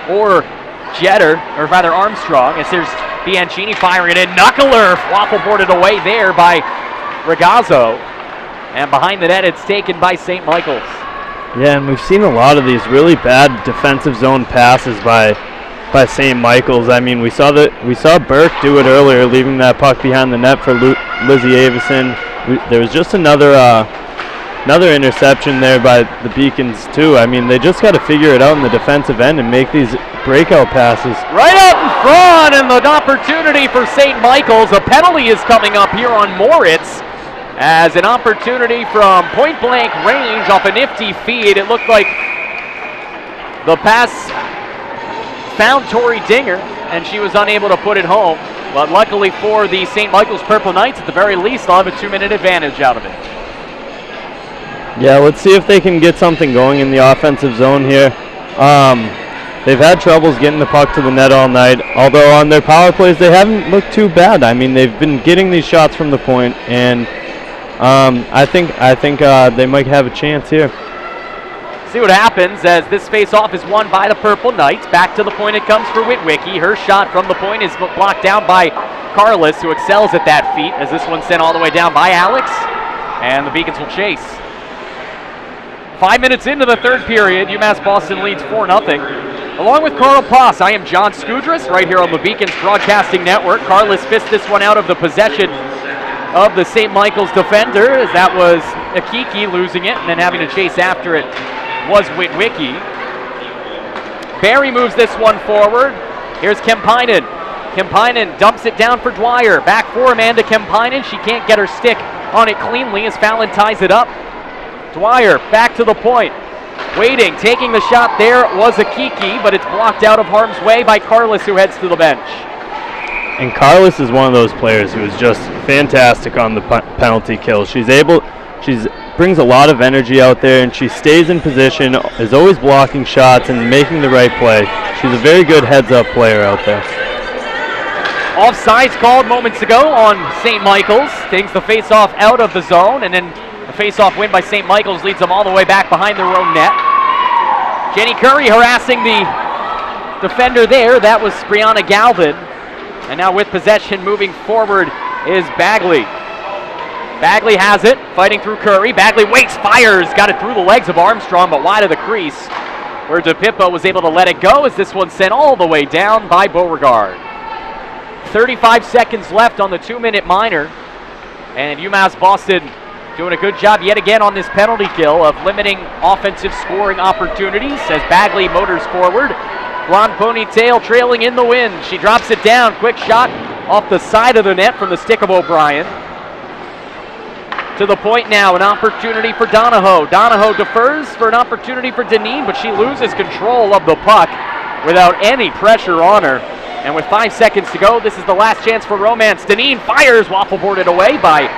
A: or Jetter, or rather Armstrong, as there's Bianchini firing it in. Knuckler waffle boarded away there by Ragazzo, and behind the net it's taken by St. Michael's.
B: Yeah, and we've seen a lot of these really bad defensive zone passes by by St. Michael's. I mean, we saw Burke do it earlier, leaving that puck behind the net for Lizzie Avison. There was just another interception there by the Beacons too. I mean, they just got to figure it out in the defensive end and make these breakout passes.
A: Right out in front, and the opportunity for St. Michael's. A penalty is coming up here on Moritz, as an opportunity from point-blank range off a nifty feed. It looked like the pass found Tori Dinger, and she was unable to put it home. But luckily for the St. Michael's Purple Knights, at the very least, they'll have a 2-minute advantage out of it.
B: Yeah, let's see if they can get something going in the offensive zone here. They've had troubles getting the puck to the net all night, although on their power plays they haven't looked too bad. I mean, they've been getting these shots from the point, and I think they might have a chance here.
A: See what happens as this face-off is won by the Purple Knights. Back to the point it comes for Witwicky. Her shot from the point is blocked down by Carlos, who excels at that feat, as this one's sent all the way down by Alex, and the Beacons will chase. 5 minutes into the third period, UMass Boston leads 4-0. Along with Carl Poss, I am John Skudras, right here on the Beacons Broadcasting Network. Carlos fists this one out of the possession of the St. Michael's defender, as that was Akiki losing it and then having to chase after it was Witwicky. Barry moves this one forward. Here's Kempinen. Kempinen dumps it down for Dwyer. Back for Amanda Kempinen. She can't get her stick on it cleanly as Fallon ties it up. Dwyer back to the point. Waiting, taking the shot there was Akiki, but it's blocked out of harm's way by Carlos, who heads to the bench.
B: And Carlos is one of those players who is just fantastic on the penalty kill. She's brings a lot of energy out there, and she stays in position, is always blocking shots and making the right play. She's a very good heads-up player out there.
A: Offsides called moments ago on St. Michael's. Takes the face-off out of the zone, and then the face-off win by St. Michael's leads them all the way back behind their own net. Jenny Curry harassing the defender there. That was Brianna Galvin. And now with possession moving forward is Bagley. Bagley has it, fighting through Curry. Bagley waits, fires, got it through the legs of Armstrong, but wide of the crease, where DePippo was able to let it go as this one sent all the way down by Beauregard. 35 seconds left on the 2-minute minor, and UMass Boston doing a good job yet again on this penalty kill of limiting offensive scoring opportunities as Bagley motors forward. Blonde ponytail trailing in the wind. She drops it down, quick shot off the side of the net from the stick of O'Brien. To the point now, an opportunity for Donahoe. Donahoe defers for an opportunity for Deneen, but she loses control of the puck without any pressure on her. And with 5 seconds to go, this is the last chance for romance. Deneen fires, waffle boarded away by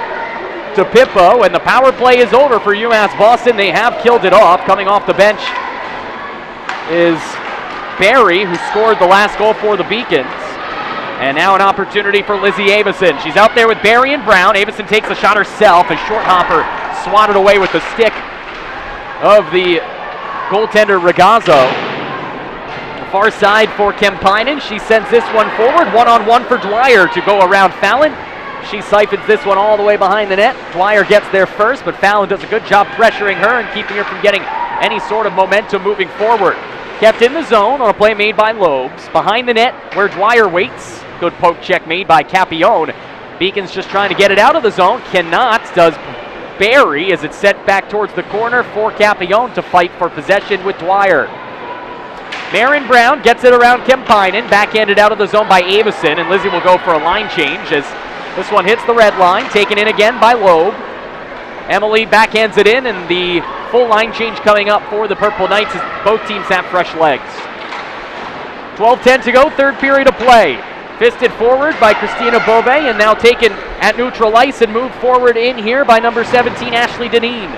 A: DePippo, and the power play is over for UMass Boston. They have killed it off. Coming off the bench is Barry, who scored the last goal for the Beacons. And now an opportunity for Lizzie Avison. She's out there with Barry and Brown. Avison takes the shot herself as Shorthopper swatted away with the stick of the goaltender Ragazzo. Far side for Kempinen. She sends this one forward. One-on-one for Dwyer to go around Fallon. She siphons this one all the way behind the net. Dwyer gets there first, but Fallon does a good job pressuring her and keeping her from getting any sort of momentum moving forward. Kept in the zone on a play made by Lobes. Behind the net where Dwyer waits. Good poke check made by Capione. Beacons just trying to get it out of the zone. Cannot. Does Barry as it's set back towards the corner for Capione to fight for possession with Dwyer. Marin Brown gets it around Kempinen. Backhanded out of the zone by Avison. And Lizzie will go for a line change as this one hits the red line. Taken in again by Loeb. Emily backhands it in, and the full line change coming up for the Purple Knights as both teams have fresh legs. 12:10 to go, third period of play. Fisted forward by Christina Bove, and now taken at neutral ice and moved forward in here by number 17, Ashley Deneen.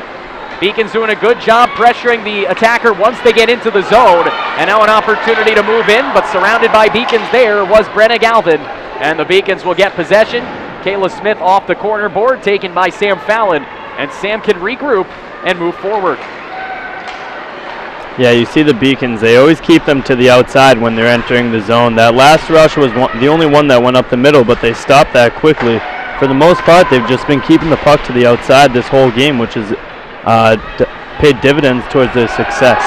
A: Beacons doing a good job pressuring the attacker once they get into the zone, and now an opportunity to move in, but surrounded by Beacons there was Brenna Galvin, and the Beacons will get possession. Kayla Smith off the corner board, taken by Sam Fallon, and Sam can regroup and move forward.
B: Yeah, you see the Beacons, they always keep them to the outside when they're entering the zone. That last rush was the only one that went up the middle, but they stopped that quickly. For the most part, they've just been keeping the puck to the outside this whole game, which has paid dividends towards their success.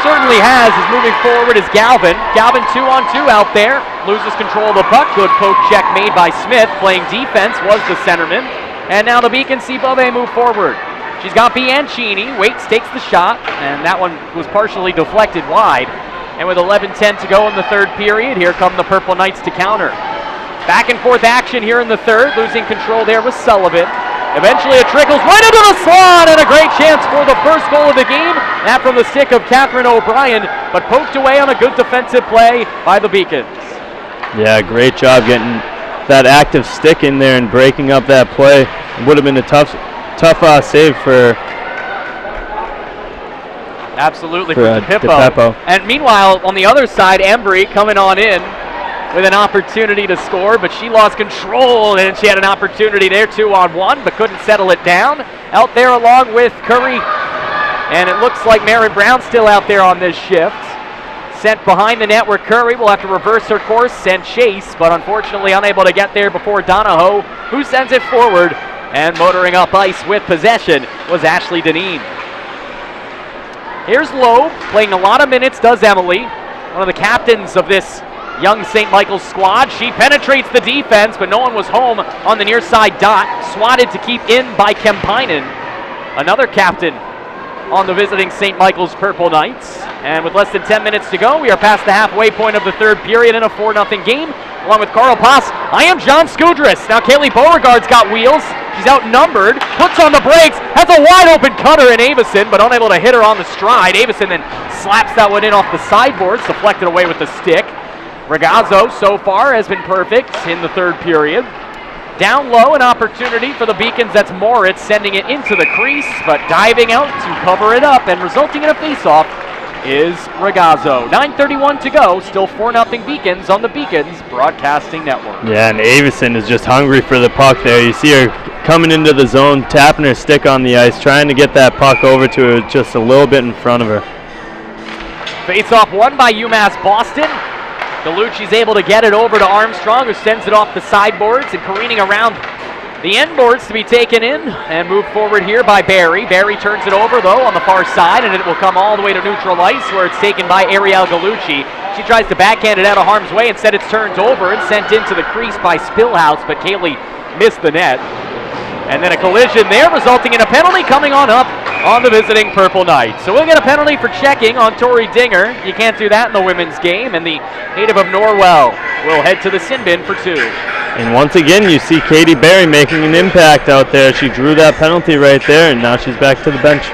A: certainly has, is moving forward is Galvin. Galvin 2-on-2 out there. Loses control of the puck. Good poke check made by Smith. Playing defense was the centerman. And now the Beacons see Bove move forward. She's got Bianchini. Waits takes the shot, and that one was partially deflected wide. And with 11:10 to go in the third period, here come the Purple Knights to counter. Back and forth action here in the third. Losing control there was Sullivan. Eventually it trickles right into the slot, and a great chance for the first goal of the game. That from the stick of Catherine O'Brien, but poked away on a good defensive play by the Beacons.
B: Yeah, great job getting that active stick in there and breaking up that play. It would have been a tough save for
A: absolutely
B: for
A: DePippo.
B: DePippo.
A: And meanwhile, on the other side, Embry coming on in with an opportunity to score, but she lost control, and she had an opportunity there 2-on-1, but couldn't settle it down. Out there along with Curry, and it looks like Maren Brown still out there on this shift. Sent behind the net where Curry will have to reverse her course and chase, but unfortunately unable to get there before Donahoe, who sends it forward. And motoring up ice with possession was Ashley Deneen. Here's Loeb, playing a lot of minutes, does Emily. One of the captains of this young St. Michael's squad. She penetrates the defense, but no one was home on the near side dot. Swatted to keep in by Kemppainen. Another captain on the visiting St. Michael's Purple Knights. And with less than 10 minutes to go, we are past the halfway point of the third period in a 4-0 game. Along with Carl Pass, I am John Skudris. Now Kaylee Beauregard's got wheels. She's outnumbered, puts on the brakes, has a wide open cutter in Avison, but unable to hit her on the stride. Avison then slaps that one in off the sideboards, deflected away with the stick. Ragazzo so far has been perfect in the third period. Down low, an opportunity for the Beacons. That's Moritz sending it into the crease, but diving out to cover it up and resulting in a face-off is Ragazzo. 9:31 to go, still 4-0 Beacons on the Beacons Broadcasting Network.
B: Yeah, and Avison is just hungry for the puck there. You see her coming into the zone, tapping her stick on the ice, trying to get that puck over to her just a little bit in front of her.
A: Face-off won by UMass Boston. Galucci's able to get it over to Armstrong, who sends it off the sideboards and careening around the end boards to be taken in and moved forward here by Barry. Barry turns it over, though, on the far side, and it will come all the way to neutral ice, where it's taken by Ariel Galucci. She tries to backhand it out of harm's way. Instead, it's turned over and sent into the crease by Spillhouse, but Kaylee missed the net. And then a collision there, resulting in a penalty coming on up on the visiting Purple Knights. So we'll get a penalty for checking on Tori Dinger. You can't do that in the women's game, and the native of Norwell will head to the sin bin for 2.
B: And once again, you see Katie Berry making an impact out there. She drew that penalty right there, and now she's back to the bench.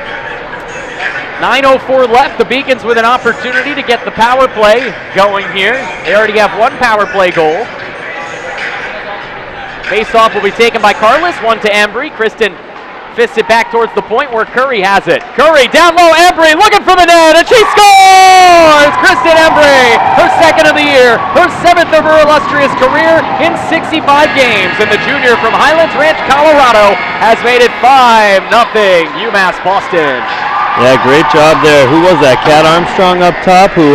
A: 9:04 left. The Beacons with an opportunity to get the power play going here. They already have one power play goal. Face-off will be taken by Carlos. 1 to Embry. Kristen fists it back towards the point where Curry has it. Curry down low. Embry looking for the net, and she scores! Kristen Embry, her second of the year, her 7th of her illustrious career in 65 games. And the junior from Highlands Ranch, Colorado, has made it 5-0 UMass Boston.
B: Yeah, great job there. Who was that? Kat Armstrong up top, who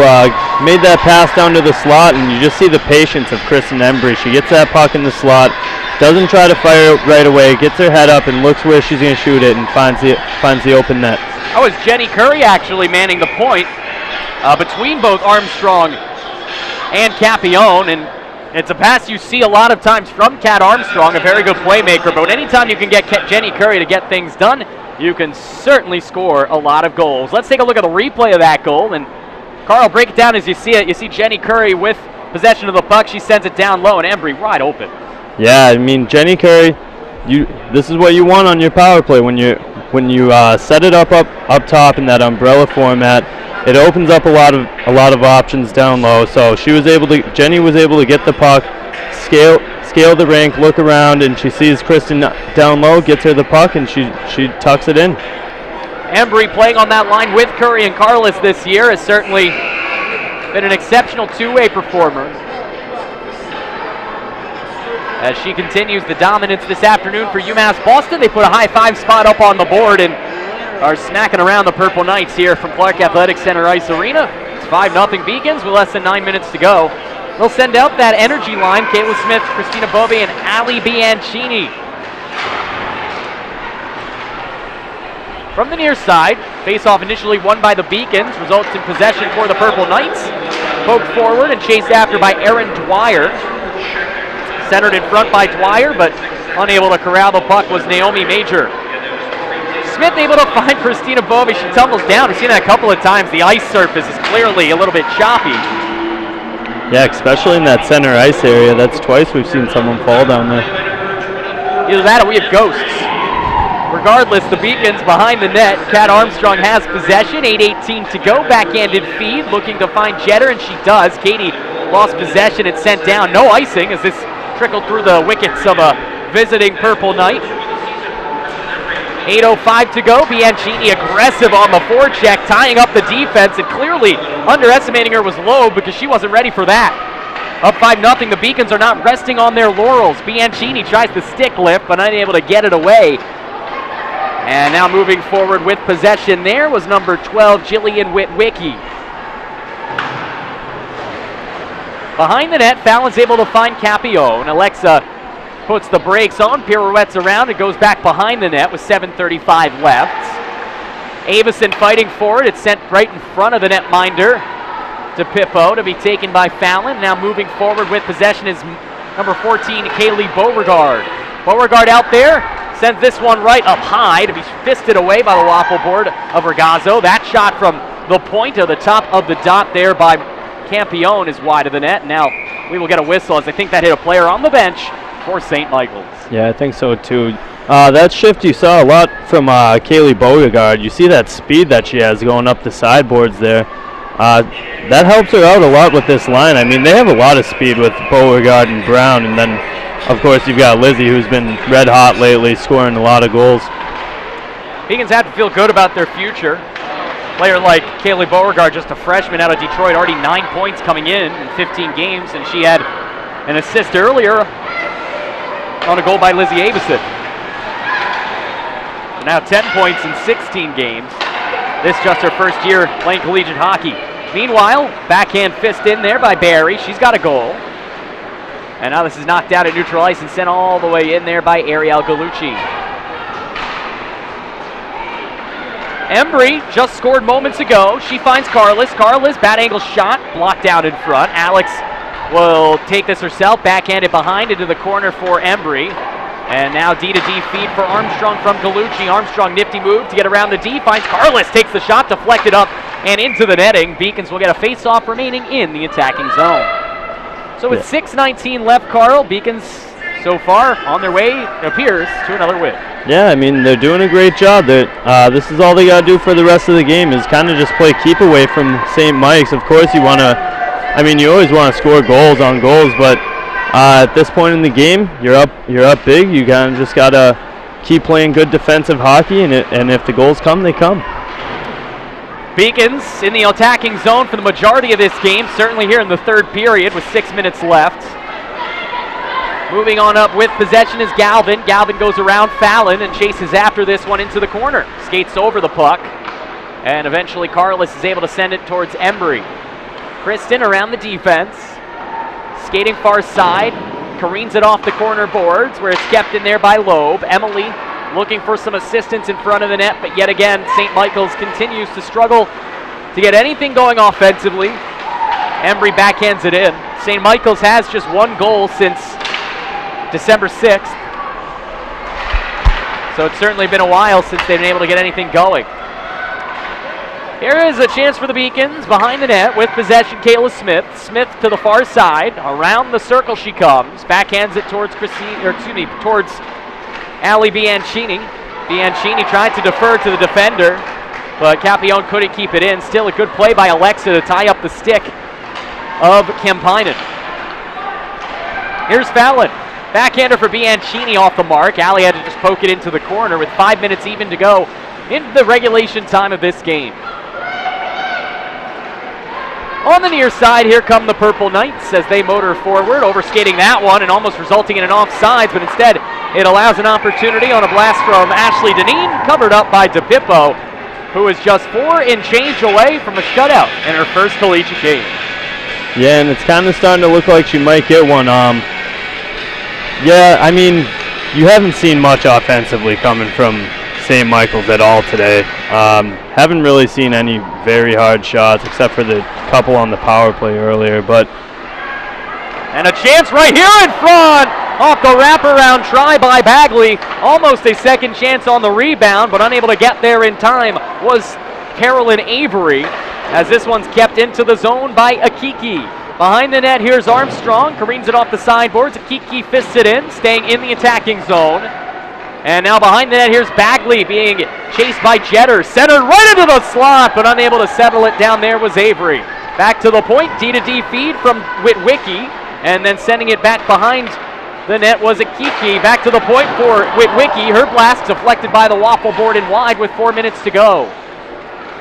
B: made that pass down to the slot, and you just see the patience of Kristen Embry. She gets that puck in the slot, doesn't try to fire it right away, gets her head up and looks where she's going to shoot it and finds the open net.
A: That was Jenny Curry actually manning the point between both Armstrong and Capione, and it's a pass you see a lot of times from Kat Armstrong, a very good playmaker, but anytime you can get Jenny Curry to get things done, you can certainly score a lot of goals. Let's take a look at the replay of that goal, and Carl, break it down as you see it. You see Jenny Curry with possession of the puck. She sends it down low, and Embry wide open.
B: Yeah, I mean, Jenny Curry, this is what you want on your power play. When you set it up top in that umbrella format, it opens up a lot of options down low. So Jenny was able to get the puck, scale the rink, look around, and she sees Kristen down low, gets her the puck, and she tucks it in.
A: Embry playing on that line with Curry and Carlos this year has certainly been an exceptional two-way performer. As she continues the dominance this afternoon for UMass Boston, they put a high 5 spot up on the board and are smacking around the Purple Knights here from Clark Athletic Center Ice Arena. It's 5-0 Beacons with less than 9 minutes to go. They'll send out that energy line: Caitlin Smith, Christina Bove, and Ali Bianchini. From the near side, Face-off initially won by the Beacons, results in possession for the Purple Knights. Poked forward and chased after by Erin Dwyer. Centered in front by Dwyer, but unable to corral the puck was Naomi Major. Smith able to find Christina Bovey. She tumbles down. We've seen that a couple of times. The ice surface is clearly a little bit choppy.
B: Yeah, especially in that center ice area. That's twice we've seen someone fall down there.
A: Either that or we have ghosts. Regardless, the Beacons behind the net. Kat Armstrong has possession. 8:18 to go. Backhanded feed. Looking to find Jeter, and she does. Katie lost possession and sent down. No icing as this trickled through the wickets of a visiting Purple Knight. 8:05 to go. Bianchini aggressive on the forecheck, tying up the defense, and clearly underestimating her was Loeb because she wasn't ready for that. Up 5-0. The Beacons are not resting on their laurels. Bianchini tries the stick lift, but unable to get it away. And now moving forward with possession there was number 12, Jillian Witwicky. Behind the net, Fallon's able to find Capio, and Alexa puts the brakes on, pirouettes around, and goes back behind the net with 7:35 left. Avison fighting for it. It's sent right in front of the netminder. DePippo to be taken by Fallon. Now moving forward with possession is number 14, Kaylee Beauregard. Beauregard out there. Sends this one right up high to be fisted away by the waffle board of Regazzo. That shot from the point of the top of the dot there by Campione is wide of the net. Now we will get a whistle as I think that hit a player on the bench for St. Michael's.
B: Yeah, I think so too. That shift you saw a lot from Kaylee Beauregard. You see that speed that she has going up the sideboards there. That helps her out a lot with this line. I mean, they have a lot of speed with Beauregard and Brown, and then of course, you've got Lizzie, who's been red hot lately, scoring a lot of goals.
A: Beacons have to feel good about their future. A player like Kaylee Beauregard, just a freshman out of Detroit, already 9 points coming in 15 games, and she had an assist earlier on a goal by Lizzie Avison. Now 10 points in 16 games. This just her first year playing collegiate hockey. Meanwhile, backhand fist in there by Barry. She's got a goal. And now this is knocked out at neutral ice and sent all the way in there by Ariel Gallucci. Embry just scored moments ago. She finds Carlis. Carlis, bad angle shot, blocked out in front. Alex will take this herself, backhanded behind into the corner for Embry. And now D-to-D feed for Armstrong from Gallucci. Armstrong, nifty move to get around the D, finds Carlis, takes the shot, deflected up and into the netting. Beacons will get a face-off remaining in the attacking zone. So with 6:19 left, Carl, Beacons so far on their way, it appears, to another win.
B: Yeah, I mean, they're doing a great job. This is all they got to do for the rest of the game is kind of just play keep away from St. Mike's. Of course, you want to, I mean, you always want to score goals on goals, but at this point in the game, you're up big. You kind of just got to keep playing good defensive hockey, and if the goals come, they come.
A: Beacons in the attacking zone for the majority of this game, certainly here in the third period with 6 minutes left. Moving on up with possession is Galvin. Galvin goes around Fallon and chases after this one into the corner. Skates over the puck, and eventually Carlis is able to send it towards Embry. Kristen around the defense, skating far side, careens it off the corner boards where it's kept in there by Loeb. Emily looking for some assistance in front of the net, but yet again, St. Michael's continues to struggle to get anything going offensively. Embry backhands it in. St. Michael's has just one goal since December 6th. So it's certainly been a while since they've been able to get anything going. Here is a chance for the Beacons behind the net with possession, Kayla Smith. Smith to the far side. Around the circle she comes. Backhands it towards towards Ali Bianchini. Bianchini tried to defer to the defender, but Capione couldn't keep it in. Still a good play by Alexa to tie up the stick of Kempinen. Here's Fallon. Backhander for Bianchini off the mark. Ali had to just poke it into the corner with 5 minutes even to go in the regulation time of this game. On the near side, here come the Purple Knights as they motor forward, overskating that one and almost resulting in an offsides, but instead it allows an opportunity on a blast from Ashley Deneen, covered up by DePippo, who is just 4 and change away from a shutout in her first collegiate game.
B: Yeah, and it's kind of starting to look like she might get one. Yeah, I mean, you haven't seen much offensively coming from St. Michael's at all today. Haven't really seen any very hard shots except for the couple on the power play earlier.
A: And a chance right here in front off the wraparound try by Bagley. Almost a second chance on the rebound, but unable to get there in time was Carolyn Avery, as this one's kept into the zone by Akiki. Behind the net, here's Armstrong. Careens it off the sideboards. Akiki fists it in, staying in the attacking zone. And now behind the net, here's Bagley being chased by Jetter. Centered right into the slot, but unable to settle it down there was Avery. Back to the point, D-to-D feed from Witwicky, and then sending it back behind the net was Akiki. Back to the point for Witwicky. Her blast deflected by the waffle board and wide with 4 minutes to go.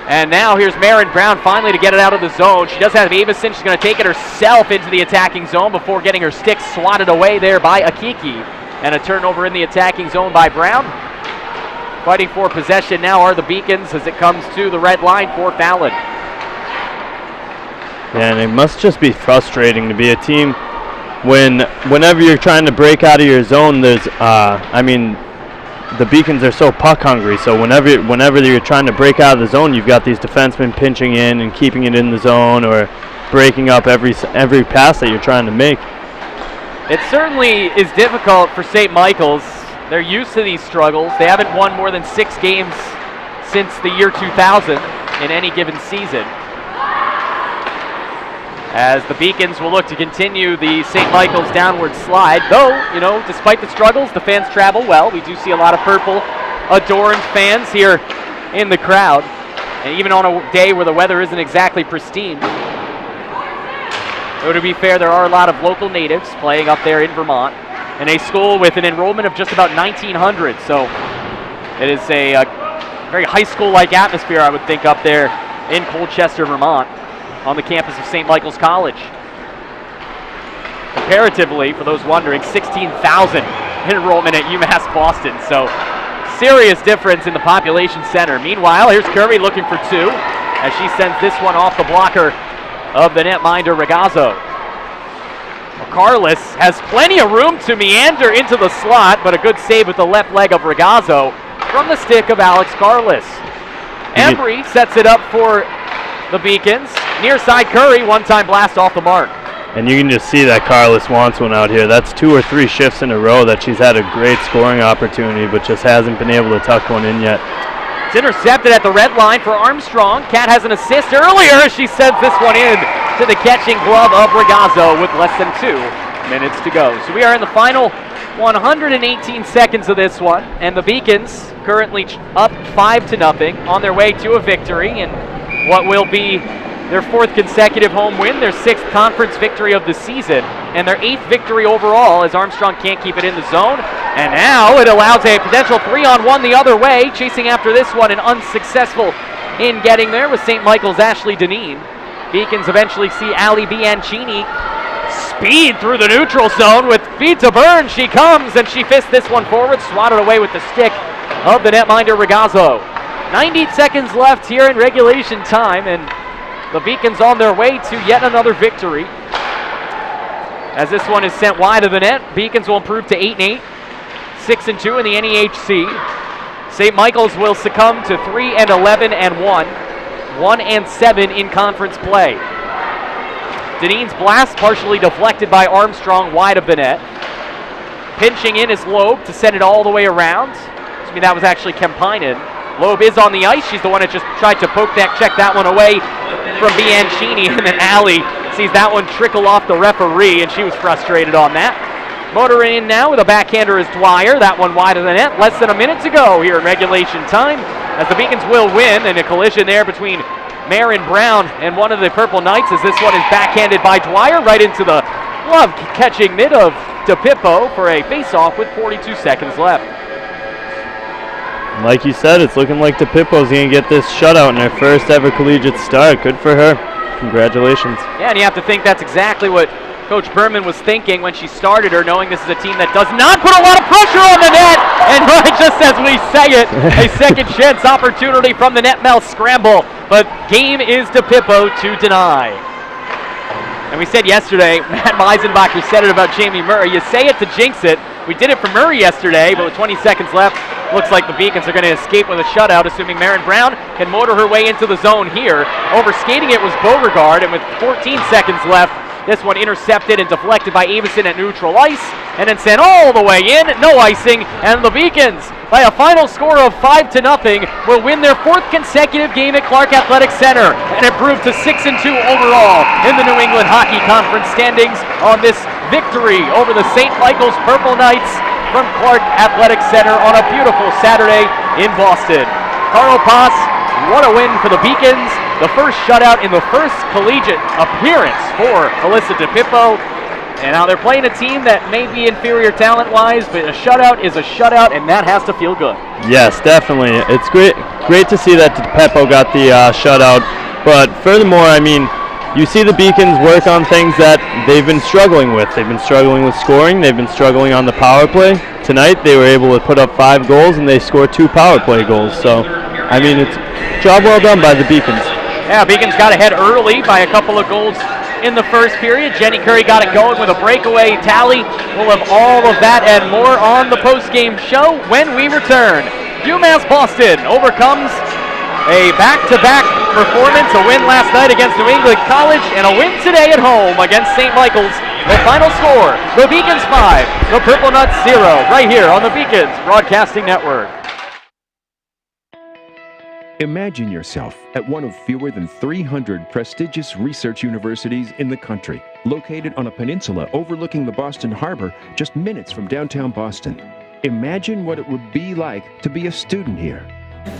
A: And now here's Marin Brown finally to get it out of the zone. She does have Avison. She's going to take it herself into the attacking zone before getting her stick swatted away there by Akiki. And a turnover in the attacking zone by Brown. Fighting for possession now are the Beacons as it comes to the red line for Fallon.
B: Yeah, and it must just be frustrating to be a team whenever you're trying to break out of your zone. There's, the Beacons are so puck hungry. So whenever you're trying to break out of the zone, you've got these defensemen pinching in and keeping it in the zone or breaking up every pass that you're trying to make.
A: It certainly is difficult for St. Michael's. They're used to these struggles. They haven't won more than 6 games since the year 2000 in any given season. As the Beacons will look to continue the St. Michael's downward slide. Though, despite the struggles, the fans travel well. We do see a lot of purple adorned fans here in the crowd. And even on a day where the weather isn't exactly pristine. Though to be fair, there are a lot of local natives playing up there in Vermont. In a school with an enrollment of just about 1,900. So it is a very high school-like atmosphere, I would think, up there in Colchester, Vermont, on the campus of St. Michael's College. Comparatively, for those wondering, 16,000 enrollment at UMass Boston. So serious difference in the population center. Meanwhile, here's Curry looking for 2 as she sends this one off the blocker of the netminder Regazzo. Carlos has plenty of room to meander into the slot, but a good save with the left leg of Regazzo from the stick of Alex Carlos. Embry sets it up for the Beacons. Near side Curry, one-time blast off the mark.
B: And you can just see that Carlos wants one out here. That's 2 or 3 shifts in a row that she's had a great scoring opportunity, but just hasn't been able to tuck one in yet.
A: It's intercepted at the red line for Armstrong. Kat has an assist earlier. She sends this one in to the catching glove of Regazzo with less than 2 minutes to go. So we are in the final 118 seconds of this one, and the Beacons currently up 5-0 on their way to a victory in what will be their 4th consecutive home win, their 6th conference victory of the season, and their 8th victory overall as Armstrong can't keep it in the zone. And now it allows a potential 3-on-1 the other way, chasing after this one and unsuccessful in getting there with St. Michael's Ashley Deneen. Beacons eventually see Ali Bianchini speed through the neutral zone with feed to Burn. She comes and she fists this one forward, swatted away with the stick of the netminder Regazzo. 90 seconds left here in regulation time, and the Beacons on their way to yet another victory. As this one is sent wide of the net, Beacons will improve to 8-8, 6-2 in the NEHC. St. Michael's will succumb to 3-11-1, 1-7 in conference play. Deneen's blast partially deflected by Armstrong wide of the net. Pinching in is Loeb to send it all the way around. That was actually Kempinen. Loeb is on the ice. She's the one that just tried to check that one away from Bianchini, and then Allie sees that one trickle off the referee, and she was frustrated on that. Motoring in now with a backhander is Dwyer. That one wide of the net. Less than a minute to go here in regulation time, as the Beacons will win, and a collision there between Marin Brown and one of the Purple Knights, as this one is backhanded by Dwyer right into the glove-catching mid of DePippo for a face-off with 42 seconds left.
B: Like you said, it's looking like DePippo's going to get this shutout in her first ever collegiate start. Good for her. Congratulations.
A: Yeah, and you have to think that's exactly what Coach Berman was thinking when she started her, knowing this is a team that does not put a lot of pressure on the net. And right just as we say it, a second chance opportunity from the net mouth scramble. But game is DePippo to deny. And we said yesterday, Matt Meisenbacher said it about Jamie Murray. You say it to jinx it. We did it for Murray yesterday, but with 20 seconds left, Looks like the Beacons are going to escape with a shutout, assuming Marin Brown can motor her way into the zone here. Overskating it was Beauregard, and with 14 seconds left, this one intercepted and deflected by Avison at neutral ice, and then sent all the way in, no icing, and the Beacons, by a final score of 5-0, will win their 4th consecutive game at Clark Athletic Center, and improve to 6-2 overall in the New England Hockey Conference standings on this victory over the St. Michael's Purple Knights from Clark Athletic Center on a beautiful Saturday in Boston. Carl Pass, what a win for the Beacons. The first shutout in the first collegiate appearance for Alyssa DePippo. And now they're playing a team that may be inferior talent-wise, but a shutout is a shutout, and that has to feel good.
B: Yes, definitely. It's great to see that DePippo got the shutout. But furthermore, I mean, you see the Beacons work on things that they've been struggling with. They've been struggling with scoring. They've been struggling on the power play. Tonight, they were able to put up 5 goals, and they scored 2 power play goals. So, I mean, it's a job well done by the Beacons.
A: Yeah, Beacons got ahead early by a couple of goals in the first period. Jenny Curry got it going with a breakaway tally. We'll have all of that and more on the post-game show when we return. UMass Boston overcomes a back-to-back performance, a win last night against New England College, and a win today at home against St. Michael's. The final score, the Beacons 5, the Purple Nuts 0, right here on the Beacons Broadcasting Network.
I: Imagine yourself at one of fewer than 300 prestigious research universities in the country, located on a peninsula overlooking the Boston Harbor, just minutes from downtown Boston. Imagine what it would be like to be a student here.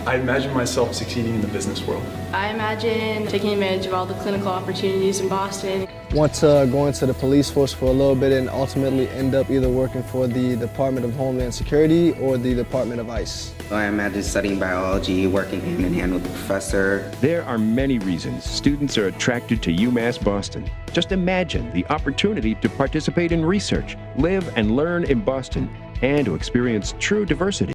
J: I imagine myself succeeding in the business world.
K: I imagine taking advantage of all the clinical opportunities in Boston.
L: Want to go into the police force for a little bit and ultimately end up either working for the Department of Homeland Security or the Department of ICE.
Y: I imagine studying biology, working hand in hand with the professor.
I: There are many reasons students are attracted to UMass Boston. Just imagine the opportunity to participate in research, live and learn in Boston, and to experience true diversity.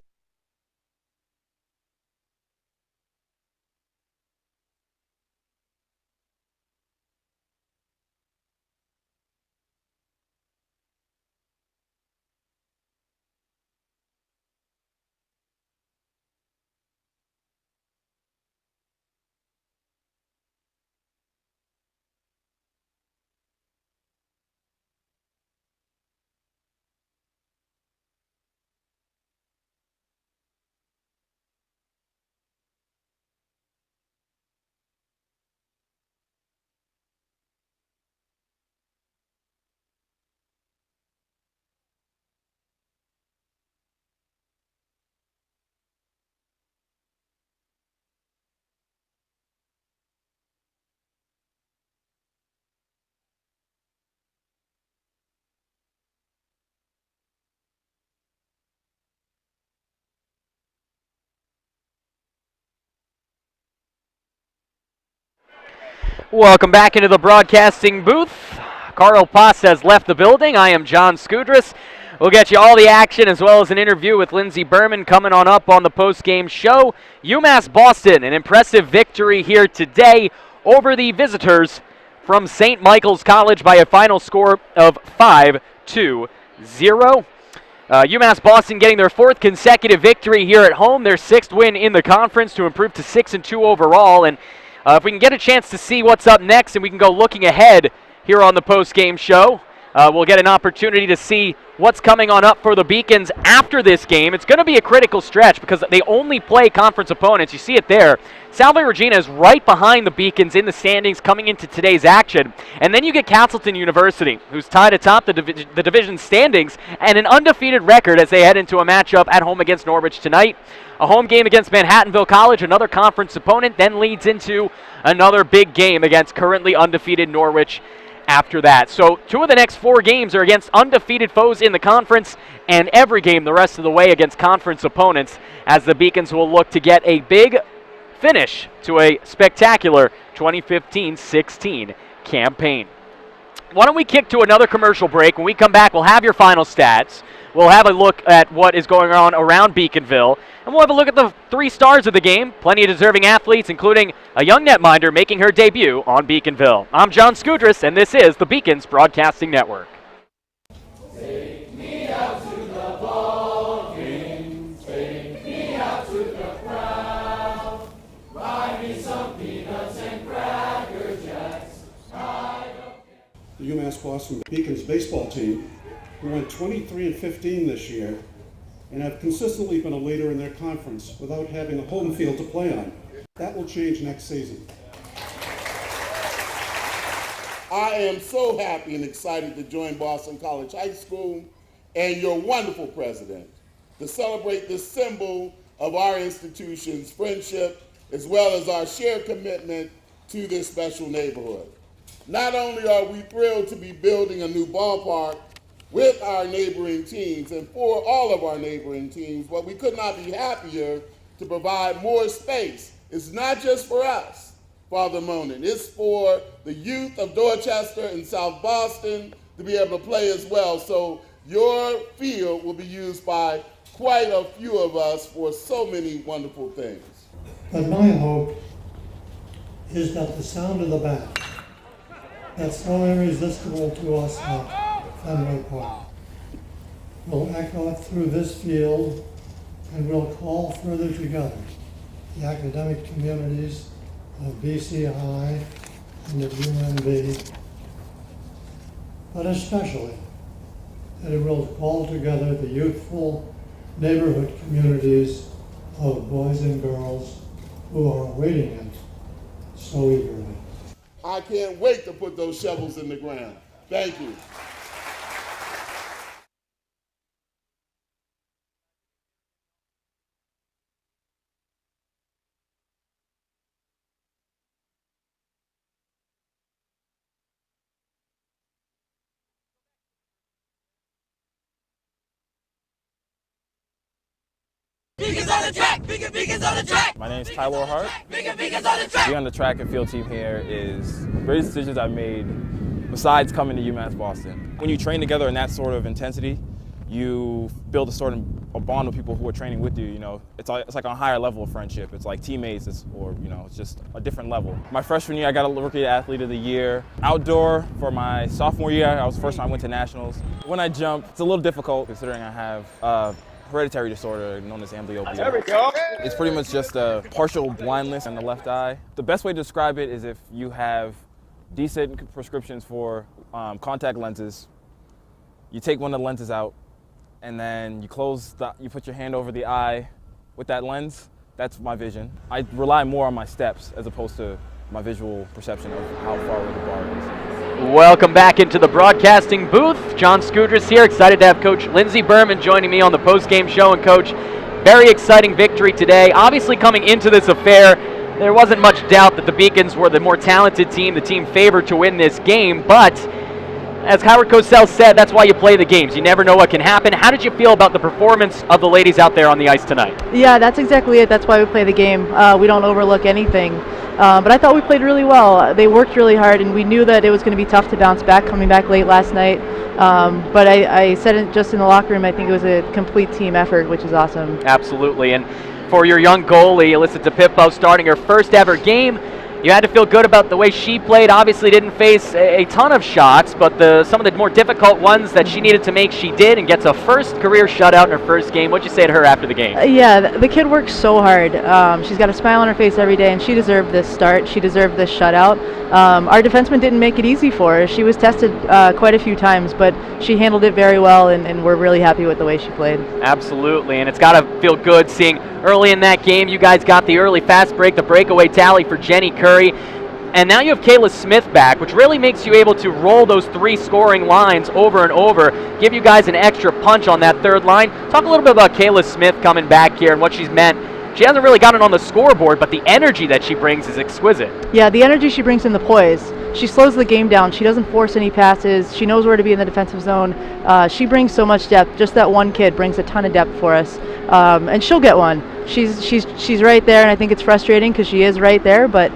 A: Welcome back into the broadcasting booth. Carl Pass has left the building. I am John Skudras. We'll get you all the action as well as an interview with Lindsey Berman coming on up on the post-game show. UMass Boston, an impressive victory here today over the visitors from St. Michael's College by a final score of 5-0. UMass Boston getting their 4th consecutive victory here at home, their 6th win in the conference to improve to 6-2 overall. And if we can get a chance to see what's up next and we can go looking ahead here on the post-game show, we'll get an opportunity to see what's coming on up for the Beacons after this game. It's going to be a critical stretch because they only play conference opponents. You see it there. Salve Regina is right behind the Beacons in the standings coming into today's action. And then you get Castleton University, who's tied atop the division standings and an undefeated record as they head into a matchup at home against Norwich tonight. A home game against Manhattanville College, another conference opponent, then leads into another big game against currently undefeated Norwich after that. So 2 of the next 4 games are against undefeated foes in the conference, and every game the rest of the way against conference opponents, as the Beacons will look to get a big finish to a spectacular 2015-16 campaign. Why don't we kick to another commercial break? When we come back, we'll have your final stats. We'll have a look at what is going on around Beaconville, and we'll have a look at the 3 stars of the game. Plenty of deserving athletes, including a young netminder making her debut on Beaconville. I'm John Skudras, and this is the Beacons Broadcasting Network.
Z: Take me out to the ball game. Take me
N: the UMass Boston Beacons baseball team, who went 23-15 this year and have consistently been a leader in their conference without having a home field to play on. That will change next season.
O: I am so happy and excited to join Boston College High School and your wonderful president to celebrate this symbol of our institution's friendship as well as our shared commitment to this special neighborhood. Not only are we thrilled to be building a new ballpark with our neighboring teams and for all of our neighboring teams, but we could not be happier to provide more space. It's not just for us, Father Monin. It's for the youth of Dorchester and South Boston to be able to play as well. So your field will be used by quite a few of us for so many wonderful things.
P: But my hope is that the sound of the bat, that's so irresistible to us at Fenway Park, will echo through this field and will call further together the academic communities of BC High and of UMB, but especially that it will call together the youthful neighborhood communities of boys and girls who are awaiting it so eagerly.
O: I can't wait to put those shovels in the ground. Thank you.
Q: My name is Tyler Hart. Being on the track and field team here is the greatest decisions I've made besides coming to UMass Boston. When you train together in that sort of intensity, you build a bond with people who are training with you. You know, it's like a higher level of friendship. It's like teammates, it's just a different level. My freshman year, I got a Rookie Athlete of the Year. Outdoor, for my sophomore year, I was the first time I went to nationals. When I jump, it's a little difficult considering I have hereditary disorder known as amblyopia.
R: There we go.
Q: It's pretty much just a partial blindness in the left eye. The best way to describe it is if you have decent prescriptions for contact lenses, you take one of the lenses out, and then you put your hand over the eye with that lens. That's my vision. I rely more on my steps as opposed to my visual perception of how far away the bar is.
A: Welcome back into the broadcasting booth. John Scudris here, excited to have Coach Lindsey Berman joining me on the post-game show. And Coach, very exciting victory today. Obviously coming into this affair, there wasn't much doubt that the Beacons were the more talented team, the team favored to win this game. But as Howard Cosell said, that's why you play the games. You never know what can happen. How did you feel about the performance of the ladies out there on the ice tonight?
D: Yeah, that's exactly it. That's why we play the game. We don't overlook anything. But I thought we played really well. They worked really hard, and we knew that it was going to be tough to bounce back coming back late last night. But I said it just in the locker room, I think it was a complete team effort, which is awesome.
A: Absolutely. And for your young goalie, Alyssa DePippo, starting her first ever game, you had to feel good about the way she played. Obviously didn't face a ton of shots, but some of the more difficult ones that she needed to make, she did, and gets a first career shutout in her first game. What'd you say to her after the game?
D: Yeah, the kid works so hard. She's got a smile on her face every day, and she deserved this start. She deserved this shutout. Our defenseman didn't make it easy for her. She was tested quite a few times, but she handled it very well, and we're really happy with the way she played.
A: Absolutely, and it's got to feel good seeing early in that game you guys got the early fast break, the breakaway tally for Jenny Curry. And now you have Kayla Smith back, which really makes you able to roll those three scoring lines over and over, give you guys an extra punch on that third line. Talk a little bit about Kayla Smith coming back here and what she's meant. She hasn't really gotten on the scoreboard, but the energy that she brings is exquisite.
D: Yeah, the energy she brings in the poise. She slows the game down. She doesn't force any passes. She knows where to be in the defensive zone. She brings so much depth. Just that one kid brings a ton of depth for us. And she'll get one. She's right there, and I think it's frustrating because she is right there, but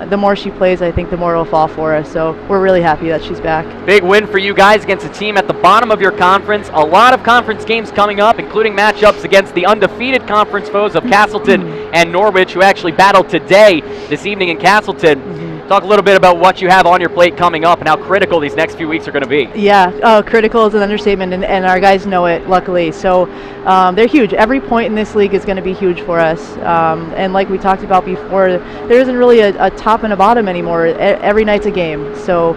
D: the more she plays, I think the more it'll fall for us. So we're really happy that she's back.
A: Big win for you guys against a team at the bottom of your conference. A lot of conference games coming up, including matchups against the undefeated conference foes of Castleton and Norwich, who actually battled today, this evening in Castleton. Talk a little bit about what you have on your plate coming up and how critical these next few weeks are going to be.
D: Yeah, critical is an understatement, and our guys know it, luckily. So they're huge. Every point in this league is going to be huge for us. And like we talked about before, there isn't really a top and a bottom anymore. Every night's a game. So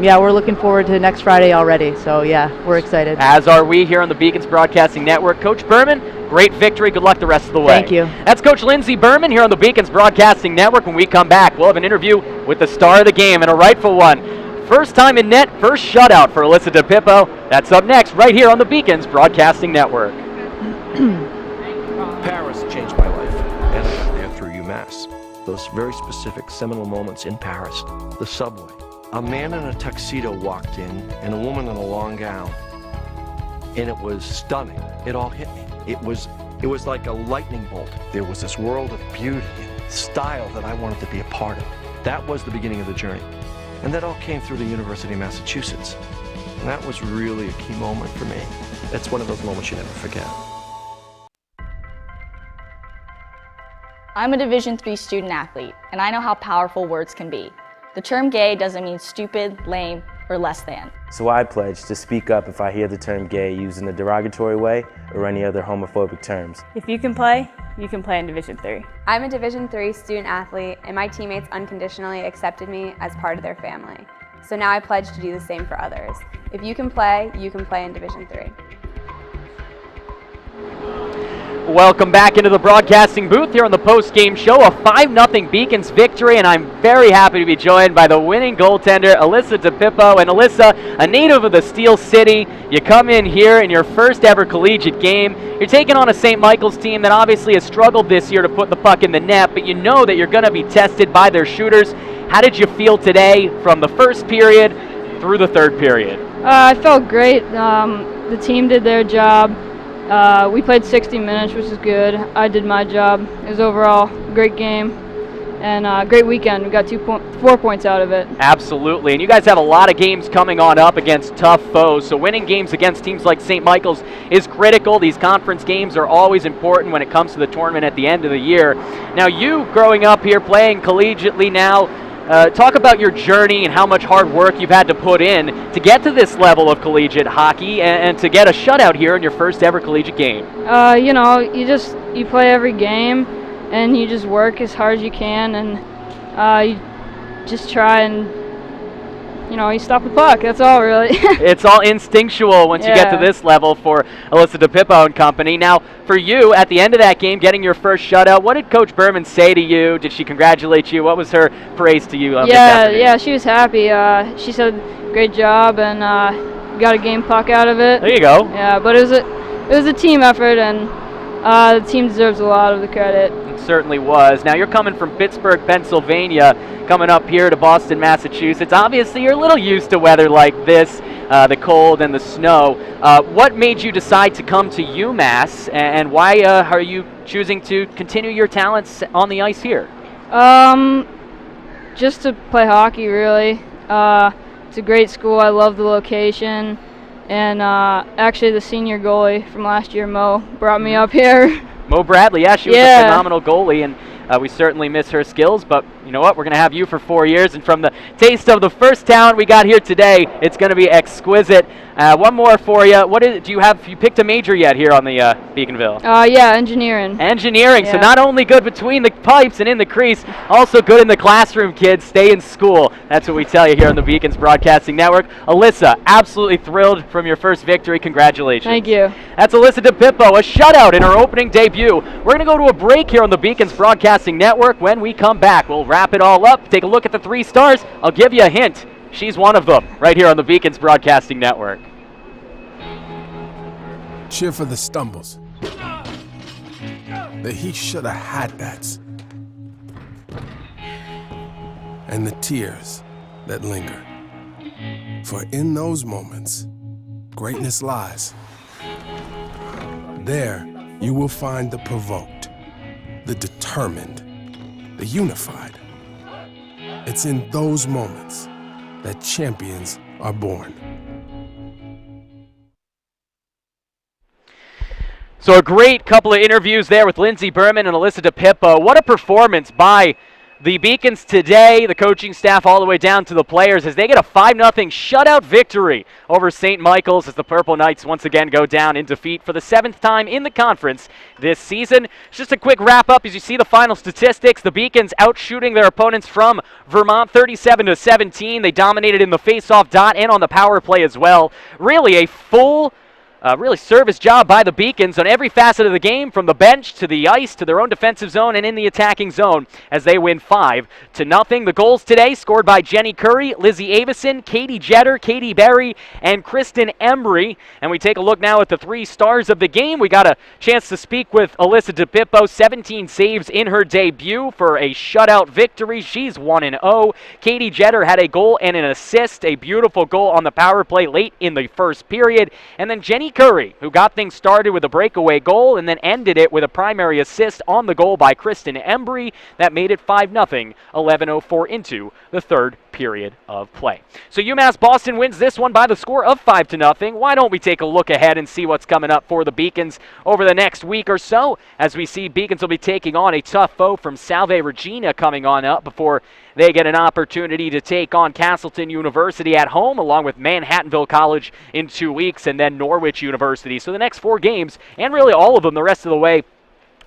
D: yeah, we're looking forward to next Friday already. So yeah, we're excited.
A: As are we here on the Beacons Broadcasting Network. Coach Berman, great victory. Good luck the rest of the way.
D: Thank you.
A: That's Coach Lindsey Berman here on the Beacons Broadcasting Network. When we come back, we'll have an interview with the star of the game, and a rightful one. First time in net, first shutout for Alyssa DePippo. That's up next right here on the Beacons Broadcasting Network.
R: Paris changed my life, and I got there through UMass. Those very specific seminal moments in Paris, the subway. A man in a tuxedo walked in, and a woman in a long gown, and it was stunning. It all hit me. It was like a lightning bolt. There was this world of beauty and style that I wanted to be a part of. That was the beginning of the journey. And that all came through the University of Massachusetts. And that was really a key moment for me. That's one of those moments you never forget.
S: I'm a Division III student athlete, and I know how powerful words can be. The term gay doesn't mean stupid, lame, or less than.
T: So I pledge to speak up if I hear the term gay used in a derogatory way or any other homophobic terms.
U: If you can play in Division III.
V: I'm a Division III student athlete, and my teammates unconditionally accepted me as part of their family. So now I pledge to do the same for others. If you can play in Division III.
A: Welcome back into the broadcasting booth here on the post-game show. A 5-0 Beacons victory, and I'm very happy to be joined by the winning goaltender, Alyssa DePippo. And Alyssa, a native of the Steel City, you come in here in your first ever collegiate game. You're taking on a St. Michael's team that obviously has struggled this year to put the puck in the net, but you know that you're going to be tested by their shooters. How did you feel today from the first period through the third period?
U: I felt great. The team did their job. We played 60 minutes, which is good. I did my job. It was overall a great game and great weekend. We got 4 points out of it.
A: Absolutely, and you guys have a lot of games coming on up against tough foes, so winning games against teams like St. Michael's is critical. These conference games are always important when it comes to the tournament at the end of the year. Now, you growing up here, playing collegiately now, talk about your journey and how much hard work you've had to put in to get to this level of collegiate hockey and to get a shutout here in your first ever collegiate game.
U: You know, you play every game and you just work as hard as you can, and you just try and, you know, you stop the puck. That's all, really.
A: It's all instinctual once you get to this level for Alyssa DePippo and company. Now, for you, at the end of that game, getting your first shutout, what did Coach Berman say to you? Did she congratulate you? What was her praise to you?
U: Yeah, she was happy. She said, "Great job," and got a game puck out of it.
A: There you go.
U: Yeah, but it was a team effort, and the team deserves a lot of the credit.
A: It certainly was. Now, you're coming from Pittsburgh, Pennsylvania, coming up here to Boston, Massachusetts. Obviously, you're a little used to weather like this, the cold and the snow. What made you decide to come to UMass, and why are you choosing to continue your talents on the ice here?
U: Just to play hockey, really. It's a great school. I love the location. And actually, the senior goalie from last year, Mo, brought me up here.
A: Mo Bradley, yeah, she was a phenomenal goalie, and we certainly miss her skills, but you know what? We're going to have you for 4 years, and from the taste of the first talent we got here today, it's going to be exquisite. One more for you. You picked a major yet here on the Beaconville?
U: Yeah, engineering.
A: Engineering,
U: yeah.
A: So not only good between the pipes and in the crease, also good in the classroom, kids. Stay in school. That's what we tell you here on the Beacons Broadcasting Network. Alyssa, absolutely thrilled from your first victory. Congratulations.
U: Thank you.
A: That's Alyssa DePippo, a shutout in her opening debut. We're going to go to a break here on the Beacons Broadcasting Network. When we come back, we'll wrap it all up, take a look at the 3 stars. I'll give you a hint. She's one of them, right here on the Beacons Broadcasting Network.
Z: Cheer for the stumbles. That he should have had that. And the tears that linger. For in those moments, greatness lies. There, you will find the provoked, the determined, the unified. It's in those moments that champions are born. So a great couple of interviews there with Lindsey Berman and Alyssa DePippo. What a performance by
A: The Beacons today, the coaching staff all the way down to the players, as they get a 5-0 shutout victory over St. Michael's as the Purple Knights once again go down in defeat for the 7th time in the conference this season. Just a quick wrap-up as you see the final statistics. The Beacons outshooting their opponents from Vermont 37-17. They dominated in the face-off dot and on the power play as well. Really a full service job by the Beacons on every facet of the game, from the bench to the ice to their own defensive zone and in the attacking zone, as they win 5-0. The goals today scored by Jenny Curry, Lizzie Avison, Katie Jetter, Katie Berry, and Kristen Embry. And we take a look now at the 3 stars of the game. We got a chance to speak with Alyssa DePippo, 17 saves in her debut for a shutout victory. She's 1-0. Katie Jetter had a goal and an assist, a beautiful goal on the power play late in the first period. And then Jenny Curry, who got things started with a breakaway goal and then ended it with a primary assist on the goal by Kristen Embry. That made it 5-0, 11:04 into the 3rd period of play. So UMass Boston wins this one by the score of 5-0. Why don't we take a look ahead and see what's coming up for the Beacons over the next week or so, as we see Beacons will be taking on a tough foe from Salve Regina coming on up before they get an opportunity to take on Castleton University at home, along with Manhattanville College in 2 weeks, and then Norwich University. So the next 4 games, and really all of them the rest of the way,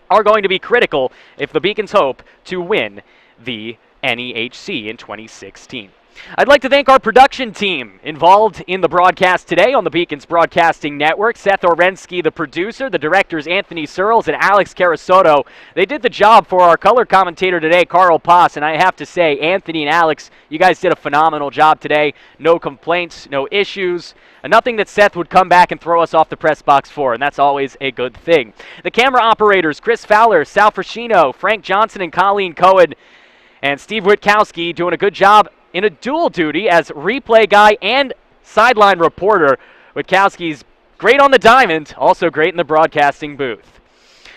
A: are going to be critical if the Beacons hope to win the NEHC in 2016. I'd like to thank our production team involved in the broadcast today on the Beacons Broadcasting Network. Seth Orensky, the producer, the directors Anthony Searles and Alex Carasoto. They did the job for our color commentator today, Carl Pass, and I have to say, Anthony and Alex, you guys did a phenomenal job today. No complaints, no issues, nothing that Seth would come back and throw us off the press box for, and that's always a good thing. The camera operators, Chris Fowler, Sal Frascino, Frank Johnson, and Colleen Cohen, and Steve Witkowski doing a good job in a dual duty as replay guy and sideline reporter. Witkowski's great on the diamond, also great in the broadcasting booth.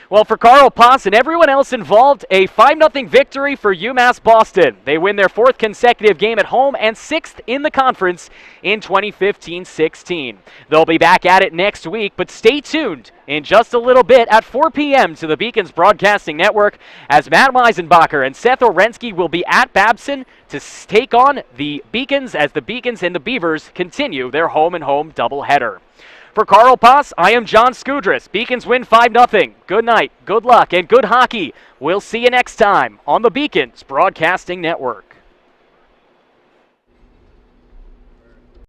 A: Well, for Carl Pass and everyone else involved, a 5-0 victory for UMass Boston. They win their 4th consecutive game at home and 6th in the conference in 2015-16. They'll be back at it next week, but stay tuned in just a little bit at 4 p.m. to the Beacons Broadcasting Network, as Matt Weisenbacher and Seth Orensky will be at Babson to take on the Beacons as the Beacons and the Beavers continue their home-and-home doubleheader. For Carl Pass, I am John Skudras. Beacons win 5-0. Good night, good luck, and good hockey. We'll see you next time on the Beacons Broadcasting Network.